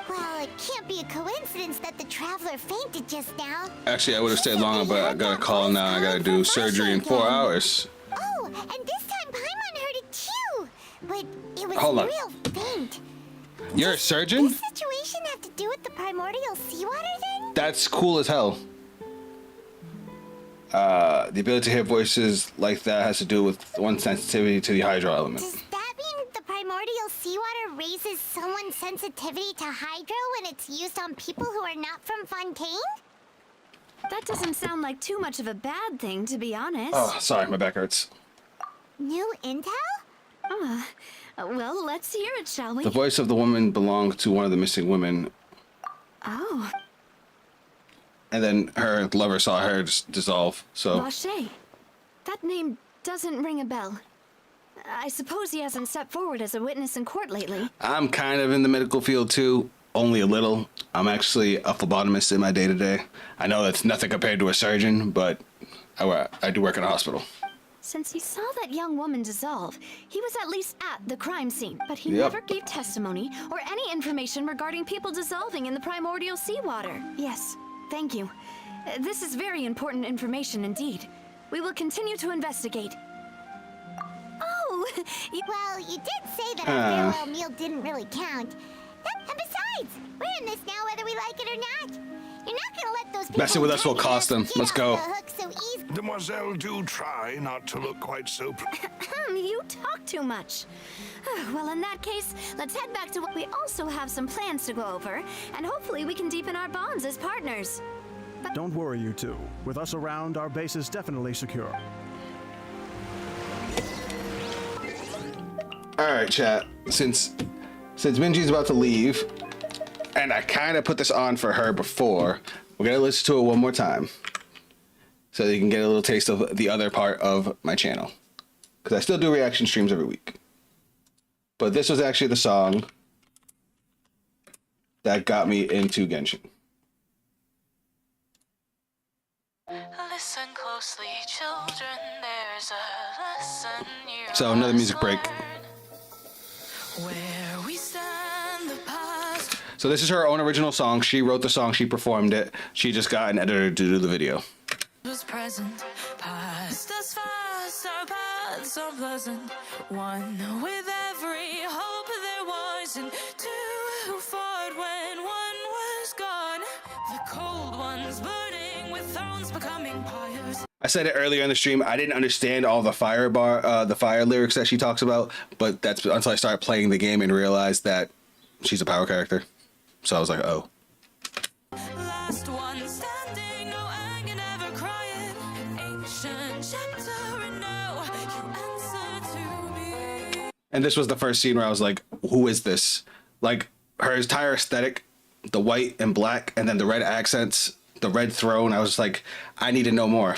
Well, it can't be a coincidence that the traveler fainted just now. Actually, I would have stayed longer, but I got a call now. I gotta do surgery in 4 hours. Oh, and this time Paimon heard it too. But it was Hold on. real faint. You're a surgeon? Does this situation have to do with the primordial seawater thing? That's cool as hell. The ability to hear voices like that has to do with one's sensitivity to the hydro element. Does that mean the primordial seawater raises someone's sensitivity to hydro when it's used on people who are not from Fontaine? That doesn't sound like too much of a bad thing, to be honest. Oh, sorry, my back hurts. New intel? Well, let's hear it, shall we? The voice of the woman belonged to one of the missing women, Oh, and then her lover saw her dissolve, so... Lachey. That name doesn't ring a bell. I suppose he hasn't stepped forward as a witness in court lately. I'm kind of in the medical field too, only a little. I'm actually a phlebotomist in my day-to-day. I know that's nothing compared to a surgeon, but I do work in a hospital. Since he saw that young woman dissolve, he was at least at the crime scene, but he Yep. never gave testimony or any information regarding people dissolving in the primordial seawater. Yes, thank you. This is very important information indeed. We will continue to investigate. Oh, well, you did say that our farewell meal didn't really count. And besides, we're in this now whether we like it or not. You're not gonna let those people Messing with us will cost them. Let's go. Demoiselle, do try not to look quite so... You talk too much. Well, in that case, let's head back to what we also have some plans to go over, and hopefully we can deepen our bonds as partners. Don't worry, you two. With us around, our base is definitely secure. Alright, chat. Since Minji's about to leave, and I kind of put this on for her before, we're going to listen to it one more time. So you can get a little taste of the other part of my channel. Because I still do reaction streams every week. But this was actually the song that got me into Genshin. Listen closely, children, there's a lesson you So another music break. where we stand the past. So this is her own original song. She wrote the song, she performed it. She just got an editor to do the video. Was present, past as fast, our paths are pleasant. One with every hope there was, and two who fought when one was gone. The cold ones burning with thrones becoming pyres. I said it earlier in the stream. I didn't understand all the fire lyrics that she talks about, but that's until I started playing the game and realized that she's a power character. So I was like, oh. Last one standing, no anger, never crying. Ancient chapter, and now you answer to me. And this was the first scene where I was like, who is this? Like, her entire aesthetic, the white and black, and then the red accents, the red throne. I was just like, I need to know more.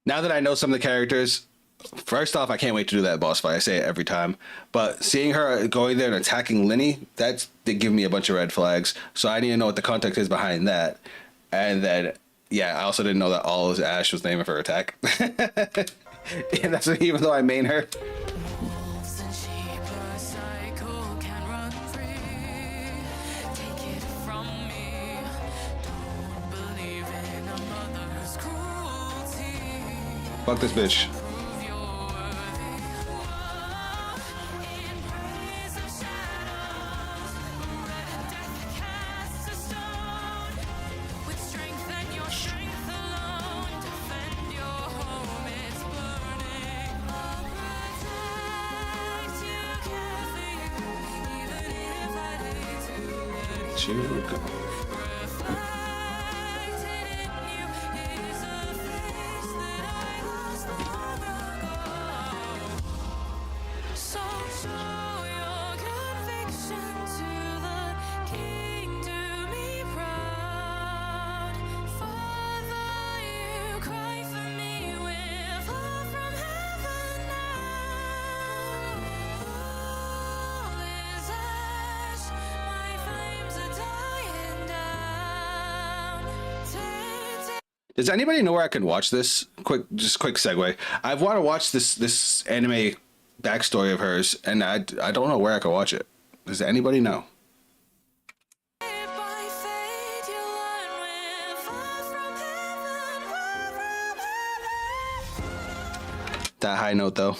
Now that I know some of the characters, first off, I can't wait to do that boss fight. I say it every time. But seeing her going there and attacking Linny, they give me a bunch of red flags. So I need to know what the context is behind that. And then, yeah, I also didn't know that all is Ash was the name of her attack. And that's even though I main her. Fuck this bitch. So show your conviction to the king, do me proud. Father, you cry for me with love from heaven now. All is ash, my flames are dying down. Does anybody know where I can watch this? Quick segue. I want to watch this anime backstory of hers, and I don't know where I can watch it. Does anybody know? That high note though.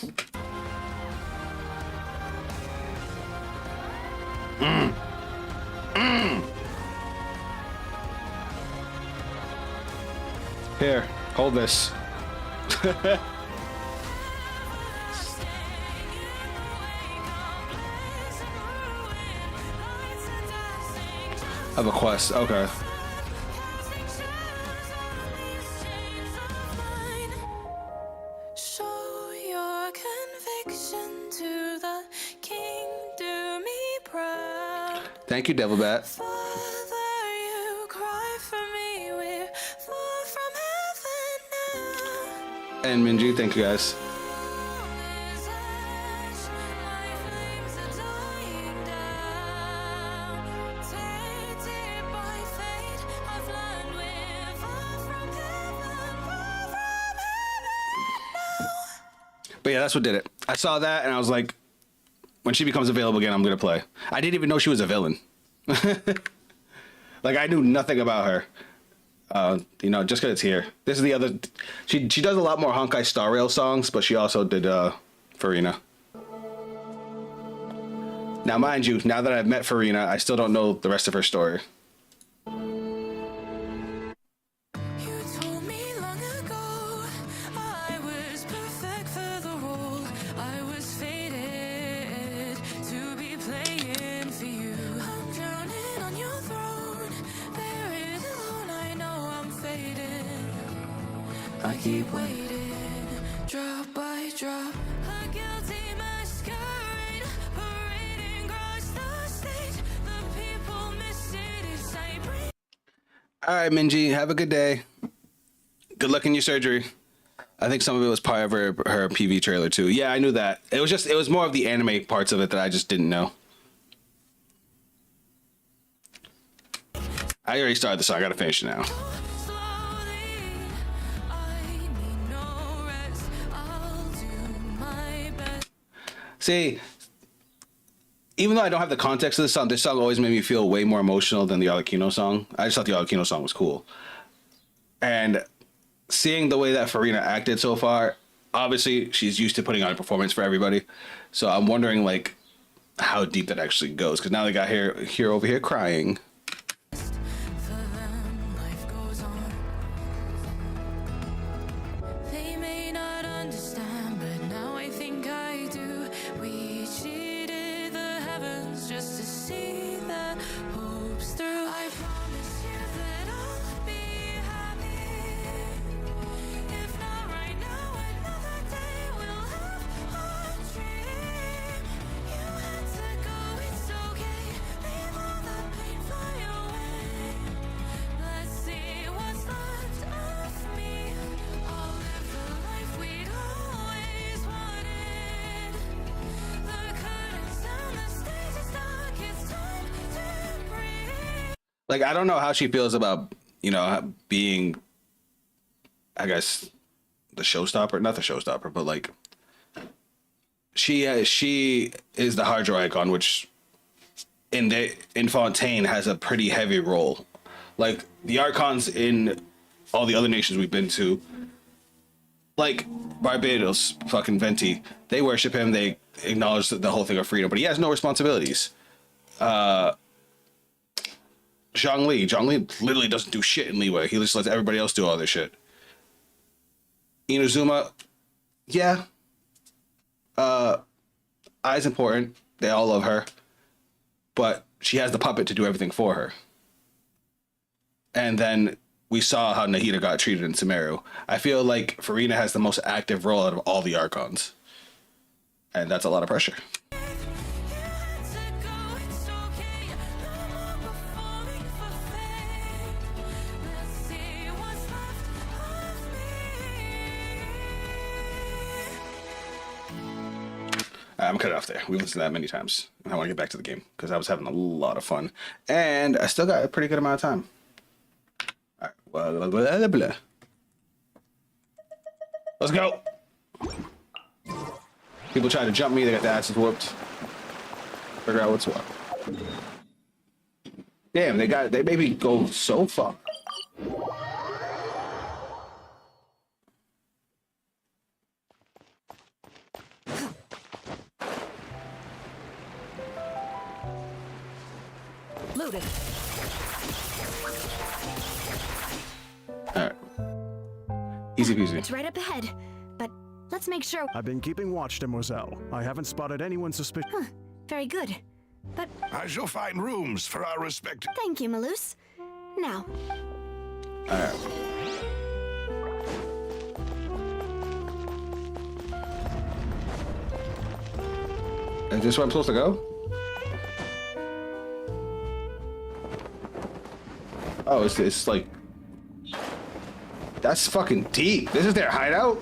Here, hold this. Of a quest, okay. Show your conviction to the king, do me proud. Thank you, Devil Bat. Father, you cry for me with love from heaven now. And Minji, thank you guys. But yeah, that's what did it. I saw that and I was like, when she becomes available again, I'm gonna play. I didn't even know she was a villain. Like I knew nothing about her. You know, just because it's here. This is the other. She does a lot more Honkai Star Rail songs, but she also did Farina. Now, mind you, now that I've met Farina, I still don't know the rest of her story. I keep waiting, drop by drop, a guilty masquerade, parading across the stage, the people miss it as I breathe. All right, Minji, have a good day. Good luck in your surgery. I think some of it was part of her PV trailer too. Yeah, I knew that. It was more of the anime parts of it that I just didn't know. I already started the song. I gotta finish it now. See, even though I don't have the context of this song always made me feel way more emotional than the Arlecchino song. I just thought the Arlecchino song was cool. And seeing the way that Farina acted so far, obviously she's used to putting on a performance for everybody. So I'm wondering like how deep that actually goes. Because now they got here over here crying. They may not understand, but now I think I do. We cheated the heavens just to see the hopes through. I promise you that I'll be happy. If not right now, another day we'll have a dream. You had to go, it's okay. Leave all the pain fly away. Let's see what's left of me. I'll live the life we'd always wanted. The curtains down, the stage is dark, it's time to breathe. Like, I don't know how she feels about, you know, being, I guess, the showstopper. Not the showstopper, but like, she is the Hydro icon, which in Fontaine has a pretty heavy role. Like, the Archons in all the other nations we've been to, like Barbados, fucking Venti, they worship him, they acknowledge the whole thing of freedom, but he has no responsibilities. Zhongli literally doesn't do shit in Liyue. He just lets everybody else do all their shit. Inazuma, yeah. Ai's important. They all love her. But she has the puppet to do everything for her. and then we saw how Nahida got treated in Sumeru. I feel like Farina has the most active role out of all the Archons. And that's a lot of pressure. I'm cutting off there. We've listened to that many times. And I want to get back to the game because I was having a lot of fun. And I still got a pretty good amount of time. All right. Blah, blah, blah. Let's go. People try to jump me, they got their asses whooped. Figure out what's what. Damn, they made me go so far. Loaded. Alright. Easy peasy. It's right up ahead, but let's make sure. I've been keeping watch, Demoiselle. I haven't spotted anyone suspicious. Huh, very good. But I shall find rooms for our respective. thank you, Malus. Now. Alright. Is this where I'm supposed to go? Oh, it's like... That's fucking deep. This is their hideout?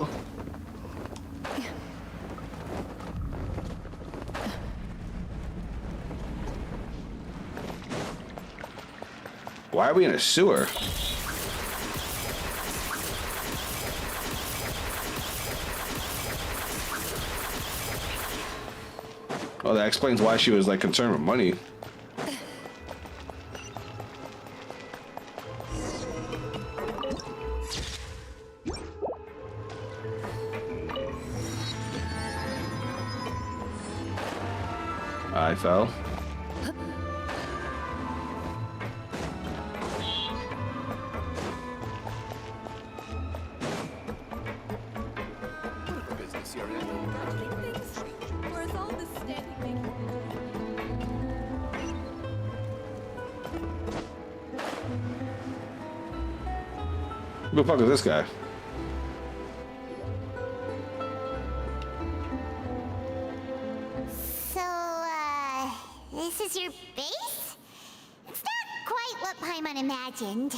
Why are we in a sewer? Oh, that explains why she was like concerned with money. I fell. Who the fuck is this guy? So, this is your base? It's not quite what Paimon imagined.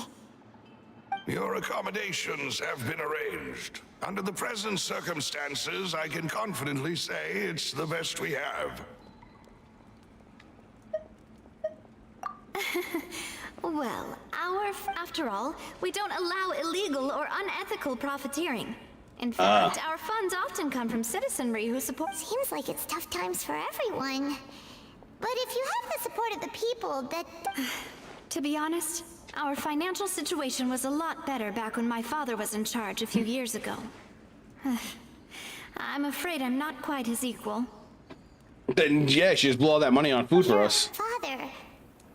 Your accommodations have been arranged. Under the present circumstances, I can confidently say it's the best we have. Well, after all, we don't allow illegal or unethical profiteering. In fact, our funds often come from citizenry who support. Seems like it's tough times for everyone. But if you have the support of the people, that... To be honest, our financial situation was a lot better back when my father was in charge a few years ago. I'm afraid I'm not quite his equal. Then yeah, she just blew all that money on food for us. Father,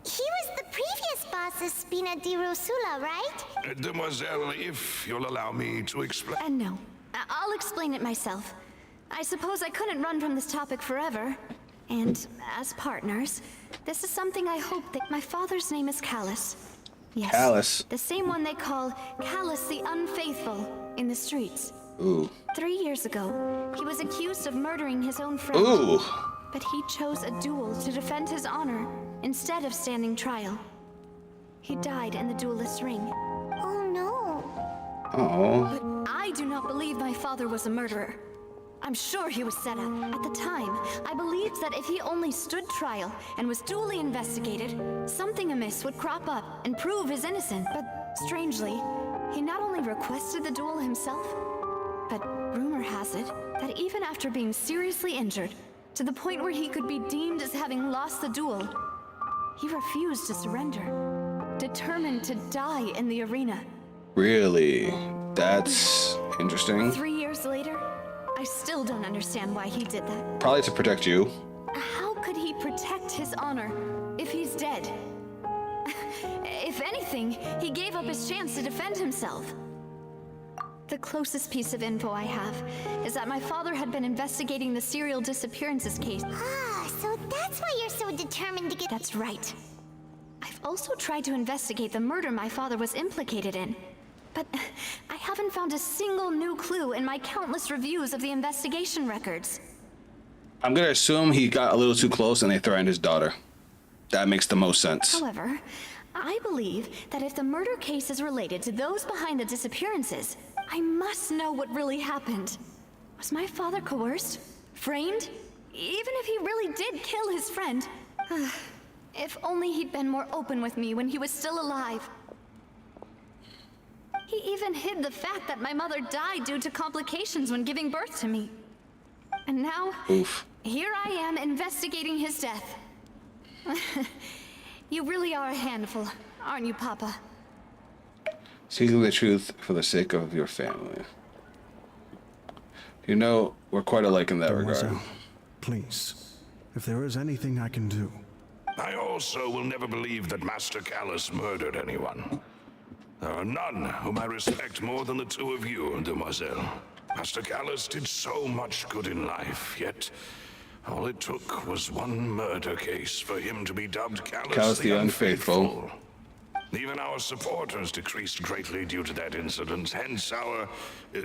he was the previous boss of Spina di Rosula, right? Demoiselle, if you'll allow me to explain. No. I'll explain it myself. I suppose I couldn't run from this topic forever. And as partners, this is something I hope that my father's name is Callus. Yes. Callus. The same one they call Callus the Unfaithful in the streets. Ooh. 3 years ago, he was accused of murdering his own friend. Ooh. But he chose a duel to defend his honor instead of standing trial. He died in the duelist's ring. Oh no. Oh. But I do not believe my father was a murderer. I'm sure he was set up. At the time, I believed that if he only stood trial and was duly investigated, something amiss would crop up and prove his innocence. But strangely, he not only requested the duel himself, but rumor has it that even after being seriously injured, to the point where he could be deemed as having lost the duel, he refused to surrender, determined to die in the arena. Really? That's interesting. 3 years later, I still don't understand why he did that. Probably to protect you. How could he protect his honor if he's dead? If anything, he gave up his chance to defend himself. The closest piece of info I have is that my father had been investigating the serial disappearances case. Ah, so that's why you're so determined to get... That's right. I I've also tried to investigate the murder my father was implicated in. But I haven't found a single new clue in my countless reviews of the investigation records. I'm gonna assume he got a little too close and they threatened his daughter. That makes the most sense. However, I believe that if the murder case is related to those behind the disappearances, I must know what really happened. Was my father coerced? Framed? Even if he really did kill his friend. If only he'd been more open with me when he was still alive. He even hid the fact that my mother died due to complications when giving birth to me. And now, here I am investigating his death. You really are a handful, aren't you, Papa? Seeking the truth for the sake of your family. You know, we're quite alike in that regard. Please, if there is anything I can do. I also will never believe that Master Callus murdered anyone. There are none whom I respect more than the two of you, Demoiselle. Master Callus did so much good in life, yet all it took was one murder case for him to be dubbed Callus the Unfaithful. Even our supporters decreased greatly due to that incident, hence our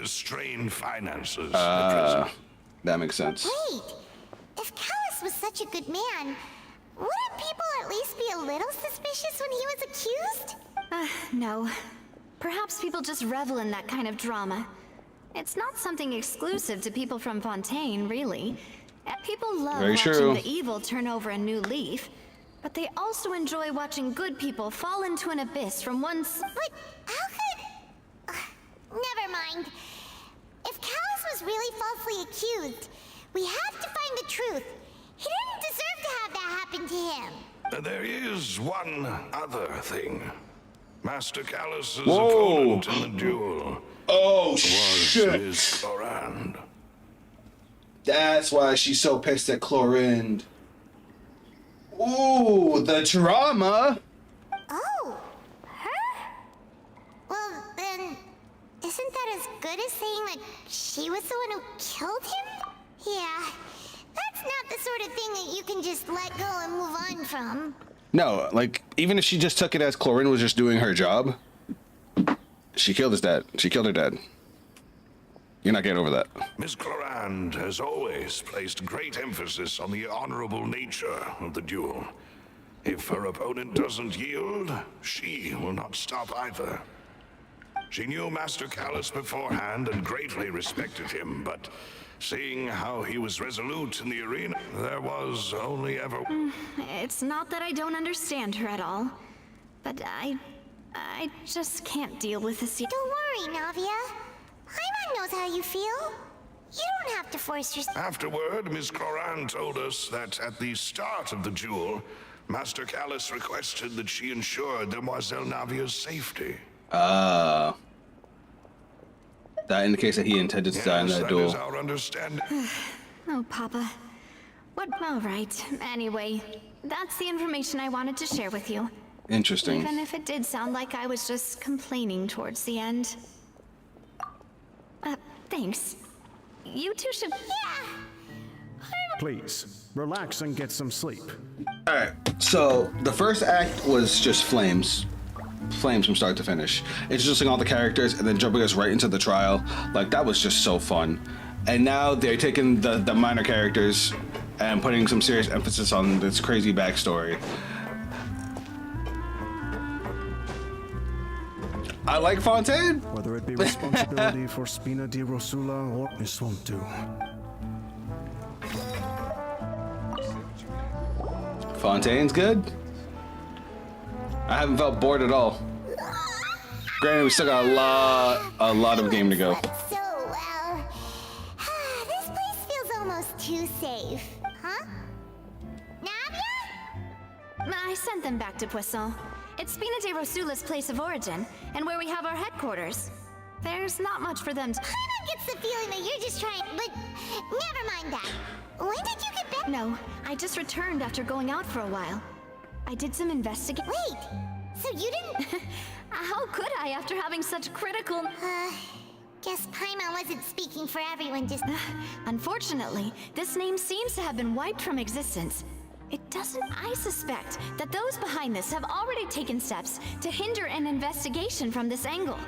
strained finances at present. That makes sense. Wait, if Callus was such a good man, wouldn't people at least be a little suspicious when he was accused? No. Perhaps people just revel in that kind of drama. It's not something exclusive to people from Fontaine, really. People love watching the evil turn over a new leaf, but they also enjoy watching good people fall into an abyss from once. But how could... never mind. If Callus was really falsely accused, we have to find the truth. He didn't deserve to have that happen to him. There is one other thing. Master Callus's opponent in the duel was Miss Clorinde. That's why she's so pissed at Clorinde. Ooh, the drama. Oh, her? Well, then, isn't that as good as saying that she was the one who killed him? Yeah, that's not the sort of thing that you can just let go and move on from. No, like, even if she just took it as Clorinde was just doing her job, she killed his dad. She killed her dad. You're not getting over that. Miss Clorinde has always placed great emphasis on the honorable nature of the duel. If her opponent doesn't yield, she will not stop either. She knew Master Callus beforehand and greatly respected him, but seeing how he was resolute in the arena, there was only ever... It's not that I don't understand her at all, but I just can't deal with this. Don't worry, Navia. Paimon knows how you feel. You don't have to force yourself. Afterward, Miss Clorinde told us that at the start of the duel, Master Callus requested that she ensure Demoiselle Navia's safety. That indicates that he intended to die in that duel. That is our understanding. Oh, Papa. What? All right. Anyway, that's the information I wanted to share with you. Interesting. Even if it did sound like I was just complaining towards the end. Thanks. You two should... Yeah! Please, relax and get some sleep. Alright, so the first act was just flames. Flames from start to finish. Introducing all the characters and then jumping us right into the trial. Like, that was just so fun. And now they're taking the minor characters and putting some serious emphasis on this crazy backstory. I like Fontaine. Whether it be responsibility for Spina di Rosula or this won't do. Fontaine's good. I haven't felt bored at all. Granted, we still got a lot of game to go. So well. This place feels almost too safe, huh? Navia? I sent them back to Poisson. It's Spina di Rosula's place of origin, and where we have our headquarters. There's not much for them to... Paimon gets the feeling that you're just trying, but never mind that. When did you get back? No, I just returned after going out for a while. I did some investigating. Wait, so you didn't... How could I after having such critical... Guess Paimon wasn't speaking for everyone just... Unfortunately, this name seems to have been wiped from existence. I suspect that those behind this have already taken steps to hinder an investigation from this angle.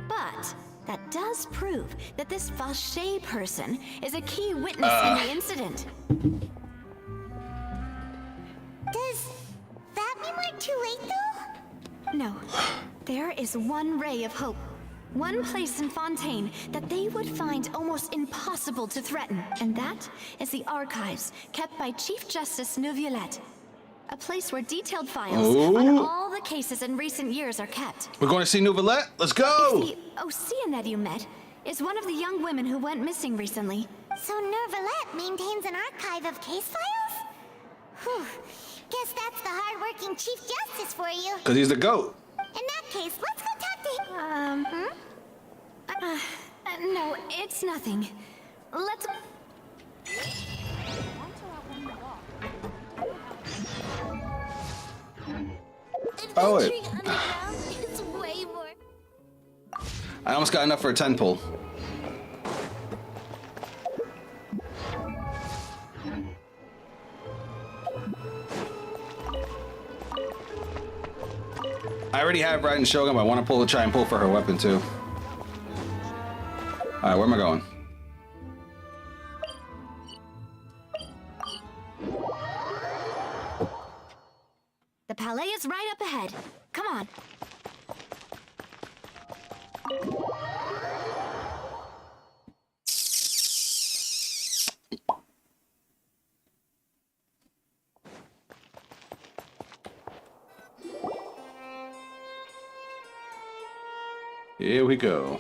But that does prove that this Vache person is a key witness in the incident. Does that mean we're too late, though? No. There is one ray of hope. One place in Fontaine that they would find almost impossible to threaten, and that is the archives kept by Chief Justice Neuvillette. A place where detailed files on all the cases in recent years are kept. We're going to see Neuvillette? Let's go! The Ocean that you met is one of the young women who went missing recently. So Neuvillette maintains an archive of case files? Whew. Guess that's the hard-working Chief Justice for you. Because he's the GOAT. In that case, let's go talk to him. No, it's nothing. Let's... Oh, wait. Adventuring underground is way more... I almost got enough for a 10 pull. I already have Raiden Shogun, but I want to try and pull for her weapon too. Alright, where am I going? The palais is right up ahead. Come on. Here we go.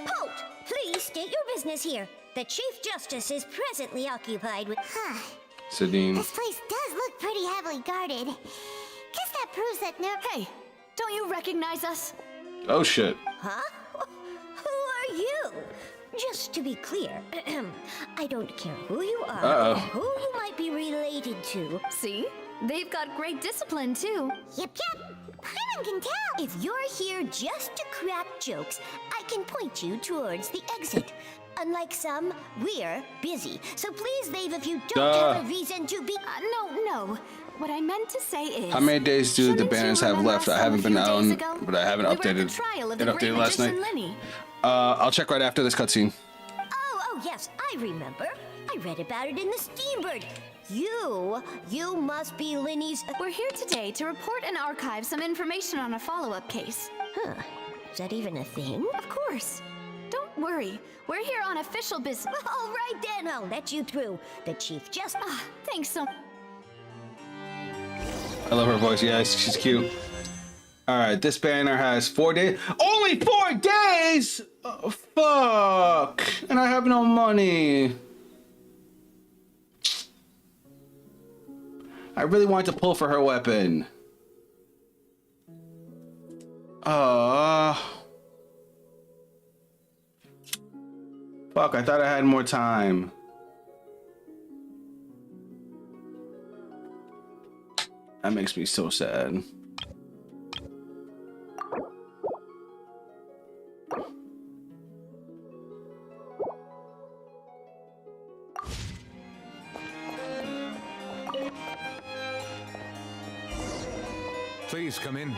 Halt! Please state your business here. The Chief Justice is presently occupied with... Sidine. This place does look pretty heavily guarded. Guess that proves that Hey, don't you recognize us? Oh shit. Huh? Who are you? Just to be clear, I don't care who you are or who you might be related to. See? They've got great discipline, too. Yep. Paimon can tell. If you're here just to crack jokes, I can point you towards the exit. Unlike some, we're busy. So please leave if you don't have a reason to be... No. What I meant to say is... How many days do the banners have left? I haven't been on, but I haven't updated. It updated last night. I'll check right after this cutscene. Oh, yes, I remember. I read about it in the Steambird. You must be Linny's... We're here today to report and archive some information on a follow-up case. Huh. Is that even a thing? Of course. Don't worry. We're here on official business. All right, then. I'll let you through. The Chief just... Thanks so... I love her voice. Yes, she's cute. All right, this banner has 4 days. Only 4 days? Oh, fuck. And I have no money. I really wanted to pull for her weapon. Fuck, I thought I had more time. That makes me so sad. Please come in.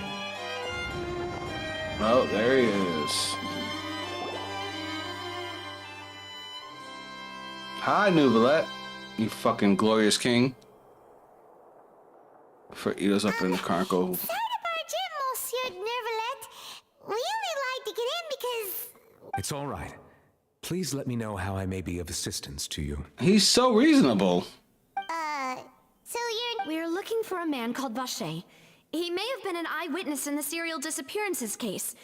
Oh, there he is. Hi, Neuvillette. You fucking glorious king. For Ito's up in the Chronicle. Sorry to barge in, Monsieur Neuvillette. We only lied to get in because... It's all right. Please let me know how I may be of assistance to you. He's so reasonable. So you're... We're looking for a man called Vache. He may have been an eyewitness in the serial disappearances case.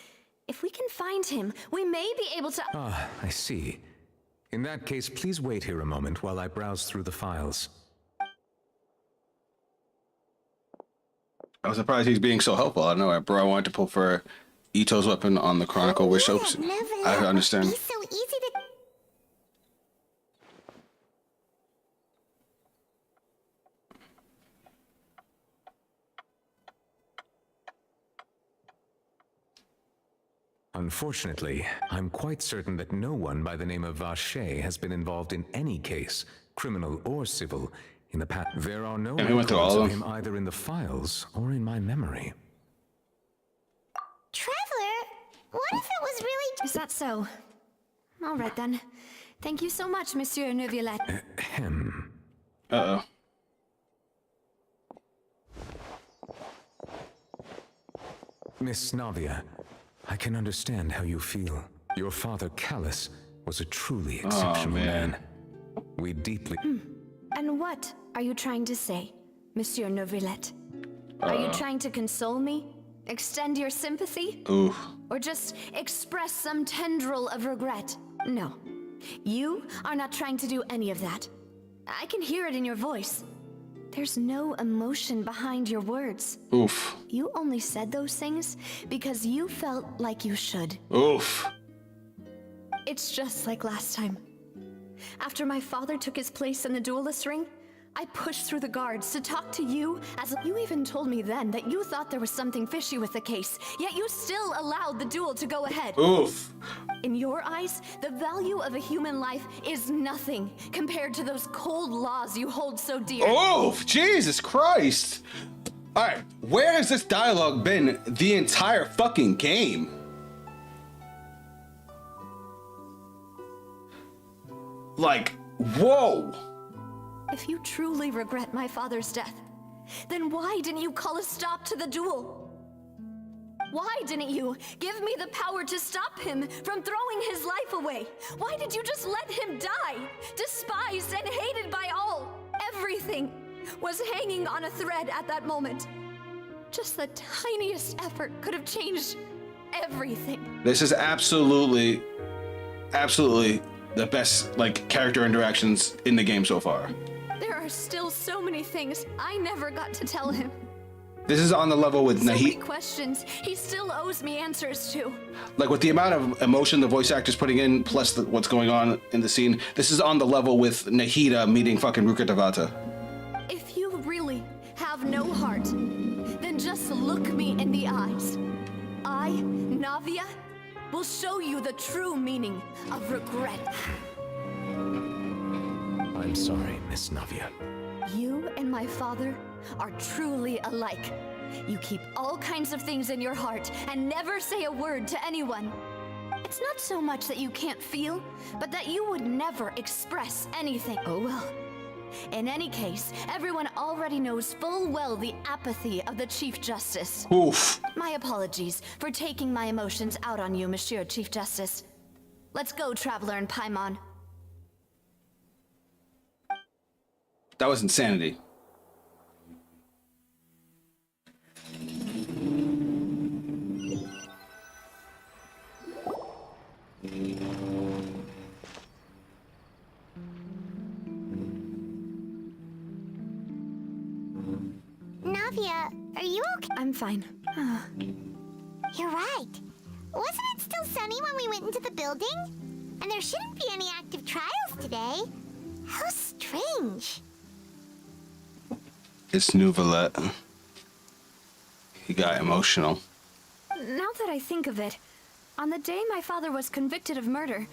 If we can find him, we may be able to... Ah, I see. In that case, please wait here a moment while I browse through the files. I was surprised he's being so helpful. I know, bro. I wanted to pull for Ito's weapon on the Chronicle, which hopes I understand. He's so easy to... Unfortunately, I'm quite certain that no one by the name of Vache has been involved in any case, criminal or civil, in the past. There are no we went through records all of of him them. either in the files or in my memory. Traveler, what if it was really... Is that so? All right then. Thank you so much, Monsieur Neuvillette. Uh-oh. Miss Navia, I can understand how you feel. Your father, Callus, was a truly exceptional man. We deeply... And what are you trying to say, Monsieur Neuvillette? Are you trying to console me? Extend your sympathy? Ooh. Or just express some tendril of regret? No. You are not trying to do any of that. I can hear it in your voice. There's no emotion behind your words. Oof. You only said those things because you felt like you should. Oof. It's just like last time. After my father took his place in the duelist ring, I pushed through the guards to talk to you as you even told me then that you thought there was something fishy with the case, yet you still allowed the duel to go ahead. Oof. In your eyes, the value of a human life is nothing compared to those cold laws you hold so dear. Oof. Jesus Christ. All right, where has this dialogue been the entire fucking game? Like, whoa. If you truly regret my father's death, then why didn't you call a stop to the duel? Why didn't you give me the power to stop him from throwing his life away? Why did you just let him die, despised and hated by all? Everything was hanging on a thread at that moment. Just the tiniest effort could have changed everything. This is absolutely the best, like, character interactions in the game so far. There are still so many things I never got to tell him. This is on the level with So many Nahid. questions he still owes me answers to. Like, with the amount of emotion the voice actor's putting in, plus what's going on in the scene, this is on the level with Nahida meeting fucking Ruka Devata. If you really have no heart, then just look me in the eyes. I, Navia, will show you the true meaning of regret. I'm sorry, Miss Navia. You and my father are truly alike. You keep all kinds of things in your heart and never say a word to anyone. It's not so much that you can't feel, but that you would never express anything. Oh well. In any case, everyone already knows full well the apathy of the Chief Justice. Oof. My apologies for taking my emotions out on you, Monsieur Chief Justice. Let's go, Traveler and Paimon. That was insanity. Navia, are you okay? I'm fine. You're right. Wasn't it still sunny when we went into the building? And there shouldn't be any active trials today. How strange. It's Neuvillette. He got emotional. Now that I think of it, on the day my father was convicted of murder,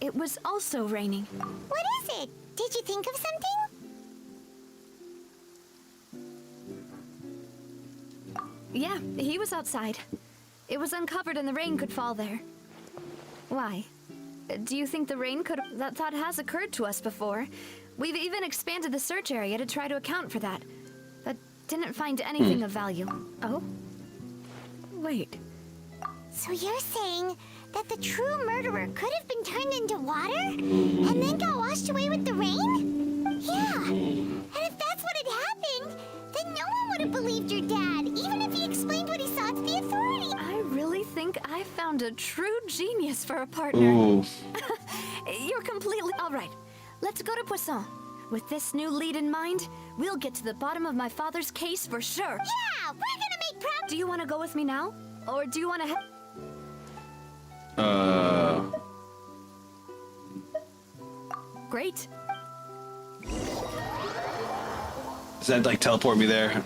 it was also raining. What is it? Did you think of something? Yeah, he was outside. It was uncovered and the rain could fall there. Why? Do you think the rain could... That thought has occurred to us before. We've even expanded the search area to try to account for that. But didn't find anything of value. Oh? Wait. So you're saying that the true murderer could have been turned into water? And then got washed away with the rain? Yeah. And if that's what had happened, then no one would have believed your dad, even if he explained what he saw to the authorities. I really think I found a true genius for a partner. Ooh. You're completely... All right, let's go to Poisson. With this new lead in mind, we'll get to the bottom of my father's case for sure. Yeah, we're gonna make progress. Do you want to go with me now? Or do you want to... Great. Does that, like, teleport me there?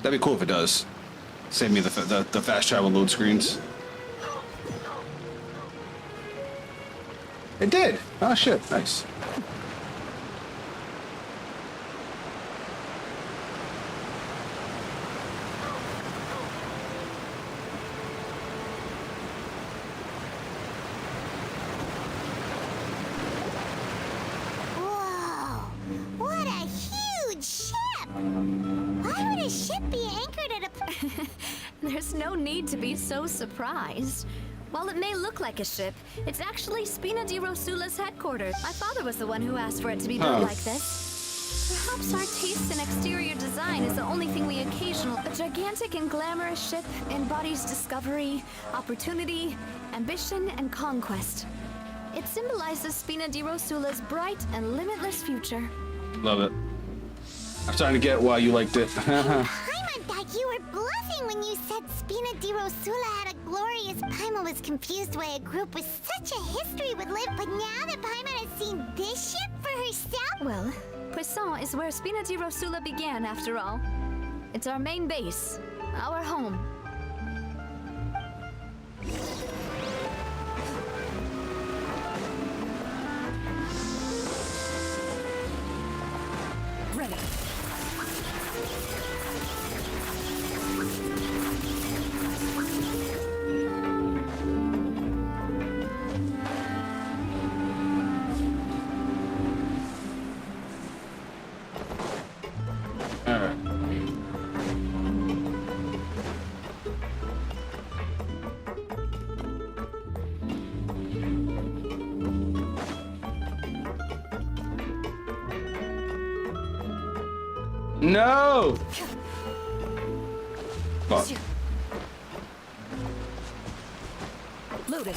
That'd be cool if it does. Save me the fast travel load screens. It did. Oh shit! Nice. Whoa! What a huge ship! Why would a ship be anchored at a... There's no need to be so surprised. While it may look like a ship, it's actually Spina di Rosula's headquarters. My father was the one who asked for it to be built like this. Perhaps our taste in exterior design is the only thing we occasionally... A gigantic and glamorous ship embodies discovery, opportunity, ambition, and conquest. It symbolizes Spina di Rosula's bright and limitless future. Love it. I'm starting to get why you liked it. Paimon thought you were bluffing when you said Spina di Rosula had a glorious... Paimon was confused why a group with such a history would live, but now that Paimon has seen this ship for herself... Well, Poisson is where Spina di Rosula began, after all. It's our main base, our home. Ready. No! Fuck. Loaded.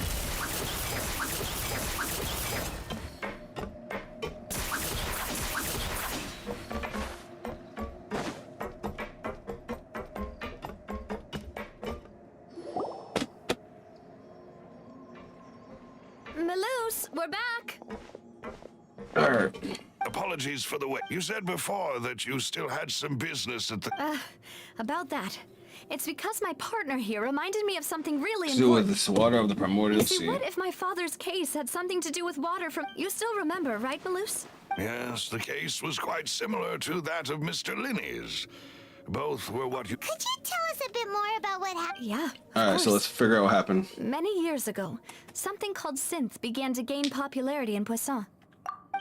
Maloose, we're back! Alright. Apologies for the wait. You said before that you still had some business at the... About that. It's because my partner here reminded me of something really To do important. with this water of the primordial You see, sea. what if my father's case had something to do with water from... You still remember, right, Maloose? Yes, the case was quite similar to that of Mr. Linney's. Both were what you... Could you tell us a bit more about what happened? Yeah. Alright, so let's figure out what happened. Many years ago, something called synth began to gain popularity in Poisson.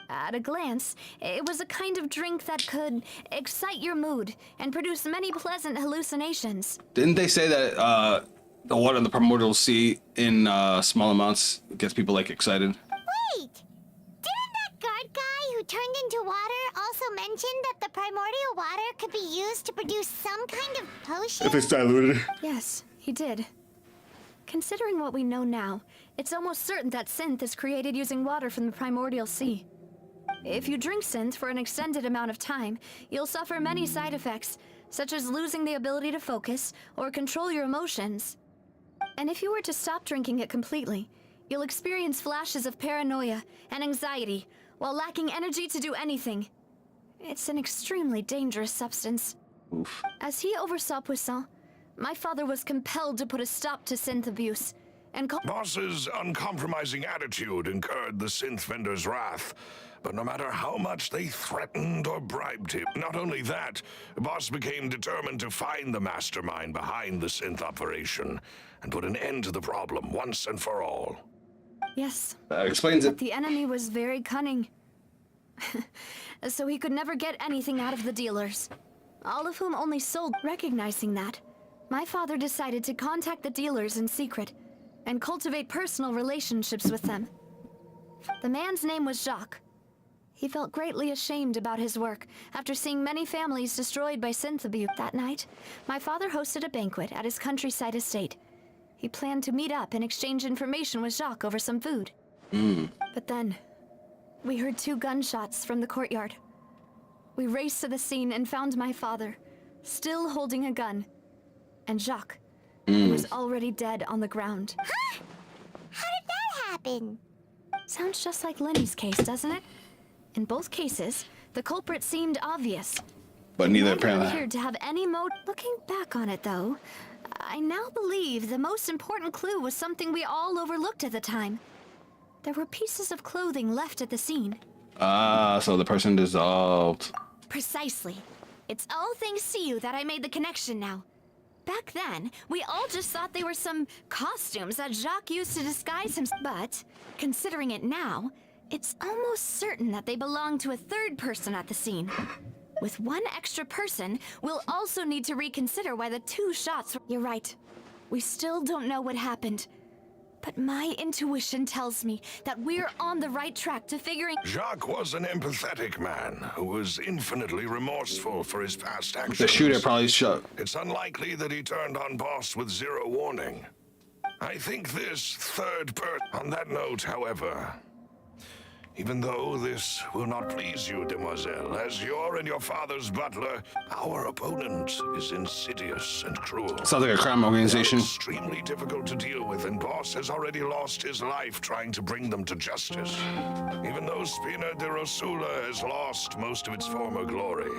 At a glance, it was a kind of drink that could excite your mood and produce many pleasant hallucinations. Didn't they say that the water in the primordial sea in small amounts gets people like excited? Wait! Didn't that guard guy who turned into water also mention that the primordial water could be used to produce some kind of potion? If it's diluted. Yes, he did. Considering what we know now, it's almost certain that synth is created using water from the primordial sea. If you drink synth for an extended amount of time, you'll suffer many side effects, such as losing the ability to focus or control your emotions. And if you were to stop drinking it completely, you'll experience flashes of paranoia and anxiety while lacking energy to do anything. It's an extremely dangerous substance. Oof. As he oversaw Poisson, my father was compelled to put a stop to synth abuse and Boss's uncompromising attitude incurred the synth vendor's wrath. But no matter how much they threatened or bribed him, not only that, Boss became determined to find the mastermind behind the synth operation and put an end to the problem once and for all. Yes. Explains it. But the enemy was very cunning. So he could never get anything out of the dealers, all of whom only sold. Recognizing that, my father decided to contact the dealers in secret and cultivate personal relationships with them. The man's name was Jacques. He felt greatly ashamed about his work after seeing many families destroyed by synth abuse. That night, my father hosted a banquet at his countryside estate. He planned to meet up and exchange information with Jacques over some food. But then, we heard 2 gunshots from the courtyard. We raced to the scene and found my father, still holding a gun, and Jacques, who was already dead on the ground. Huh? How did that happen? Sounds just like Lenny's case, doesn't it? In both cases, the culprit seemed obvious. But neither Neither apparently. appeared to have any motive. Looking back on it, though, I now believe the most important clue was something we all overlooked at the time. There were pieces of clothing left at the scene. Ah, so the person dissolved. Precisely. It's all thanks to you that I made the connection now. Back then, we all just thought they were some costumes that Jacques used to disguise himself. But, considering it now, it's almost certain that they belong to a third person at the scene. With one extra person, we'll also need to reconsider why the 2 shots were— You're right. We still don't know what happened. But my intuition tells me that we're on the right track to figuring— Jacques was an empathetic man who was infinitely remorseful for his past actions. The shooter probably shot. It's unlikely that he turned on Boss with 0 warning. I think this third person— On that note, however, even though this will not please you, demoiselle, as your and your father's butler, our opponent is insidious and cruel. Sounds like a crime organization. They're extremely difficult to deal with, and Boss has already lost his life trying to bring them to justice. Even though Spina de Rosula has lost most of its former glory,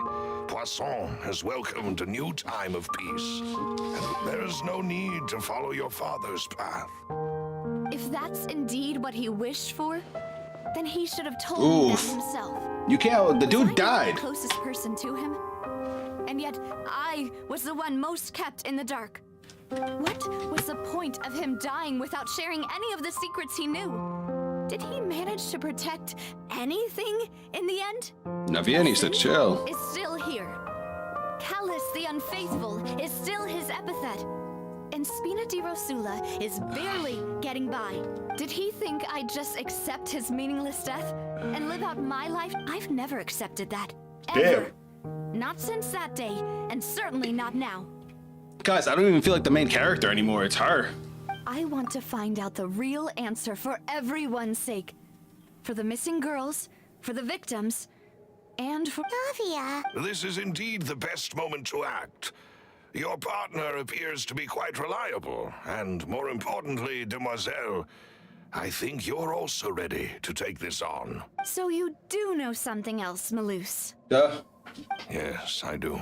Poisson has welcomed a new time of peace. And there is no need to follow your father's path. If that's indeed what he wished for, then he should have told me that himself. You can't. The dude died. The closest person to him, and yet I was the one most kept in the dark. What was the point of him dying without sharing any of the secrets he knew? Did he manage to protect anything in the end? Navia needs to chill. Is still here. Callus the Unfaithful is still his epithet. And Spina di Rosula is barely getting by. Did he think I'd just accept his meaningless death and live out my life? I've never accepted that. Ever. Not since that day, and certainly not now. Guys, I don't even feel like the main character anymore. It's her. I want to find out the real answer for everyone's sake. For the missing girls, for the victims, and for— Navia! This is indeed the best moment to act. Your partner appears to be quite reliable, and more importantly, demoiselle, I think you're also ready to take this on. So you do know something else, Malus? Yeah. Yes, I do.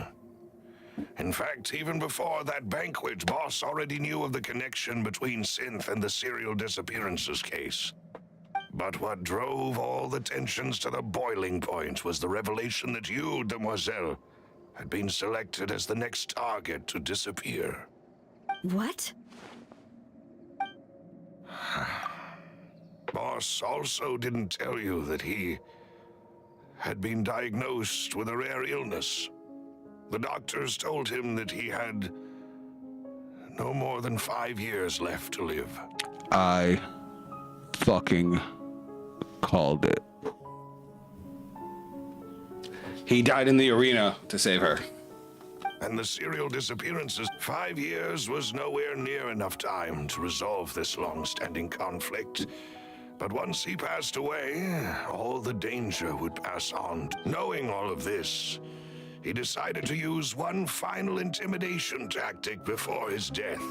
In fact, even before that banquet, Boss already knew of the connection between Synth and the serial disappearances case. But what drove all the tensions to the boiling point was the revelation that you, demoiselle, had been selected as the next target to disappear. What? Boss also didn't tell you that he had been diagnosed with a rare illness. The doctors told him that he had no more than 5 years left to live. I fucking called it. He died in the arena to save her. And the serial disappearances, 5 years was nowhere near enough time to resolve this long-standing conflict. But once he passed away, all the danger would pass on. Knowing all of this, he decided to use one final intimidation tactic before his death.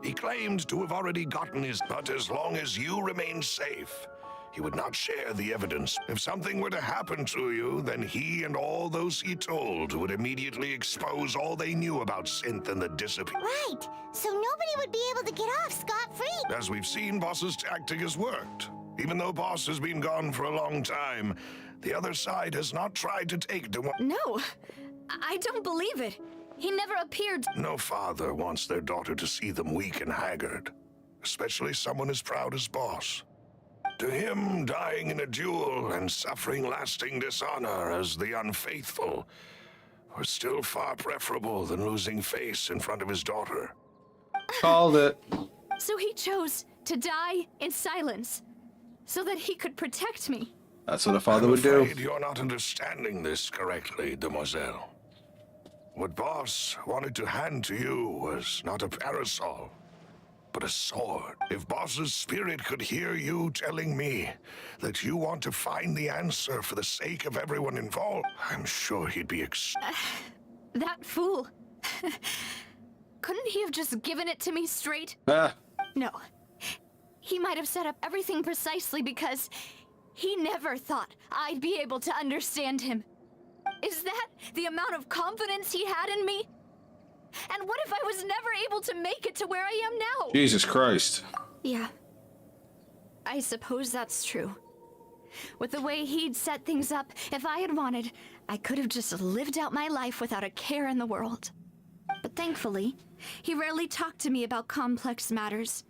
He claimed to have already gotten his— but as long as you remained safe, he would not share the evidence. If something were to happen to you, then he and all those he told would immediately expose all they knew about Synth and the disappearance. Right, so nobody would be able to get off scot-free. As we've seen, Boss's tactic has worked. Even though Boss has been gone for a long time, the other side has not tried to take No, I don't believe it. He never appeared. No father wants their daughter to see them weak and haggard, especially someone as proud as Boss. To him, dying in a duel and suffering lasting dishonor as the unfaithful were still far preferable than losing face in front of his daughter. Called it. So he chose to die in silence, so that he could protect me. That's what a father would do. I'm afraid you're not understanding this correctly, demoiselle. What Boss wanted to hand to you was not a parasol, but a sword. If Boss's spirit could hear you telling me that you want to find the answer for the sake of everyone involved, I'm sure he'd be That fool. Couldn't he have just given it to me straight? No. He might have set up everything precisely because he never thought I'd be able to understand him. Is that the amount of confidence he had in me? And what if I was never able to make it to where I am now? Jesus Christ. Yeah. I suppose that's true. With the way he'd set things up, if I had wanted, I could have just lived out my life without a care in the world. But thankfully, he rarely talked to me about complex matters,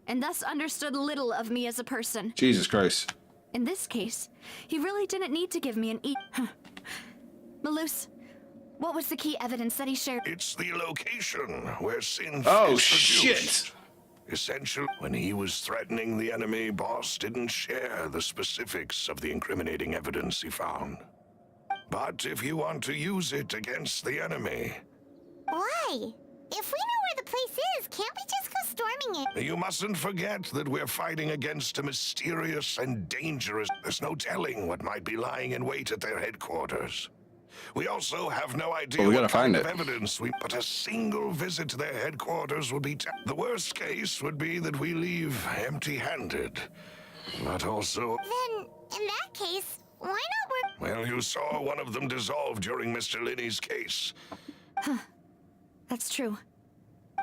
and thus understood little of me as a person. Jesus Christ. In this case, he really didn't need to give me an Malus, what was the key evidence that he shared? It's the location where synth Oh, is shit. produced. Essentially, when he was threatening the enemy, boss didn't share the specifics of the incriminating evidence he found. But if you want to use it against the enemy... Why? If we know where the place is, can't we just go storming it? You mustn't forget that we're fighting against a mysterious and dangerous... There's no telling what might be lying in wait at their headquarters. We also have no idea we gotta what find kind it. of evidence but a single visit to their headquarters would be... The worst case would be that we leave empty-handed. But also... Then, in that case, why not work? Well, you saw one of them dissolve during Mr. Linney's case. Huh. That's true.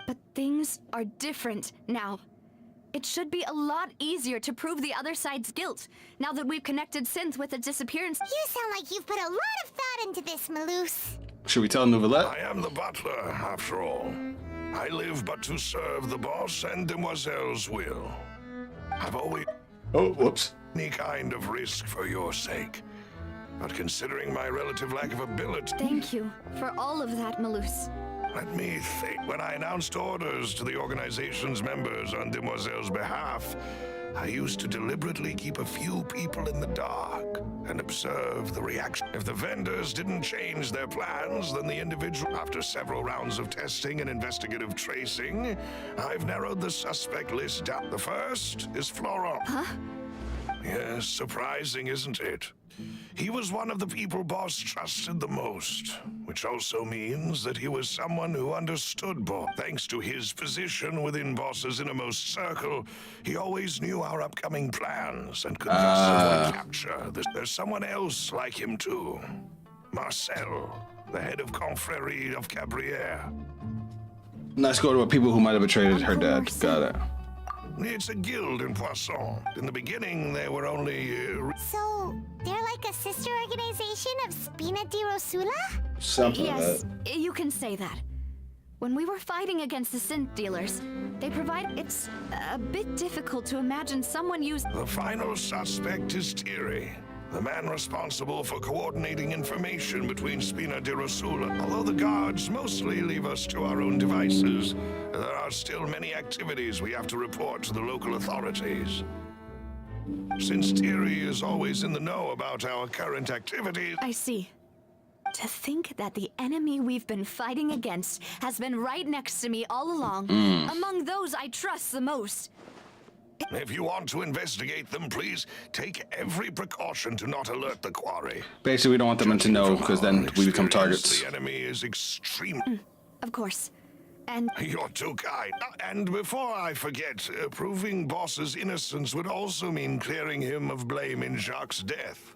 But things are different now. It should be a lot easier to prove the other side's guilt, now that we've connected Synth with a disappearance. You sound like you've put a lot of thought into this, Malus. Should we tell Nouvellette? I am the butler, after all. I live but to serve the boss and Demoiselle's will. I've always... Oh, whoops. Any kind of risk for your sake. But considering my relative lack of ability... Thank you for all of that, Malus. Let me think. When I announced orders to the organization's members on Demoiselle's behalf, I used to deliberately keep a few people in the dark and observe the reaction. If the vendors didn't change their plans, then the individual... After several rounds of testing and investigative tracing, I've narrowed the suspect list down. The first is Florent. Huh? Yes, surprising, isn't it? He was one of the people Boss trusted the most, which also means that he was someone who understood Boss. Thanks to his position within Boss's innermost circle, he always knew our upcoming plans and could customly capture. There's someone else like him too. Marcel, the head of Confrérie of Cabrières. Let's go to people who might have betrayed her dad. Got it. It's a guild in Poisson. In the beginning, there were only... So, they're like a sister organization of Spina di Rosula? Something Yes, like that. you can say that. When we were fighting against the synth dealers, they provide... It's a bit difficult to imagine someone use... The final suspect is Thierry, the man responsible for coordinating information between Spina di Rosula. Although the guards mostly leave us to our own devices, there are still many activities we have to report to the local authorities. Since Thierry is always in the know about our current activities... I see. To think that the enemy we've been fighting against has been right next to me all along, among those I trust the most. If you want to investigate them, please take every precaution to not alert the quarry. Basically, we don't want them to know, because then we become targets. The enemy is extreme. Of course. And... You're too kind. And before I forget, proving Boss's innocence would also mean clearing him of blame in Jacques' death.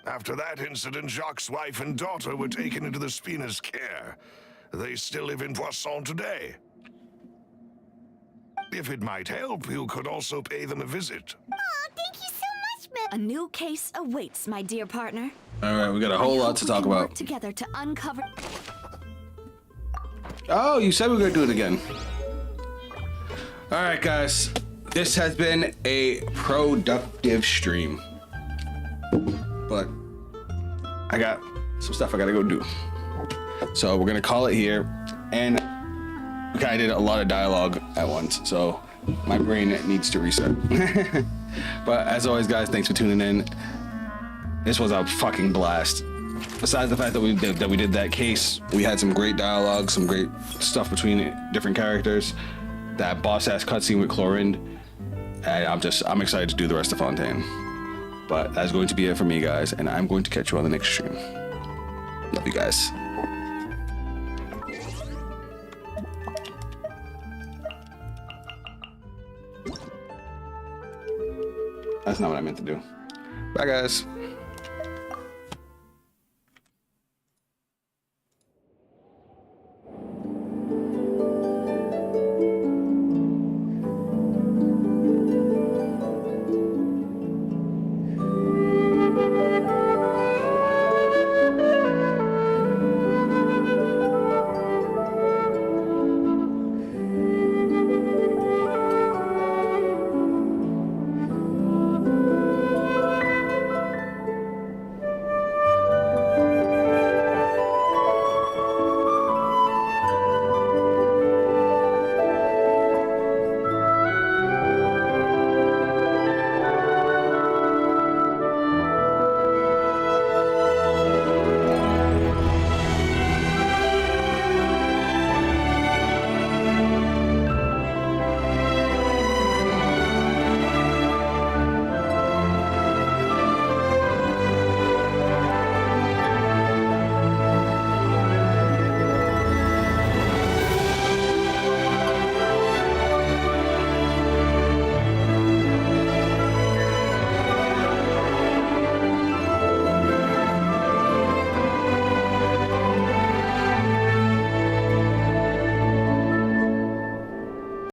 After that incident, Jacques' wife and daughter were taken into the Spina's care. They still live in Poisson today. If it might help, you could also pay them a visit. Oh, thank you so much, A new case awaits, my dear partner. All right, we got a whole lot to talk about. Work together to uncover... Oh, you said we were going to do it again. All right, guys. This has been a productive stream. But I got some stuff I got to go do. So we're going to call it here. And we kind of did a lot of dialogue at once. So my brain needs to reset. But as always, guys, thanks for tuning in. This was a fucking blast. Besides the fact that we did that case, we had some great dialogue, some great stuff between different characters. That boss-ass cutscene with Chlorinde. And I'm excited to do the rest of Fontaine. But that's going to be it for me, guys, and I'm going to catch you on the next stream. Love you guys. That's not what I meant to do. Bye, guys.